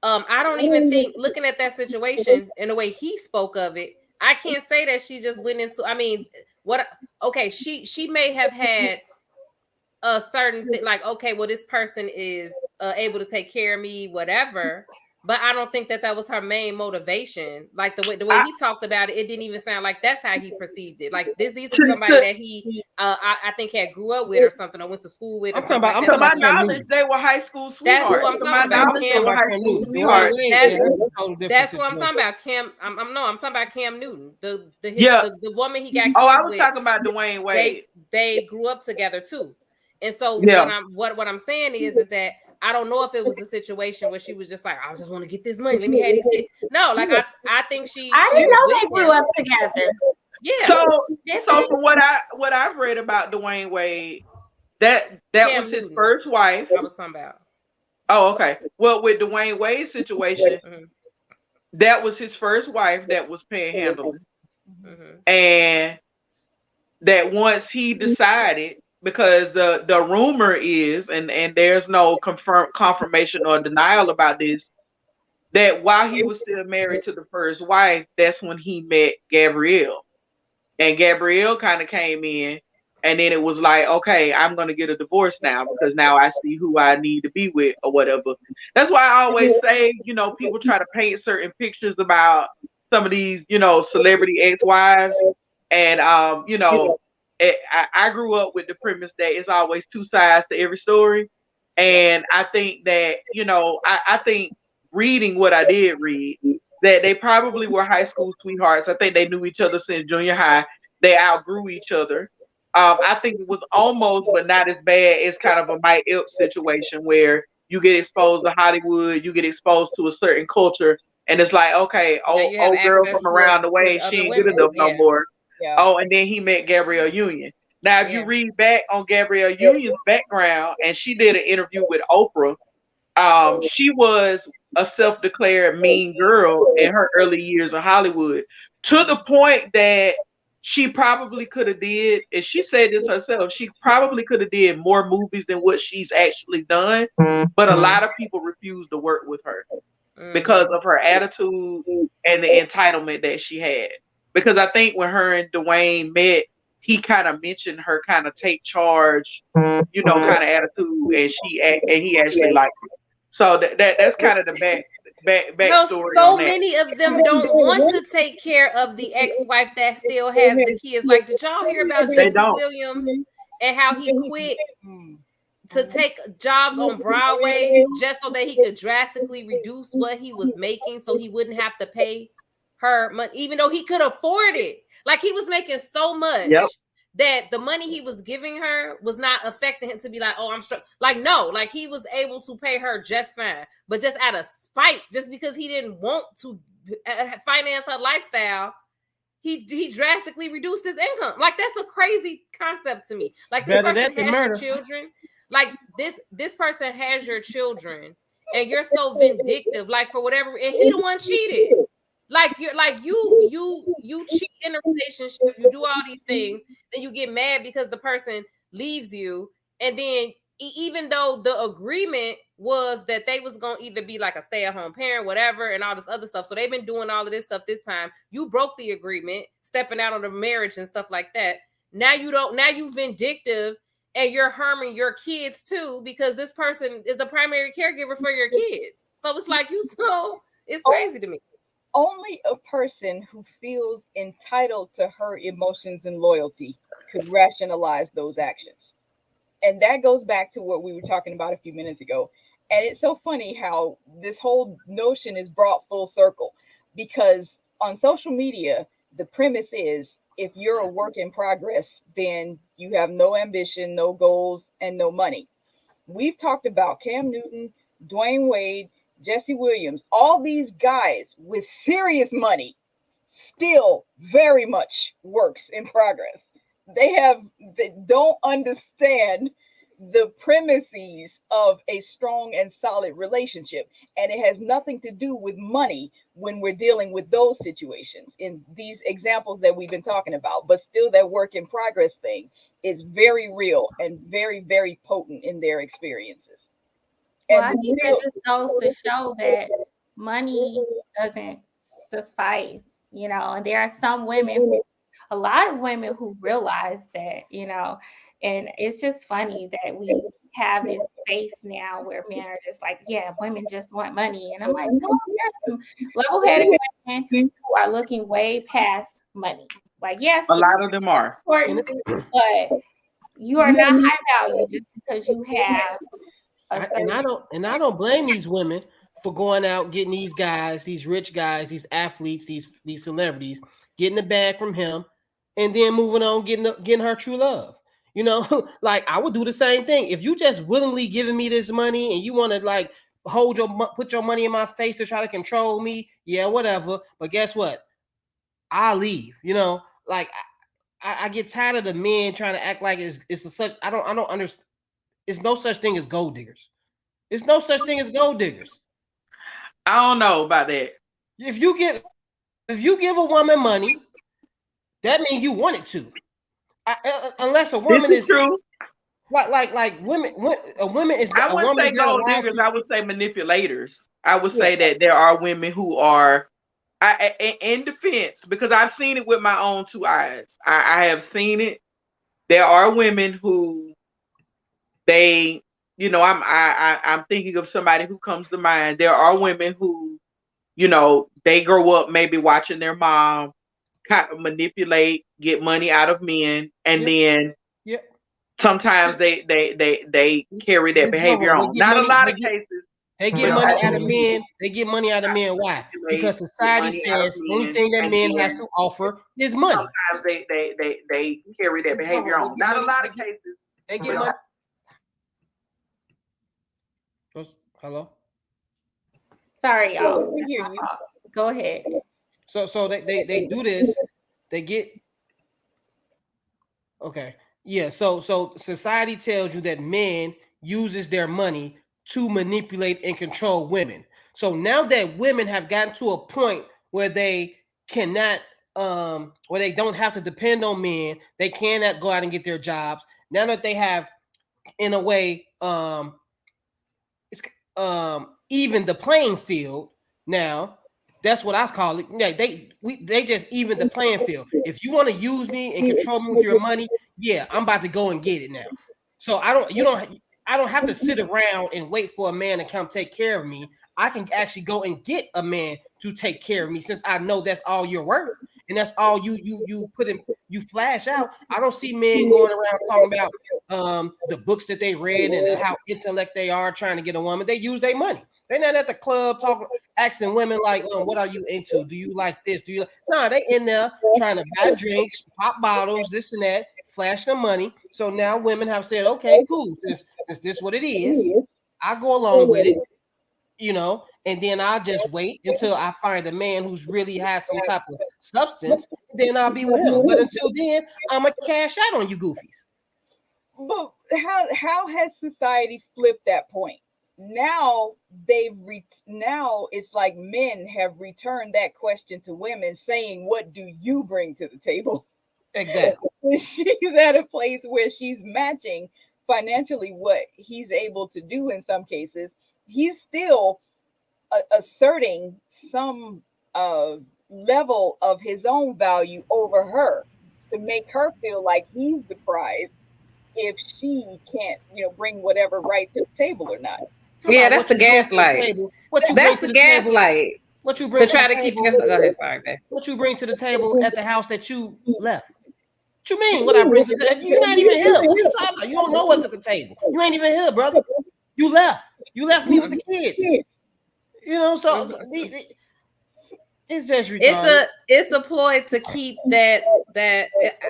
I don't even think, looking at that situation and the way he spoke of it, I can't say that she just went into. I mean, she may have had a certain thing, like, okay, well, this person is able to take care of me, whatever. But I don't think that was her main motivation. Like the way he talked about it, it didn't even sound like that's how he perceived it. Like these are somebody that he, I think, had grew up with or something, or went to school with. I'm talking about knowledge. They were high school sweethearts. That's what I'm talking about. That's what I'm talking about. Cam. I'm talking about Cam Newton, the woman he got. I was talking about Dwayne Wade. They grew up together too. And so Yeah. what I'm saying is that I don't know if it was a situation where she was just like, I just want to get this money. Let me have these kids. No, like I think she didn't was know with they grew him. up together. Yeah. So from what I've read about Dwayne Wade, that Cam was his Newton. first wife. I was talking about. Oh, okay. Well, with Dwayne Wade's situation, that was his first wife that was panhandling, and that once he decided, because the rumor is, and there's no confirmation or denial about this, that while he was still married to the first wife, that's when he met Gabrielle. And Gabrielle kind of came in, and then it was like, okay, I'm going to get a divorce now because now I see who I need to be with or whatever. That's why I always say, people try to paint certain pictures about some of these, celebrity ex-wives. And, I grew up with the premise that it's always two sides to every story. And I think that, I think reading what I did read, that they probably were high school sweethearts. I think they knew each other since junior high. They outgrew each other. I think it was almost, but not as bad as kind of a Mike Epps situation where you get exposed to Hollywood, you get exposed to a certain culture, and it's like, okay, old girl from around the way, she ain't good enough no more. Yeah. Oh, and then he met Gabrielle Union. Now, if you read back on Gabrielle Union's background, and she did an interview with Oprah, she was a self-declared mean girl in her early years in Hollywood, to the point that she probably could have did, and she said this herself, she probably could have did more movies than what she's actually done, but a lot of people refused to work with her because of her attitude and the entitlement that she had. Because I think when her and Dwayne met, he kind of mentioned her kind of take charge, kind of attitude, and he actually liked it. So that's kind of the backstory. So many of them don't want to take care of the ex-wife that still has the kids. Like, did y'all hear about Jesse Williams and how he quit to take jobs on Broadway just so that he could drastically reduce what he was making so he wouldn't have to pay her money, even though he could afford it? Like, he was making so much that the money he was giving her was not affecting him to be like, oh, I'm struck. Like, no, like he was able to pay her just fine, but just out of spite, just because he didn't want to finance her lifestyle, he drastically reduced his income. Like, that's a crazy concept to me. Like, this person has your children. Like, this person has your children, and you're so vindictive, like, for whatever, and he the one cheated. Like, you cheat in a relationship, you do all these things, then you get mad because the person leaves you, and then even though the agreement was that they was gonna either be like a stay-at-home parent, whatever, and all this other stuff, so they've been doing all of this stuff this time. You broke the agreement, stepping out on the marriage and stuff like that. Now you vindictive, and you're harming your kids too because this person is the primary caregiver for your kids. So it's like it's crazy to me. Only a person who feels entitled to her emotions and loyalty could rationalize those actions. And that goes back to what we were talking about a few minutes ago. And it's so funny how this whole notion is brought full circle, because on social media, the premise is if you're a work in progress, then you have no ambition, no goals, and no money. We've talked about Cam Newton, Dwayne Wade, Jesse Williams, all these guys with serious money, still very much works in progress. They don't understand the premises of a strong and solid relationship. And it has nothing to do with money when we're dealing with those situations in these examples that we've been talking about. But still, that work in progress thing is very real and very, very potent in their experiences. Well, I think that just goes to show that money doesn't suffice, and there are some women, a lot of women who realize that, and it's just funny that we have this space now where men are just like, yeah, women just want money. And I'm like, no, there's some level-headed women who are looking way past money. Like, yes, a lot of them are important, but you are not high value just because you have. And I don't blame these women for going out getting these guys, these rich guys, these athletes, these celebrities, getting the bag from him, and then moving on, getting her true love. You know, like I would do the same thing. If you just willingly giving me this money and you want to like put your money in my face to try to control me, yeah, whatever. But guess what? I'll leave. You know, like I get tired of the men trying to act like it's a such. I don't understand. It's no such thing as gold diggers. It's no such thing as gold diggers. I don't know about that. If you give a woman money, that means you want it to. Unless a woman is true. Like women, a woman is. I wouldn't say gold diggers. I would say manipulators. I would say that there are women who are, in defense, because I've seen it with my own two eyes. I have seen it. There are women who they, you know, I'm thinking of somebody who comes to mind. There are women who, you know, they grow up maybe watching their mom kind of manipulate, get money out of men, and then sometimes they carry that behavior on. Not a lot of cases. They get money out of men. They get money out of men. Why? Because society says the only thing that men has to offer is money. Sometimes they carry that behavior on. Not a lot of cases. They get money. Hello? Sorry, y'all. We hear you. Go ahead. So they do this. They get okay. Yeah. So society tells you that men uses their money to manipulate and control women. So now that women have gotten to a point where they cannot, where they don't have to depend on men, they cannot go out and get their jobs. Now that they have, in a way, even the playing field. Now that's what I call it. Yeah, they just even the playing field. If you want to use me and control me with your money, yeah, I'm about to go and get it now. So I don't have to sit around and wait for a man to come take care of me. I can actually go and get a man to take care of me since I know that's all you're worth and that's all you put in, you flash out. I don't see men going around talking about the books that they read and how intellect they are trying to get a woman. They use their money. They're not at the club talking, asking women like, what are you into? Do you like this? Do you like? No, they in there trying to buy drinks, pop bottles, this and that, flash the money. So now women have said, okay, cool. This what it is. I go along with it, you know, and then I'll just wait until I find a man who's really has some type of substance. Then I'll be with him. But until then, I'm gonna cash out on you goofies. But how has society flipped that point? Now now it's like men have returned that question to women, saying, "What do you bring to the table?" Exactly. She's at a place where she's matching financially what he's able to do. In some cases, he's still asserting some level of his own value over her to make her feel like he's the prize if she can't, bring whatever right to the table or not. Yeah, that's the gaslight. That's the gaslight. What you bring to try to keep you? Go ahead, sorry, babe. What you bring to the table at the house that you left? What you mean? What I bring to the table? You're not even here. What you talking about? You don't know what's at the table. You ain't even here, brother. You left. You left me with the kids. You know, so it's just retarded. It's a ploy to keep that.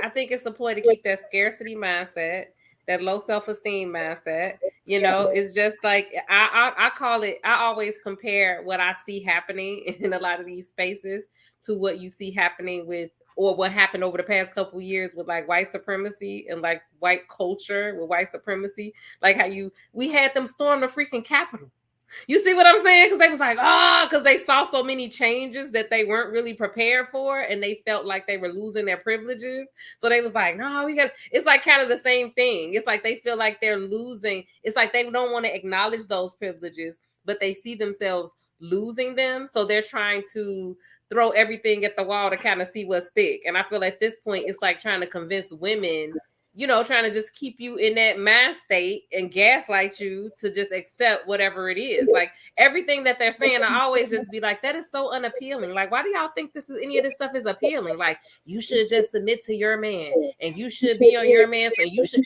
I think it's a ploy to keep that scarcity mindset, that low self-esteem mindset. You know, it's just like I call it. I always compare what I see happening in a lot of these spaces to what you see happening with, or what happened over the past couple of years with like white supremacy and like white culture with white supremacy. Like how we had them storm the freaking Capitol. You see what I'm saying? Because they was like, because they saw so many changes that they weren't really prepared for, and they felt like they were losing their privileges. So they was like, no, it's like kind of the same thing. It's like they feel like they're losing. It's like they don't want to acknowledge those privileges, but they see themselves losing them. So they're trying to throw everything at the wall to kind of see what stick. And I feel at this point, it's like trying to convince women, trying to just keep you in that mind state and gaslight you to just accept whatever it is. Like everything that they're saying, I always just be like, that is so unappealing. Like, why do y'all think any of this stuff is appealing? Like, you should just submit to your man and you should be on your man's man. You should.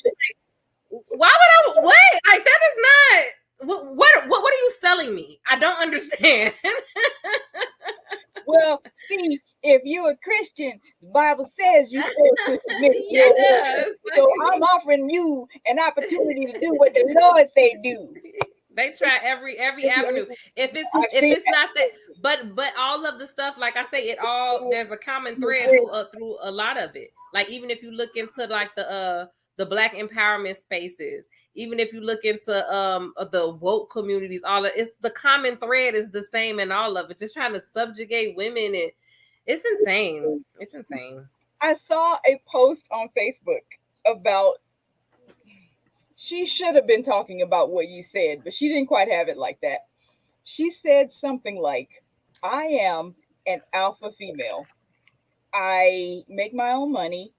Why would I? What? Like, that is not. What are you selling me? I don't understand. Well, see, if you're a Christian, the Bible says you're supposed to submit to your Yes. word. So I'm offering you an opportunity to do what the Lord say do. They try every avenue. If it's not that, but all of the stuff, like I say, there's a common thread through a lot of it. Like even if you look into like the Black empowerment spaces, even if you look into the woke communities, it's the common thread is the same in all of it. Just trying to subjugate women, and it's insane. It's insane. I saw a post on Facebook about. She should have been talking about what you said, but she didn't quite have it like that. She said something like, I am an alpha female. I make my own money,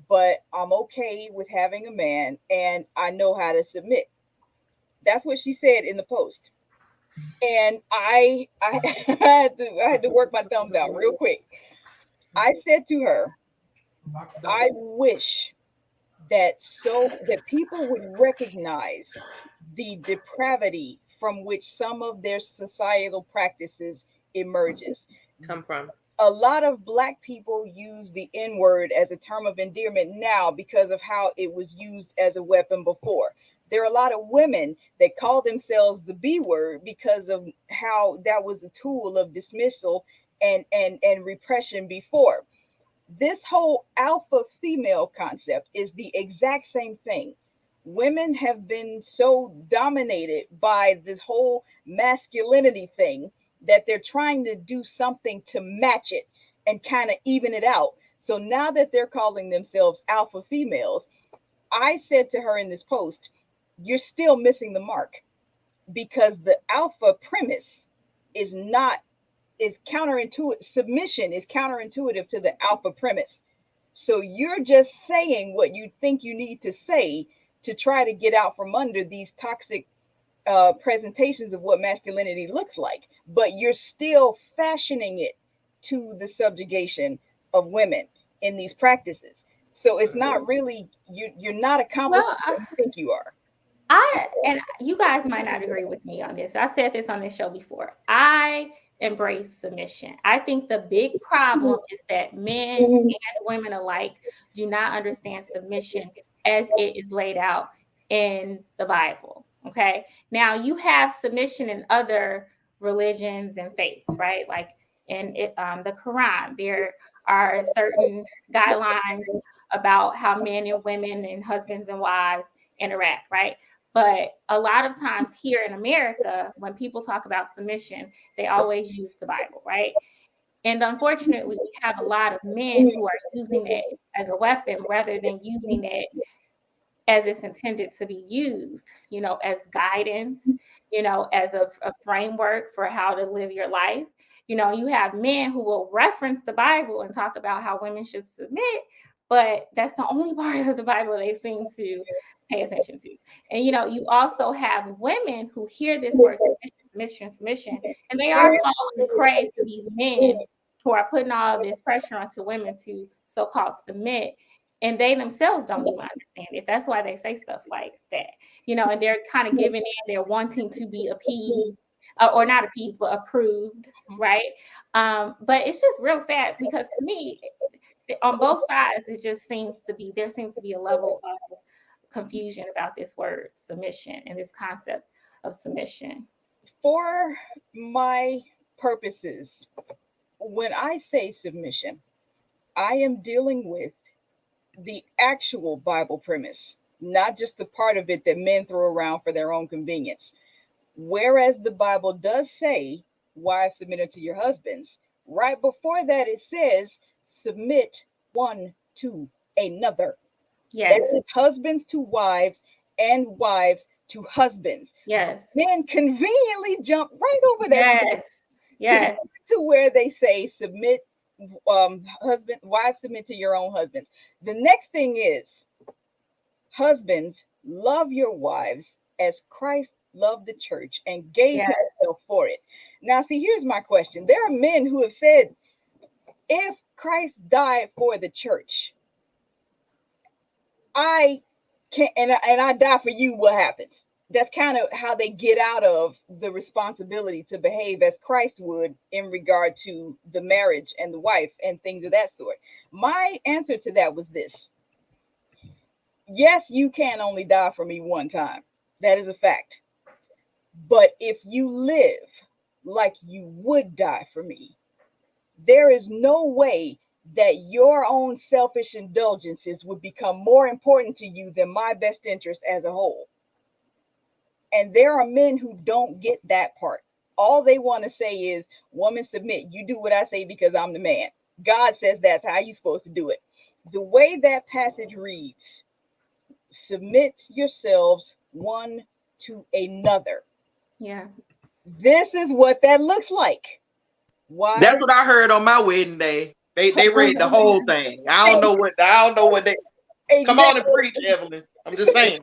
but I'm okay with having a man and I know how to submit. That's what she said in the post. And I I had to work my thumbs out real quick. I said to her, I wish that people would recognize the depravity from which some of their societal practices emerges. Come from. A lot of Black people use the N-word as a term of endearment now because of how it was used as a weapon before. There are a lot of women that call themselves the B word because of how that was a tool of dismissal and repression before. This whole alpha female concept is the exact same thing. Women have been so dominated by this whole masculinity thing that they're trying to do something to match it and kind of even it out. So now that they're calling themselves alpha females, I said to her in this post, you're still missing the mark, because the alpha premise is counterintuitive. Submission is counterintuitive to the alpha premise. So you're just saying what you think you need to say to try to get out from under these toxic presentations of what masculinity looks like, but you're still fashioning it to the subjugation of women in these practices. So it's not really, you're not accomplishing what you think you are. And you guys might not agree with me on this. I've said this on this show before. I embrace submission. I think the big problem is that men and women alike do not understand submission as it is laid out in the Bible. Okay. Now you have submission in other religions and faiths, right? Like in the Quran, there are certain guidelines about how men and women and husbands and wives interact, right? But a lot of times here in America, when people talk about submission, they always use the Bible, right? And unfortunately, we have a lot of men who are using it as a weapon rather than using it as it's intended to be used, as guidance, as a framework for how to live your life. You have men who will reference the Bible and talk about how women should submit, but that's the only part of the Bible they seem to pay attention to. And, you also have women who hear this word submission, and they are falling prey to these men who are putting all this pressure onto women to so-called submit. And they themselves don't even understand it. That's why they say stuff like that, and they're kind of giving in, they're wanting to be appeased, or not appeased, but approved, right? But it's just real sad because to me, on both sides, there seems to be a level of confusion about this word submission and this concept of submission. For my purposes, when I say submission, I am dealing with the actual Bible premise, not just the part of it that men throw around for their own convenience. Whereas the Bible does say, wives, submit unto your husbands, right before that it says, submit one to another. Yes. That is husbands to wives and wives to husbands. Yes. Men conveniently jump right over that. Yes. To where they say, submit, wives, submit to your own husbands. The next thing is, husbands, love your wives as Christ loved the church and gave himself for it. Now, see, here's my question. There are men who have said, if Christ died for the church, I can and I die for you, what happens? that's kind of how they get out of the responsibility to behave as Christ would in regard to the marriage and the wife and things of that sort. My answer to that was this. Yes, you can only die for me one time. That is a fact. But if you live like you would die for me, there is no way that your own selfish indulgences would become more important to you than my best interest as a whole. And there are men who don't get that part. All they want to say is, woman, submit. You do what I say because I'm the man. God says that's how you're supposed to do it. The way that passage reads, submit yourselves one to another. Yeah. This is what that looks like. Why? That's what I heard on my wedding day. They read the whole thing. I don't know what they come on and preach, Evelyn. I'm just saying.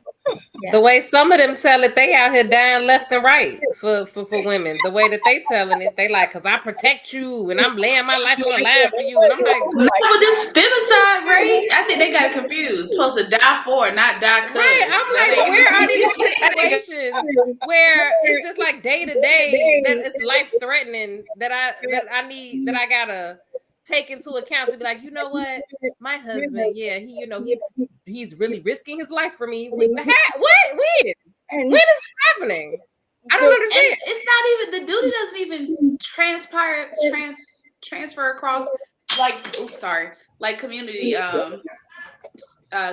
The way some of them tell it, they out here dying left and right for women. The way that they telling it, they like, cause I protect you and I'm laying my life on the line for you. And I'm like, not with this femicide rate. I think they got it confused. Supposed to die for, not die cause. Right. I'm like, where are these situations where it's just like day to day that it's life threatening that I gotta take into account to be like, you know what, my husband, yeah, he's really risking his life for me. When? When is it happening? I don't understand. And it's not even, the duty doesn't even transfer across like community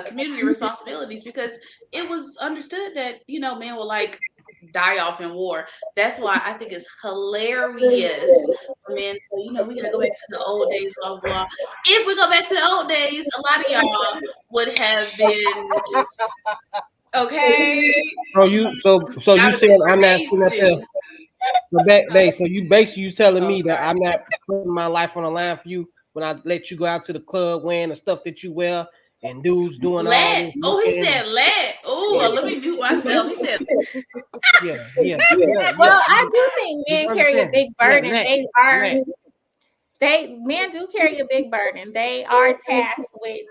community responsibilities, because it was understood that men will like die off in war. That's why I think it's hilarious for men. We gotta go back to the old days, blah blah. If we go back to the old days, a lot of y'all would have been okay. So you saying I'm not sitting up there. So you basically telling me that I'm not putting my life on the line for you when I let you go out to the club wearing the stuff that you wear and dudes doing all this. Oh, he said let. Oh, let me mute myself. He said yeah. Well, I do think men carry a big burden. Men do carry a big burden. They are tasked with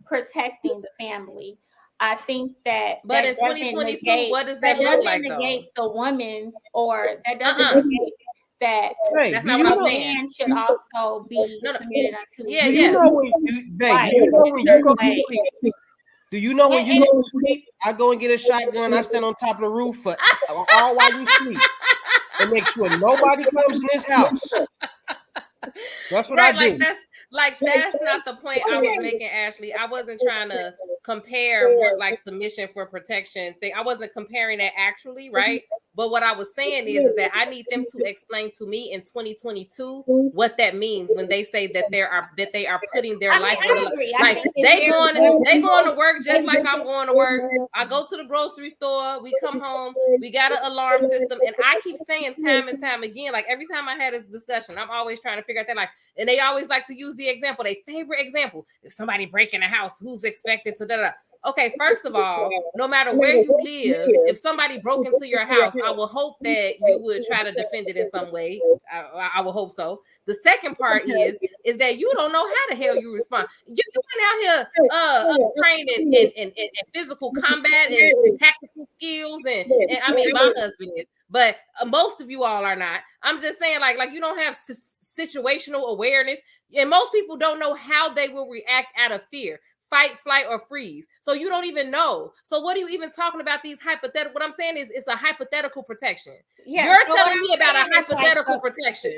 protecting the family. I think that, but in 2022, what does that look like? That doesn't negate the woman's, or that doesn't negate that. That's not what I'm saying. Man should also be committed unto. Yeah. Do you know when you go to sleep? Do you know when you go to sleep? I go and get a shotgun. I stand on top of the roof for all while you sleep, and make sure nobody comes in this house. That's what I do. That's not the point I was making, Ashley. I wasn't trying to compare what like submission for protection thing. I wasn't comparing that actually, right? But what I was saying is that I need them to explain to me in 2022 what that means when they say that they are putting their life on the line. Like they going to work just like I'm going to work. I go to the grocery store, we come home, we got an alarm system, and I keep saying time and time again, like every time I had this discussion, I'm always trying to figure out that, like, and they always like to use the example, their favorite example. If somebody break in a house, who's expected to da-da-da? Okay, first of all, no matter where you live, if somebody broke into your house, I will hope that you would try to defend it in some way. I will hope so. The second part is that you don't know how the hell you respond. You went out here trained in physical combat and tactical skills, and I mean my husband is, but most of you all are not. I'm just saying, like you don't have situational awareness, and most people don't know how they will react out of fear. Fight, flight, or freeze. So you don't even know. So what are you even talking about these hypothetical? What I'm saying is it's a hypothetical protection. Yeah, you're telling me about a hypothetical protection.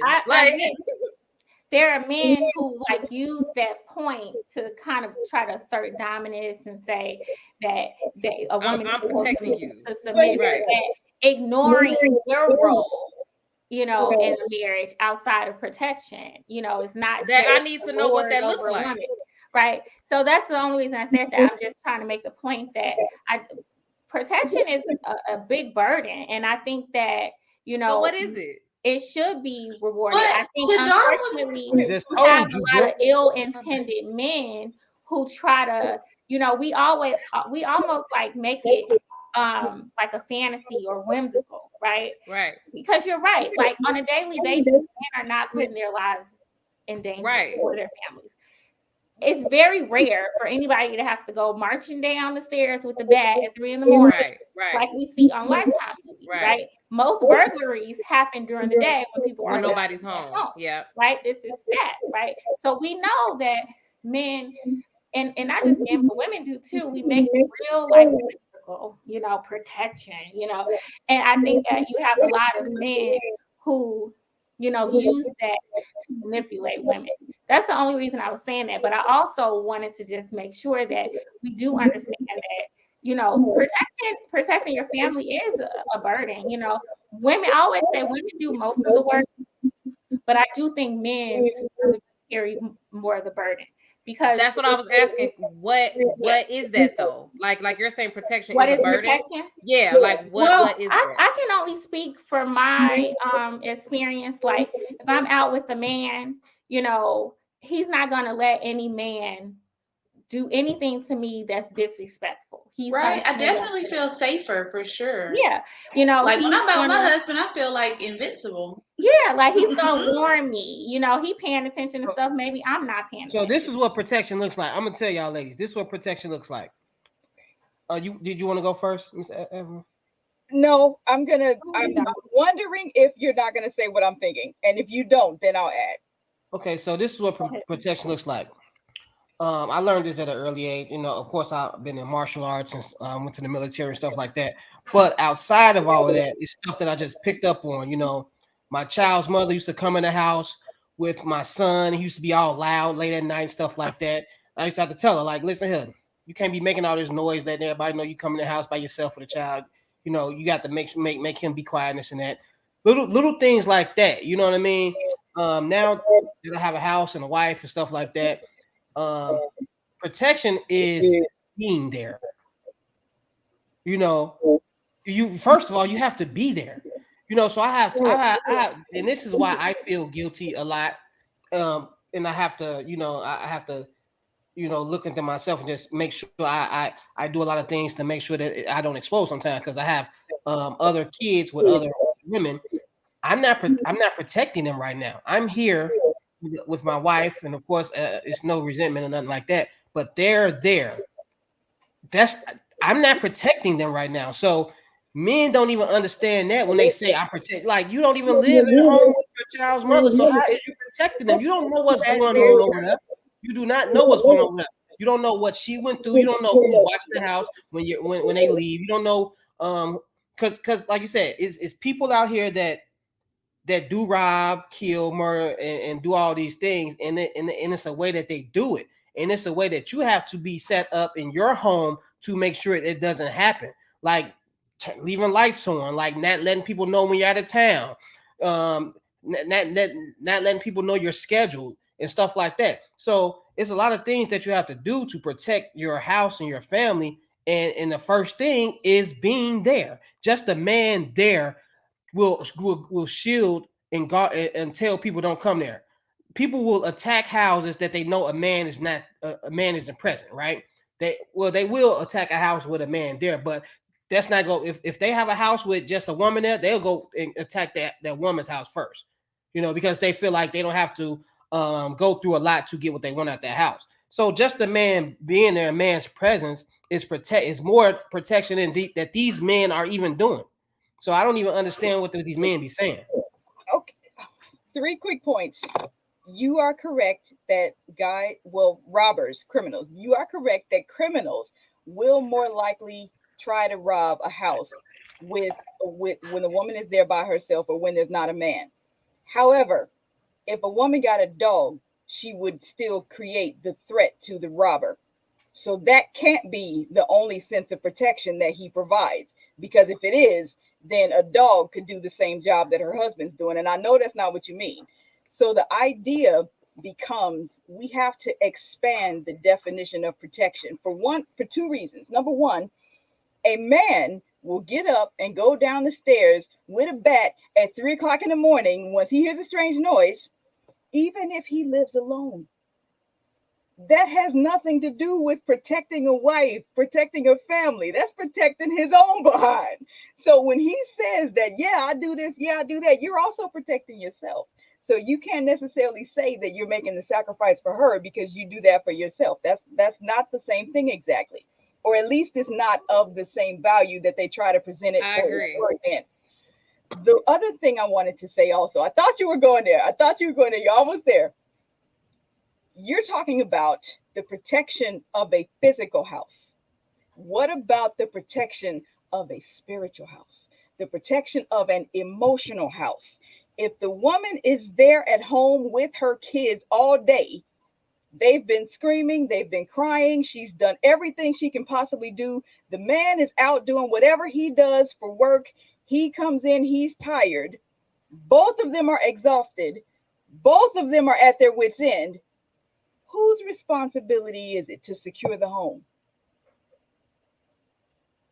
There are men who like use that point to kind of try to assert dominance and say that a woman I'm protecting you to submit, right? Ignoring your role, in the marriage outside of protection. It's not that I need to know what that looks like. Women. Right. So that's the only reason I said that. I'm just trying to make the point that protection is a big burden. And I think that, but what is it? It should be rewarded. I think unfortunately we have a lot of ill-intended men who try to, we almost like make it like a fantasy or whimsical, right? Right. Because you're right. Like on a daily basis, men are not putting their lives in danger for their families. it's very rare for anybody to have to go marching down the stairs with the bat at 3 a.m. Right. like we see on Lifetime movies, right? Most burglaries happen during the day when people When are nobody's home. Yeah. right? This is fact, right? So we know that men, and not just men, but women do too. We make it real like physical, protection, and I think that you have a lot of men who, use that to manipulate women. That's the only reason I was saying that. But I also wanted to just make sure that we do understand that, protecting your family is a burden. Women, I always say women do most of the work, but I do think men carry more of the burden. Because that's what I was asking. What is that though? Like you're saying protection what is a burden? protection? Yeah, like what is that? I can only speak for my experience. Like if I'm out with a man, he's not gonna let any man do anything to me that's disrespectful. He's right. I definitely feel safer for sure. Yeah. Like when I'm out with my husband, I feel like invincible. Yeah, like he's gonna warn me. He paying attention to stuff. Maybe I'm not paying attention. So this is what protection looks like. I'm gonna tell y'all, ladies. This is what protection looks like. Did you want to go first, Ms. Evelyn? No, I'm wondering if you're not gonna say what I'm thinking, and if you don't, then I'll add. Okay, so this is what protection looks like. I learned this at an early age. Of course, I've been in martial arts and went to the military and stuff like that. But outside of all of that, it's stuff that I just picked up on. My child's mother used to come in the house with my son. He used to be all loud late at night and stuff like that. I used to have to tell her, like, listen here, you can't be making all this noise, letting everybody know you come in the house by yourself with a child. You got to make him be quiet and this and that. Little things like that. You know what I mean? Now that I have a house and a wife and stuff like that, protection is being there. You first of all, you have to be there. So I have, and this is why I feel guilty a lot. And I have to, look into myself and just make sure I do a lot of things to make sure that I don't explode sometimes, because I have other kids with other women. I'm not protecting them right now. I'm here with my wife, and of course, it's no resentment or nothing like that. But they're there. I'm not protecting them right now. So men don't even understand that when they say I protect. Like, you don't even live at home with your child's mother, so how is you protecting them? You don't know what's going on over there. You do not know what's going on over there. You don't know what she went through. You don't know who's watching the house when they leave. You don't know because like you said, it's people out here that do rob, kill, murder, and do all these things, and it's a way that they do it, and it's a way that you have to be set up in your home to make sure it doesn't happen. Like leaving lights on, like not letting people know when you're out of town, not letting people know your schedule and stuff like that. So it's a lot of things that you have to do to protect your house and your family, and the first thing is being there. Just a man there will shield and guard and tell people don't come there. People will attack houses that they know a man isn't present, right? They will attack a house with a man there, but that's not go if they have a house with just a woman there, they'll go and attack that woman's house first, because they feel like they don't have to go through a lot to get what they want out that house. So just the man being there, a man's presence is more protection than that these men are even doing. So I don't even understand what these men be saying. Okay, 3 quick points. You are correct that robbers, criminals. You are correct that criminals will more likely try to rob a house with when a woman is there by herself or when there's not a man. However, if a woman got a dog, she would still create the threat to the robber. So that can't be the only sense of protection that he provides, because if it is, then a dog could do the same job that her husband's doing. And I know that's not what you mean. So the idea becomes we have to expand the definition of protection for 2 reasons. Number one, a man will get up and go down the stairs with a bat at 3 o'clock in the morning once he hears a strange noise, even if he lives alone. That has nothing to do with protecting a wife, protecting a family. That's protecting his own behind. So when he says that, yeah, I do this, yeah, I do that, you're also protecting yourself. So you can't necessarily say that you're making the sacrifice for her because you do that for yourself. That's not the same thing exactly. Or at least it's not of the same value that they try to present it I agree. for then. The other thing I wanted to say also, I thought you were going there. You're almost there. You're talking about the protection of a physical house. What about the protection of a spiritual house? The protection of an emotional house? If the woman is there at home with her kids all day, they've been screaming, they've been crying, she's done everything she can possibly do. The man is out doing whatever he does for work. He comes in, he's tired. Both of them are exhausted. Both of them are at their wits' end. Whose responsibility is it to secure the home?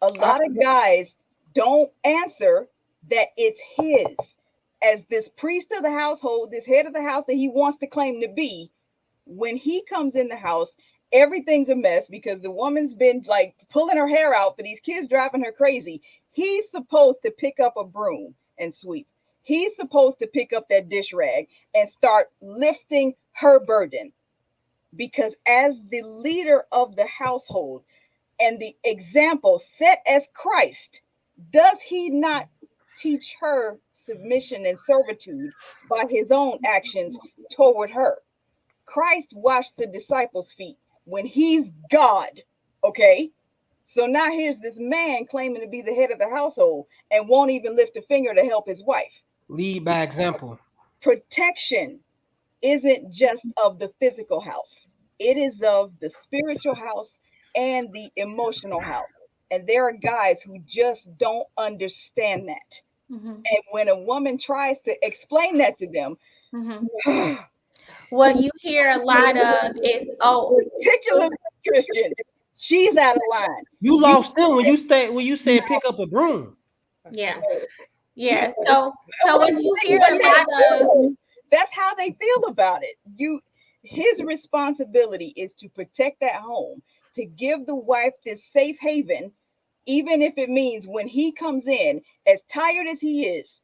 A lot of guys don't answer that it's his. As this priest of the household, this head of the house that he wants to claim to be, when he comes in the house, everything's a mess because the woman's been like pulling her hair out for these kids driving her crazy. He's supposed to pick up a broom and sweep. He's supposed to pick up that dish rag and start lifting her burden. Because as the leader of the household and the example set as Christ, does he not teach her submission and servitude by his own actions toward her? Christ washed the disciples' feet when he's God, okay? So now here's this man claiming to be the head of the household and won't even lift a finger to help his wife. Lead by example. Protection isn't just of the physical house. It is of the spiritual house and the emotional house. And there are guys who just don't understand that. Mm-hmm. And when a woman tries to explain that to them, Mm-hmm. What you hear a lot of is, particularly Christian, she's out of line. You lost them when you said pick up a broom. Yeah. So what you hear a lot of, that's how they feel about it. His responsibility is to protect that home, to give the wife this safe haven, even if it means when he comes in, as tired as he is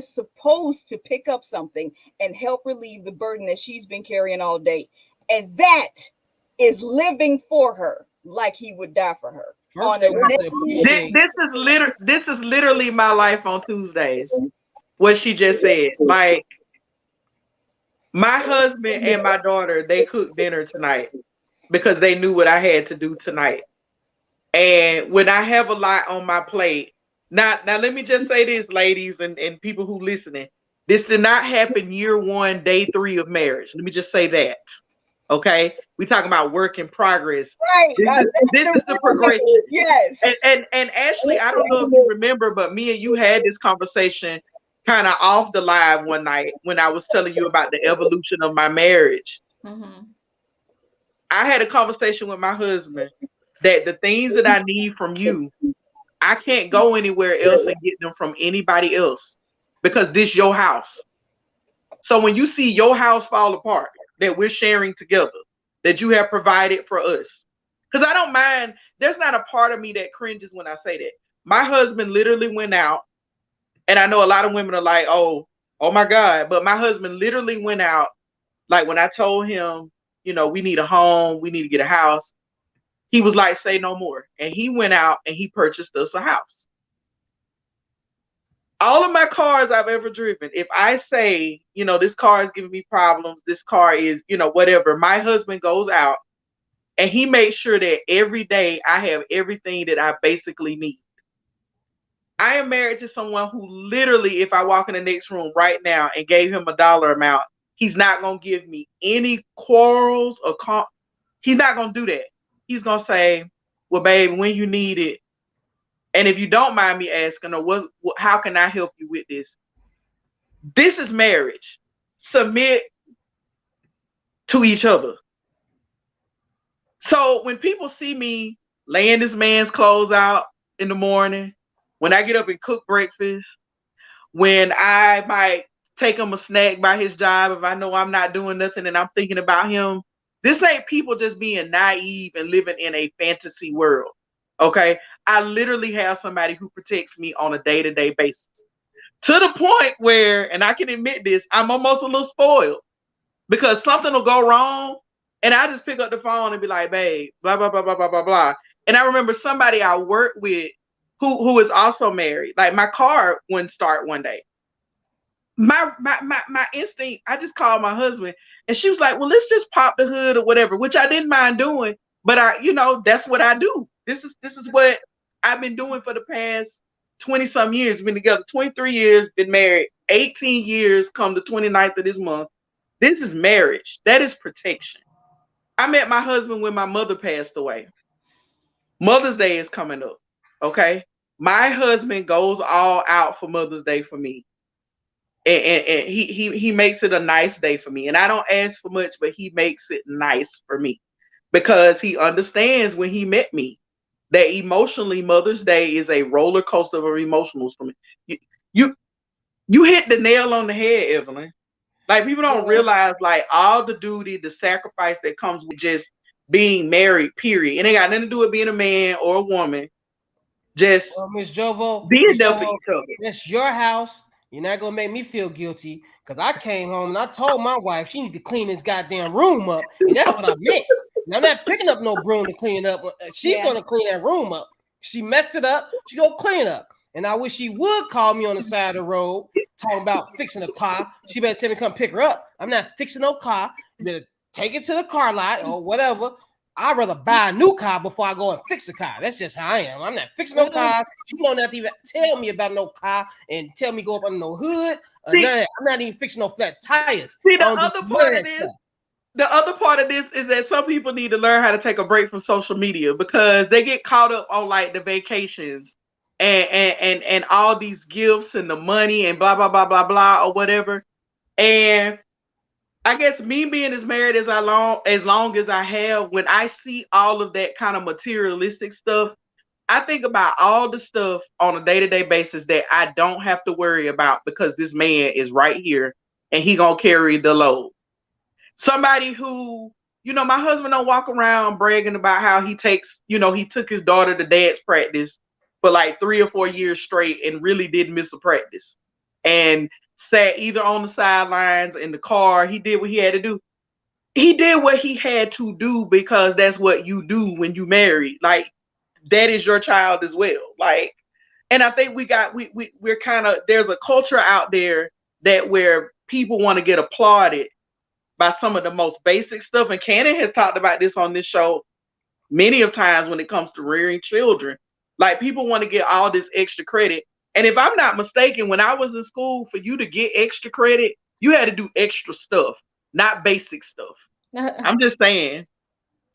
supposed to pick up something and help relieve the burden that she's been carrying all day. And that is living for her like he would die for her. This is literally my life on Tuesdays. What she just said. Like, my husband and my daughter, they cooked dinner tonight because they knew what I had to do tonight. And when I have a lot on my plate, now let me just say this, ladies and people who listening. This did not happen year 1, day 3 of marriage. Let me just say that. Okay? We talking about work in progress. Right. This is the progression. Yes. And Ashley, I don't know if you remember, but me and you had this conversation kind of off the live one night when I was telling you about the evolution of my marriage. mm-hmm. I had a conversation with my husband that the things that I need from you, I can't go anywhere else and get them from anybody else because this your house. So when you see your house fall apart, that we're sharing together, that you have provided for us, because I don't mind. There's not a part of me that cringes when I say that. My husband literally went out, and I know a lot of women are like, oh my God, but my husband literally went out. Like when I told him, we need a home, we need to get a house. He was like, say no more. And he went out and he purchased us a house. All of my cars I've ever driven, if I say, this car is giving me problems, this car is, whatever, my husband goes out and he makes sure that every day I have everything that I basically need. I am married to someone who literally, if I walk in the next room right now and gave him a dollar amount, he's not going to give me any quarrels or he's not going to do that. He's going to say, well, babe, when you need it, and if you don't mind me asking, or how can I help you with this? This is marriage. Submit to each other. So when people see me laying this man's clothes out in the morning, when I get up and cook breakfast, when I might take him a snack by his job, if I know I'm not doing nothing and I'm thinking about him, this ain't people just being naive and living in a fantasy world. Okay. I literally have somebody who protects me on a day-to-day basis. To the point where, and I can admit this, I'm almost a little spoiled because something will go wrong, and I just pick up the phone and be like, babe, blah, blah, blah, blah, blah, blah, blah. And I remember somebody I worked with who is also married. Like my car wouldn't start one day. My instinct, I just called my husband and she was like, well, let's just pop the hood or whatever, which I didn't mind doing, but that's what I do. This is what I've been doing for the past 20 some years. Been together 23 years, been married 18 years come the 29th of this month. This is marriage. That is protection. I met my husband when my mother passed away. Mother's Day is coming up. Okay. My husband goes all out for Mother's Day for me. And he makes it a nice day for me. And I don't ask for much, but he makes it nice for me because he understands when he met me that emotionally Mother's Day is a roller coaster of emotionals for me. You hit the nail on the head, Evelyn. Like people don't realize like all the duty, the sacrifice that comes with just being married, period. It ain't got nothing to do with being a man or a woman. Just Miss Jovo, being there for each other. It's your house. You're not gonna make me feel guilty because I came home and I told my wife she needs to clean this goddamn room up, and that's what I meant. And I'm not picking up no broom to clean it up. She's gonna clean that room up. She messed it up. She gonna clean it up. And I wish she would call me on the side of the road talking about fixing a car. She better tell me to come pick her up. I'm not fixing no car. You better take it to the car lot or whatever. I'd rather buy a new car before I go and fix a car. That's just how I am. I'm not fixing no car. You don't have to even tell me about no car and tell me go up under no hood. I'm not even fixing no flat tires. See, the other part of this is that some people need to learn how to take a break from social media because they get caught up on like the vacations and all these gifts and the money and blah, blah, blah, blah, blah, or whatever. And I guess me being as married as long as I have, when I see all of that kind of materialistic stuff, I think about all the stuff on a day-to-day basis that I don't have to worry about because this man is right here and he gonna carry the load. Somebody who, my husband don't walk around bragging about how he took his daughter to dance practice for like 3 or 4 years straight and really didn't miss a practice. And sat either on the sidelines in the car. He did what he had to do. He did what he had to do because that's what you do when you marry. Like that is your child as well. Like, and I think we're kind of, there's a culture out there that where people want to get applauded by some of the most basic stuff. And Cannon has talked about this on this show many of times when it comes to rearing children. Like people want to get all this extra credit. And if I'm not mistaken, when I was in school, for you to get extra credit, you had to do extra stuff, not basic stuff. I'm just saying.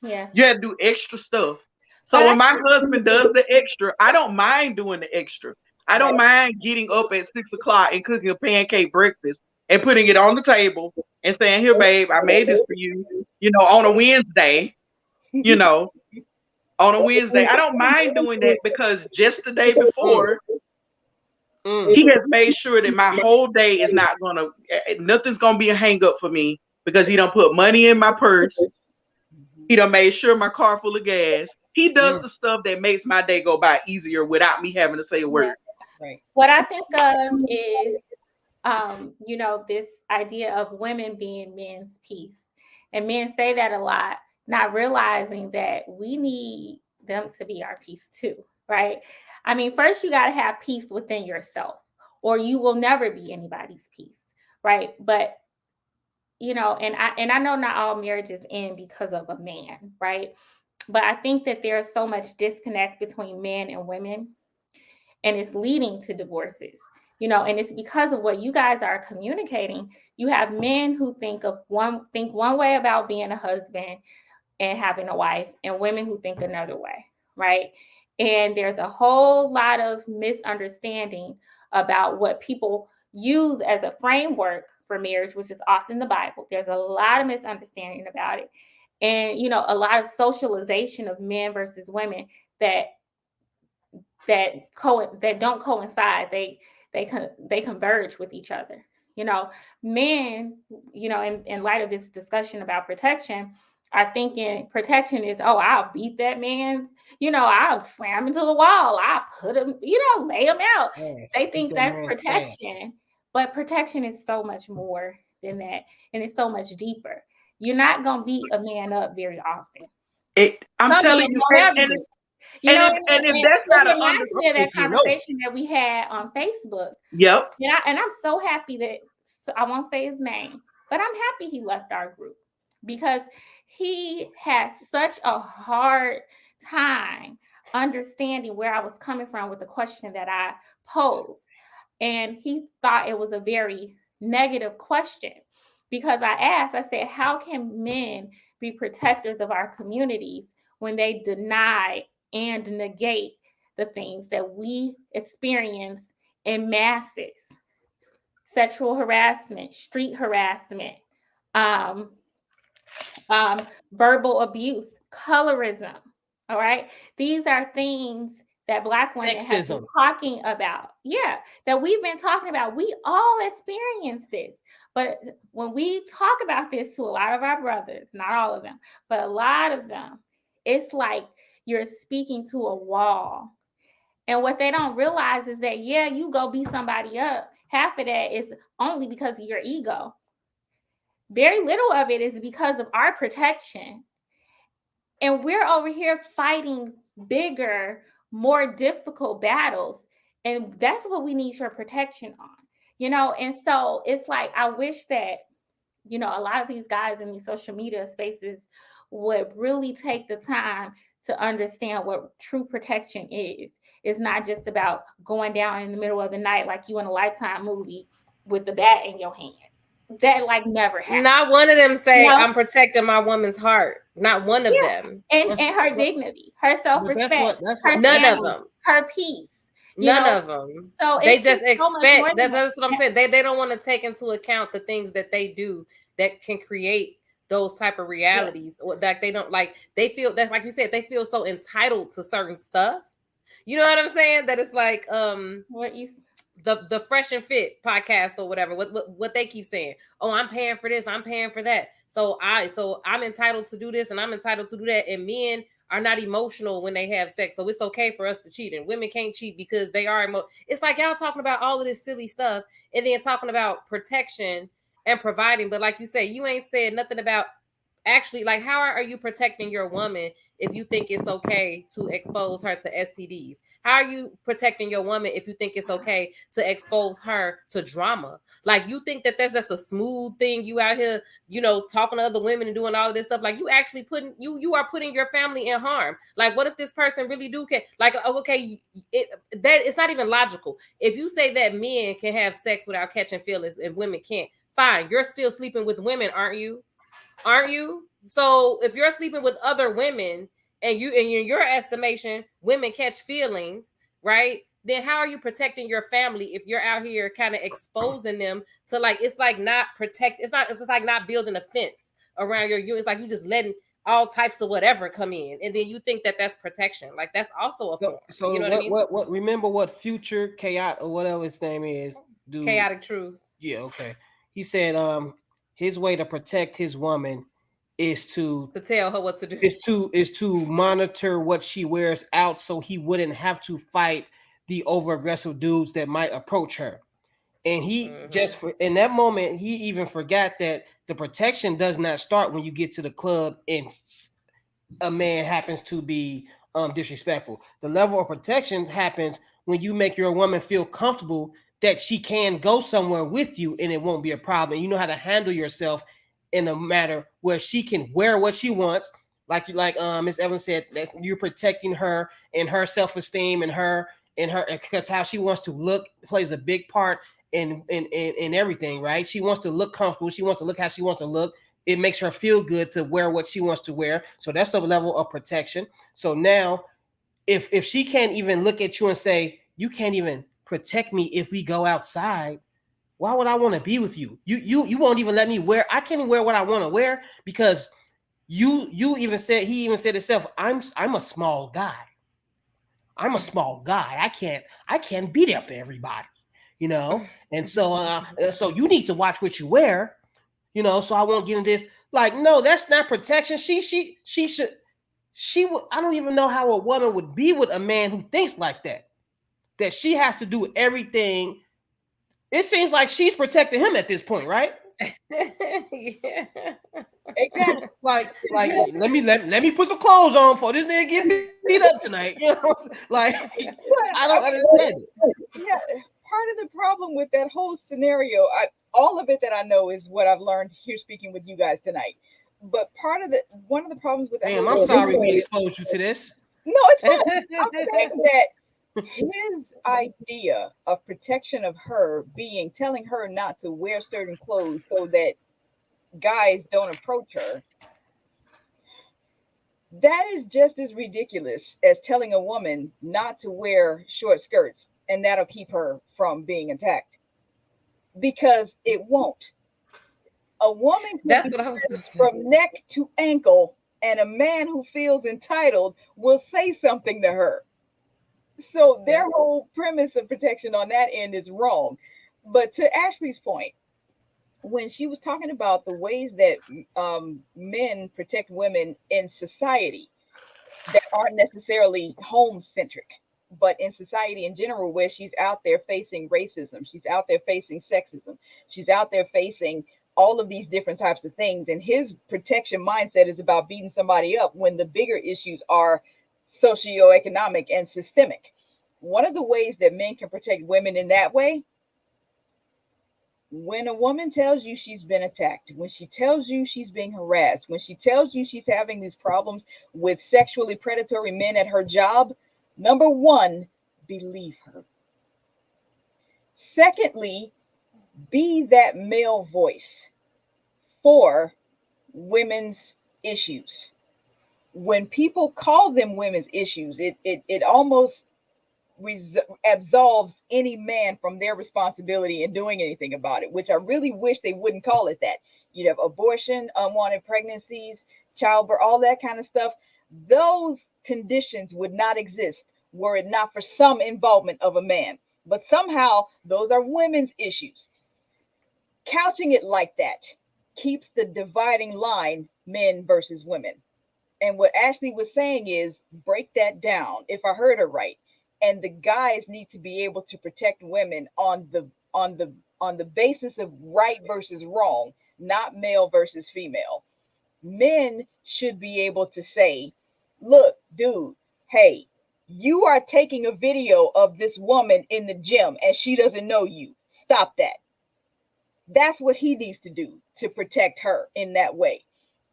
Yeah. You had to do extra stuff. So when my husband does the extra, I don't mind doing the extra. I don't mind getting up at 6 o'clock and cooking a pancake breakfast and putting it on the table and saying, here, babe, I made this for you, on a Wednesday, on a Wednesday. I don't mind doing that because just the day before, he has made sure that my whole day is nothing's going to be a hang up for me because he don't put money in my purse. He done made sure my car full of gas. He does the stuff that makes my day go by easier without me having to say a word. Right. What I think of is, this idea of women being men's peace. And men say that a lot, not realizing that we need them to be our peace too, right? I mean, first you got to have peace within yourself or you will never be anybody's peace, right? But, and I know not all marriages end because of a man, right? But I think that there's so much disconnect between men and women and it's leading to divorces, and it's because of what you guys are communicating. You have men who think one way about being a husband and having a wife and women who think another way, right? And there's a whole lot of misunderstanding about what people use as a framework for marriage, which is often the Bible. There's a lot of misunderstanding about it. And, a lot of socialization of men versus women that don't coincide. They converge with each other. Men, in light of this discussion about protection, are thinking protection is, oh, I'll beat that man's, I'll slam into the wall, I'll put him, lay him out. Yes, They beat think that that's man's ass. protection, but protection is so much more than that, and it's so much deeper. You're not gonna beat a man up very often. I'm Some telling men you, don't ever and do. You know what I and mean? if And that's it not an reminds me of that if you know. conversation that we had on Facebook. Yep. And I'm so happy that, I won't say his name, but I'm happy he left our group, because he had such a hard time understanding where I was coming from with the question that I posed. And he thought it was a very negative question, because I said, how can men be protectors of our communities when they deny and negate the things that we experience in masses? Sexual harassment, street harassment, um, verbal abuse, colorism. All right. These are things that Black women have been Sexism. talking about. Yeah, that we've been talking about. We all experience this. But when we talk about this to a lot of our brothers, not all of them, but a lot of them, it's like you're speaking to a wall. And what they don't realize is that, yeah, you go beat somebody up. Half of that is only because of your ego. Very little of it is because of our protection. And we're over here fighting bigger, more difficult battles. And that's what we need your protection on. And so it's like, I wish that, a lot of these guys in these social media spaces would really take the time to understand what true protection is. It's not just about going down in the middle of the night like you in a Lifetime movie with the bat in your hand. That never happened. Not one of them say, I'm protecting my woman's heart. Not one of them. And her dignity, her self-respect, her none family, of them, her peace. None of them. So they just expect so that's what I'm saying. They don't want to take into account the things that they do that can create those type of realities, or that they don't like. They feel that's like you said. They feel so entitled to certain stuff. You know what I'm saying? That it's like the Fresh and Fit podcast or whatever. What they keep saying. Oh, I'm paying for this. I'm paying for that. So I'm entitled to do this and I'm entitled to do that. And men are not emotional when they have sex, so it's okay for us to cheat, and women can't cheat because they are It's like y'all talking about all of this silly stuff and then talking about protection and providing, but like you say, you ain't said nothing about actually, like, how are you protecting your woman if you think it's okay to expose her to STDs? How are you protecting your woman if you think it's okay to expose her to drama? Like, you think that that's just a smooth thing, you out here, talking to other women and doing all of this stuff? Like, you actually you are putting your family in harm. Like, what if this person really do care? Like, okay, it's not even logical. If you say that men can have sex without catching feelings and women can't, fine, you're still sleeping with women, aren't you? Aren't you? So if you're sleeping with other women and in your estimation, women catch feelings, right? Then how are you protecting your family if you're out here kind of exposing them to, like, it's like not protect, it's just like not building a fence around your it's like you just letting all types of whatever come in, and then you think that that's protection. Like, that's also a form. So you know what I mean? What remember what Future Chaotic or whatever his name is, Chaotic Truth. Yeah, okay. He said his way to protect his woman is to tell her what to do. Is to monitor what she wears out, so he wouldn't have to fight the over aggressive dudes that might approach her. And he just in that moment, he even forgot that the protection does not start when you get to the club and a man happens to be disrespectful. The level of protection happens when you make your woman feel comfortable that she can go somewhere with you and it won't be a problem. You know how to handle yourself in a matter where she can wear what she wants, like Miss Evans said, that you're protecting her and her self-esteem and her because how she wants to look plays a big part in everything, right? She wants to look comfortable. She wants to look how she wants to look. It makes her feel good to wear what she wants to wear. So that's a level of protection. So now, if she can't even look at you and say, you can't even protect me if we go outside, why would I want to be with you? You won't even let me wear. I can't wear what I want to wear because he even said himself, I'm a small guy. I'm a small guy. I can't beat up everybody, And so so you need to watch what you wear, so I won't get into this. Like, no, that's not protection. She should. She would. I don't even know how a woman would be with a man who thinks like that. That she has to do everything. It seems like she's protecting him at this point, right? Yeah. Exactly. Like let me put some clothes on for this nigga get beat up tonight. You know, like I don't understand it. Yeah, part of the problem with that whole scenario, all of it that I know is what I've learned here speaking with you guys tonight. But one of the problems with that. Damn, I'm sorry we exposed you to this. No, it's fine. I'm saying that his idea of protection of her being telling her not to wear certain clothes so that guys don't approach her, that is just as ridiculous as telling a woman not to wear short skirts and that'll keep her from being attacked, because it won't. A woman That's what I was gonna say. from neck to ankle, and a man who feels entitled will say something to her. So their whole premise of protection on that end is wrong. But to Ashley's point, when she was talking about the ways that men protect women in society that aren't necessarily home centric, but in society in general, where she's out there facing racism, she's out there facing sexism, she's out there facing all of these different types of things. And his protection mindset is about beating somebody up when the bigger issues are socioeconomic and systemic. One of the ways that men can protect women in that way, when a woman tells you she's been attacked, when she tells you she's being harassed, when she tells you she's having these problems with sexually predatory men at her job, number one, believe her. Secondly, be that male voice for women's issues. When people call them women's issues, it almost absolves any man from their responsibility in doing anything about it, which I really wish they wouldn't call it that. You'd have abortion, unwanted pregnancies, childbirth, all that kind of stuff. Those conditions would not exist were it not for some involvement of a man. But somehow those are women's issues. Couching it like that keeps the dividing line men versus women. And what Ashley was saying is break that down, if I heard her right. And the guys need to be able to protect women on the basis of right versus wrong, not male versus female. Men should be able to say, look, dude, hey, you are taking a video of this woman in the gym and she doesn't know you. Stop that. That's what he needs to do to protect her in that way.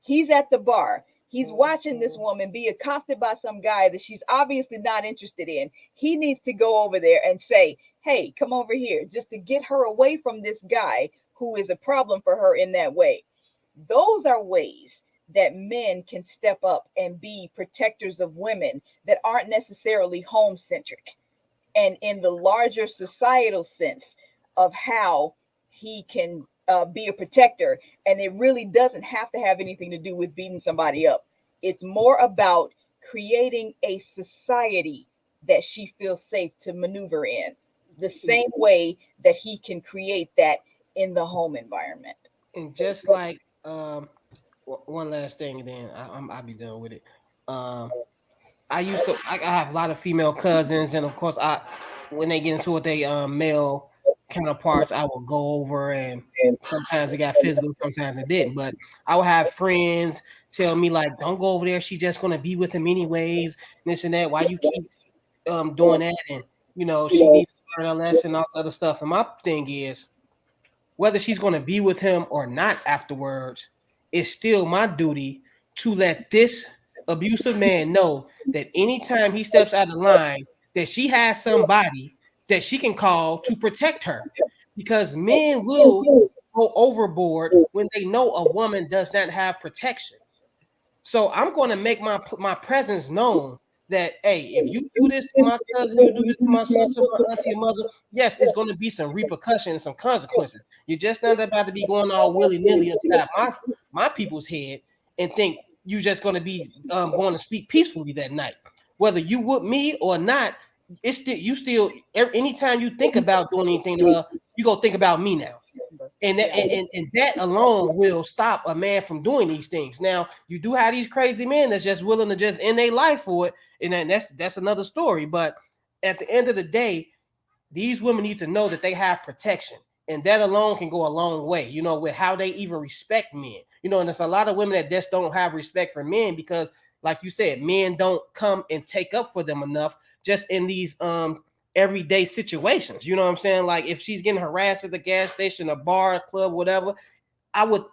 He's at the bar. He's watching this woman be accosted by some guy that she's obviously not interested in. He needs to go over there and say, hey, come over here, just to get her away from this guy who is a problem for her in that way. Those are ways that men can step up and be protectors of women that aren't necessarily home-centric. And in the larger societal sense of how he can be a protector, and it really doesn't have to have anything to do with beating somebody up. It's more about creating a society that she feels safe to maneuver in, the same way that he can create that in the home environment. And just like one last thing, and then I'll be done with it. I have a lot of female cousins, and of course, when they get into it, they male counterparts, I will go over, and sometimes it got physical, sometimes it didn't. But I will have friends tell me like, "Don't go over there. She's just gonna be with him anyways. This and that. Why you keep doing that?" And she needs to learn a lesson, all this other stuff. And my thing is, whether she's gonna be with him or not afterwards, it's still my duty to let this abusive man know that anytime he steps out of line, that she has somebody that she can call to protect her, because men will go overboard when they know a woman does not have protection. So I'm going to make my presence known that, hey, if you do this to my cousin, you do this to my sister, my auntie, mother, yes, it's going to be some repercussions, some consequences. You're just not about to be going all willy-nilly upside my people's head and think you're just going to be going to sleep peacefully that night. Whether you with me or not, it's still anytime you think about doing anything to her, you go think about me now. And that alone will stop a man from doing these things. Now, you do have these crazy men that's just willing to just end their life for it, and then that's another story. But at the end of the day, these women need to know that they have protection, and that alone can go a long way, you know, with how they even respect men. You know, and there's a lot of women that just don't have respect for men because, like you said, men don't come and take up for them enough just in these everyday situations. You know what I'm saying? Like if she's getting harassed at the gas station, a bar, a club, whatever, I would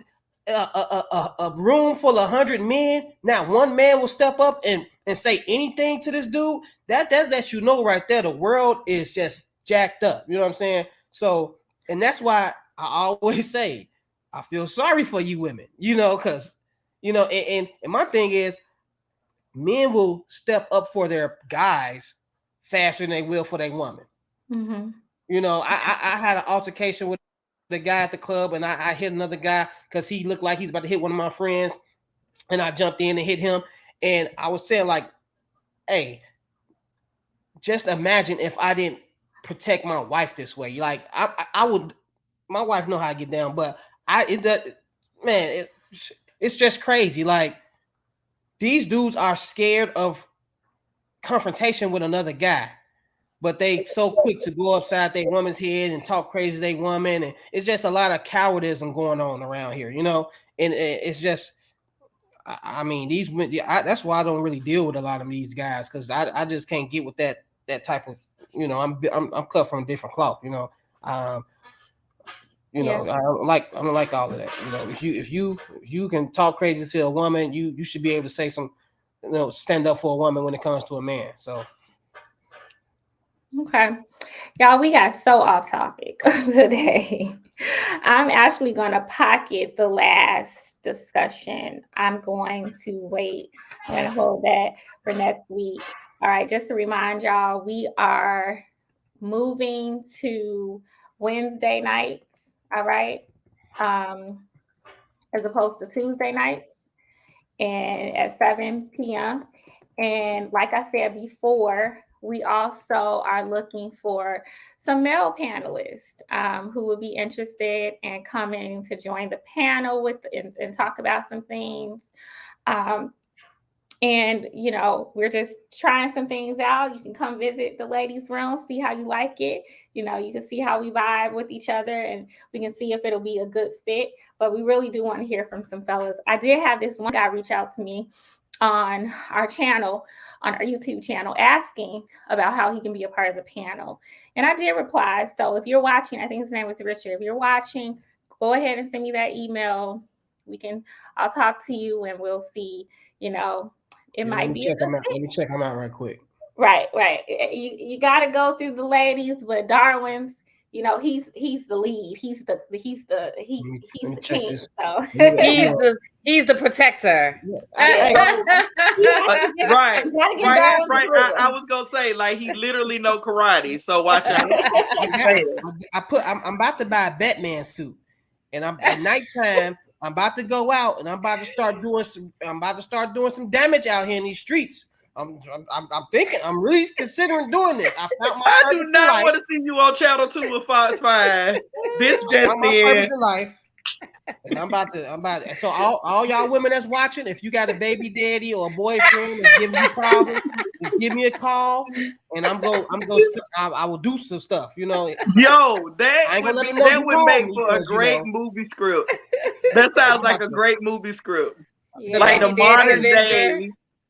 a room full of 100 men, not one man will step up and say anything to this dude. That lets you know right there the world is just jacked up. You know what I'm saying? So, and that's why I always say I feel sorry for you women, you know, because you know, and my thing is men will step up for their guys faster than they will for their woman. Mm-hmm. You know, I had an altercation with the guy at the club, and I hit another guy because he looked like he's about to hit one of my friends, and I jumped in and hit him. And I was saying, like, hey, just imagine if I didn't protect my wife this way. Like, I would, my wife know how I get down, but it's just crazy. Like, these dudes are scared of confrontation with another guy, but they so quick to go upside their woman's head and talk crazy to their woman, and it's just a lot of cowardice going on around here, you know. And it's just, I mean, that's why I don't really deal with a lot of these guys, because I just can't get with that type of, you know, I'm cut from a different cloth, you know. You know, I don't like all of that. You know, if you can talk crazy to a woman, you should be able to say some, you know, stand up for a woman when it comes to a man. So okay, y'all, we got so off topic today. I'm actually going to pocket the last discussion. I'm going to wait. I'm going to hold that for next week. All right, just to remind y'all, we are moving to Wednesday nights. All right, as opposed to Tuesday nights, and at 7 p.m. And like I said before, we also are looking for some male panelists who would be interested in coming to join the panel and talk about some things. And, you know, we're just trying some things out. You can come visit the ladies' room, see how you like it. You know, you can see how we vibe with each other, and we can see if it'll be a good fit. But we really do want to hear from some fellas. I did have this one guy reach out to me on our channel, on our YouTube channel, asking about how he can be a part of the panel. And I did reply. So if you're watching, I think his name was Richard. If you're watching, go ahead and send me that email. I'll talk to you and we'll see, you know. It might be. Let me check them out right quick. Right. You got to go through the ladies, but Darwin's, you know, he's the lead. He's the king. So he's the protector. Right. I was gonna say, like, he literally know karate, so watch out. I'm about to buy a Batman suit, and I'm at nighttime. I'm about to go out, and I'm about to start doing some damage out here in these streets. I'm thinking, I'm really considering doing this. I do not want to see you on Channel 2 with Fox 5. This just my purpose in life. And I'm about to. So all y'all women that's watching, if you got a baby daddy or a boyfriend that's giving you problems, just give me a call, and I will do some stuff. You know. Yo, that would make for a great movie script. That sounds like a great movie script. Yeah. Like the modern day.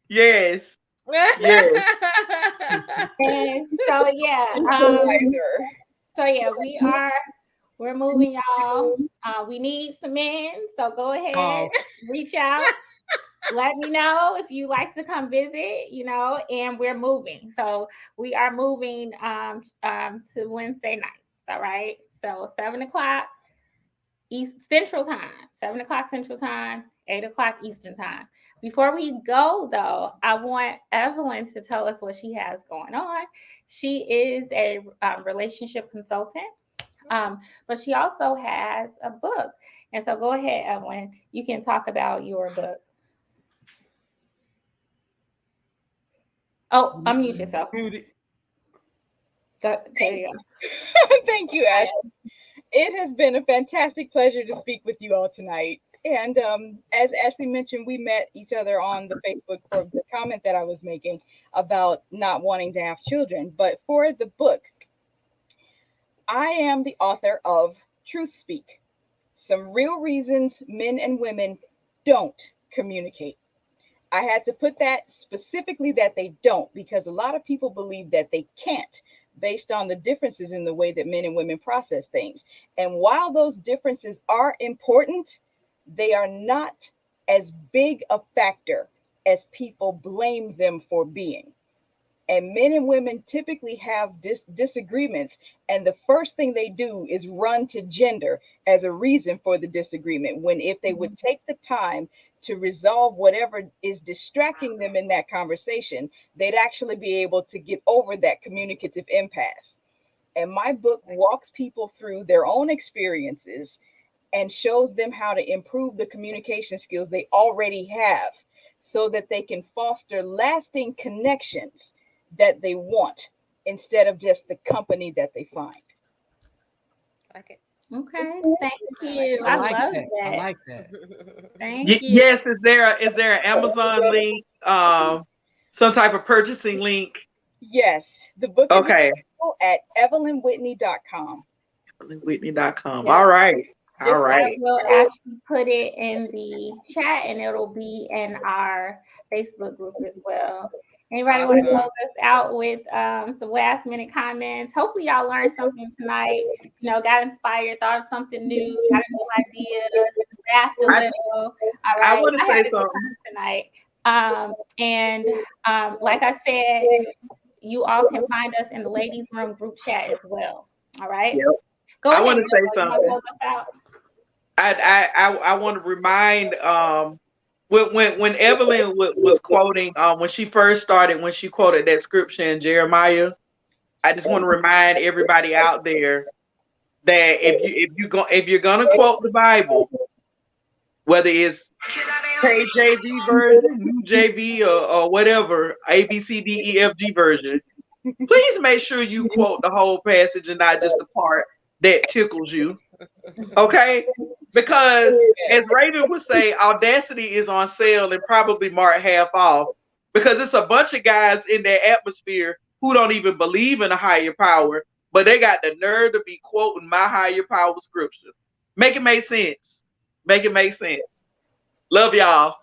Yes. And so yeah, we're moving, y'all. We need some men, so go ahead, reach out, let me know if you like to come visit, you know. And we're moving, so we are moving to Wednesday nights. All right, so 7 o'clock Central Time, 7 o'clock Central Time, 8 o'clock Eastern Time. Before we go, though, I want Evelyn to tell us what she has going on. She is a relationship consultant, but she also has a book. And so go ahead, Evelyn. You can talk about your book. Oh, unmute yourself. There you go. Thank you, Ashley. It has been a fantastic pleasure to speak with you all tonight. And as Ashley mentioned, we met each other on the Facebook for the comment that I was making about not wanting to have children. But for the book, I am the author of Truth Speak: Some Real Reasons Men and Women Don't Communicate. I had to put that specifically that they don't, because a lot of people believe that they can't, based on the differences in the way that men and women process things. And while those differences are important, they are not as big a factor as people blame them for being. And men and women typically have disagreements, and the first thing they do is run to gender as a reason for the disagreement, when if they would take the time to resolve whatever is distracting them in that conversation, they'd actually be able to get over that communicative impasse. And my book walks people through their own experiences and shows them how to improve the communication skills they already have, so that they can foster lasting connections that they want, instead of just the company that they find. Okay. Okay, thank you. I like love that. that. I like that. Thank you. Yes, is there an Amazon link, some type of purchasing link? Yes, the book is Okay, available at evelynwhitney.com. Whitney.com. Yeah. All right. All Just I right. will actually put it in the chat, and it'll be in our Facebook group as well. Anybody want to Awesome. close us out with some last minute comments? Hopefully y'all learned something tonight. You know, got inspired, thought of something new, got a new idea, laughed a little. All right, I want to I had say a good something. time tonight. Like I said, you all can find us in the ladies' room group chat as well. All right. Yep. Go I ahead. want to say You wanna something. close us out? I want to remind when Evelyn was quoting when she first started, when she quoted that scripture in Jeremiah, I just want to remind everybody out there that if you're gonna quote the Bible, whether it's KJV version, New JV, or whatever, ABCDEFG version, please make sure you quote the whole passage and not just the part that tickles you. Okay? Because as Raven would say, Audacity is on sale and probably marked half off, because it's a bunch of guys in that atmosphere who don't even believe in a higher power, but they got the nerve to be quoting my higher power scripture. Make it make sense. Make it make sense. Love y'all.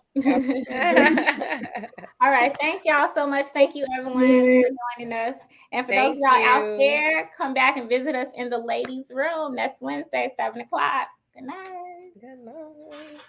All right. Thank y'all so much. Thank you, everyone, for joining us. And for those of Thank y'all out you. there, come back and visit us in the ladies' room next Wednesday, 7 o'clock. Good night. Good night.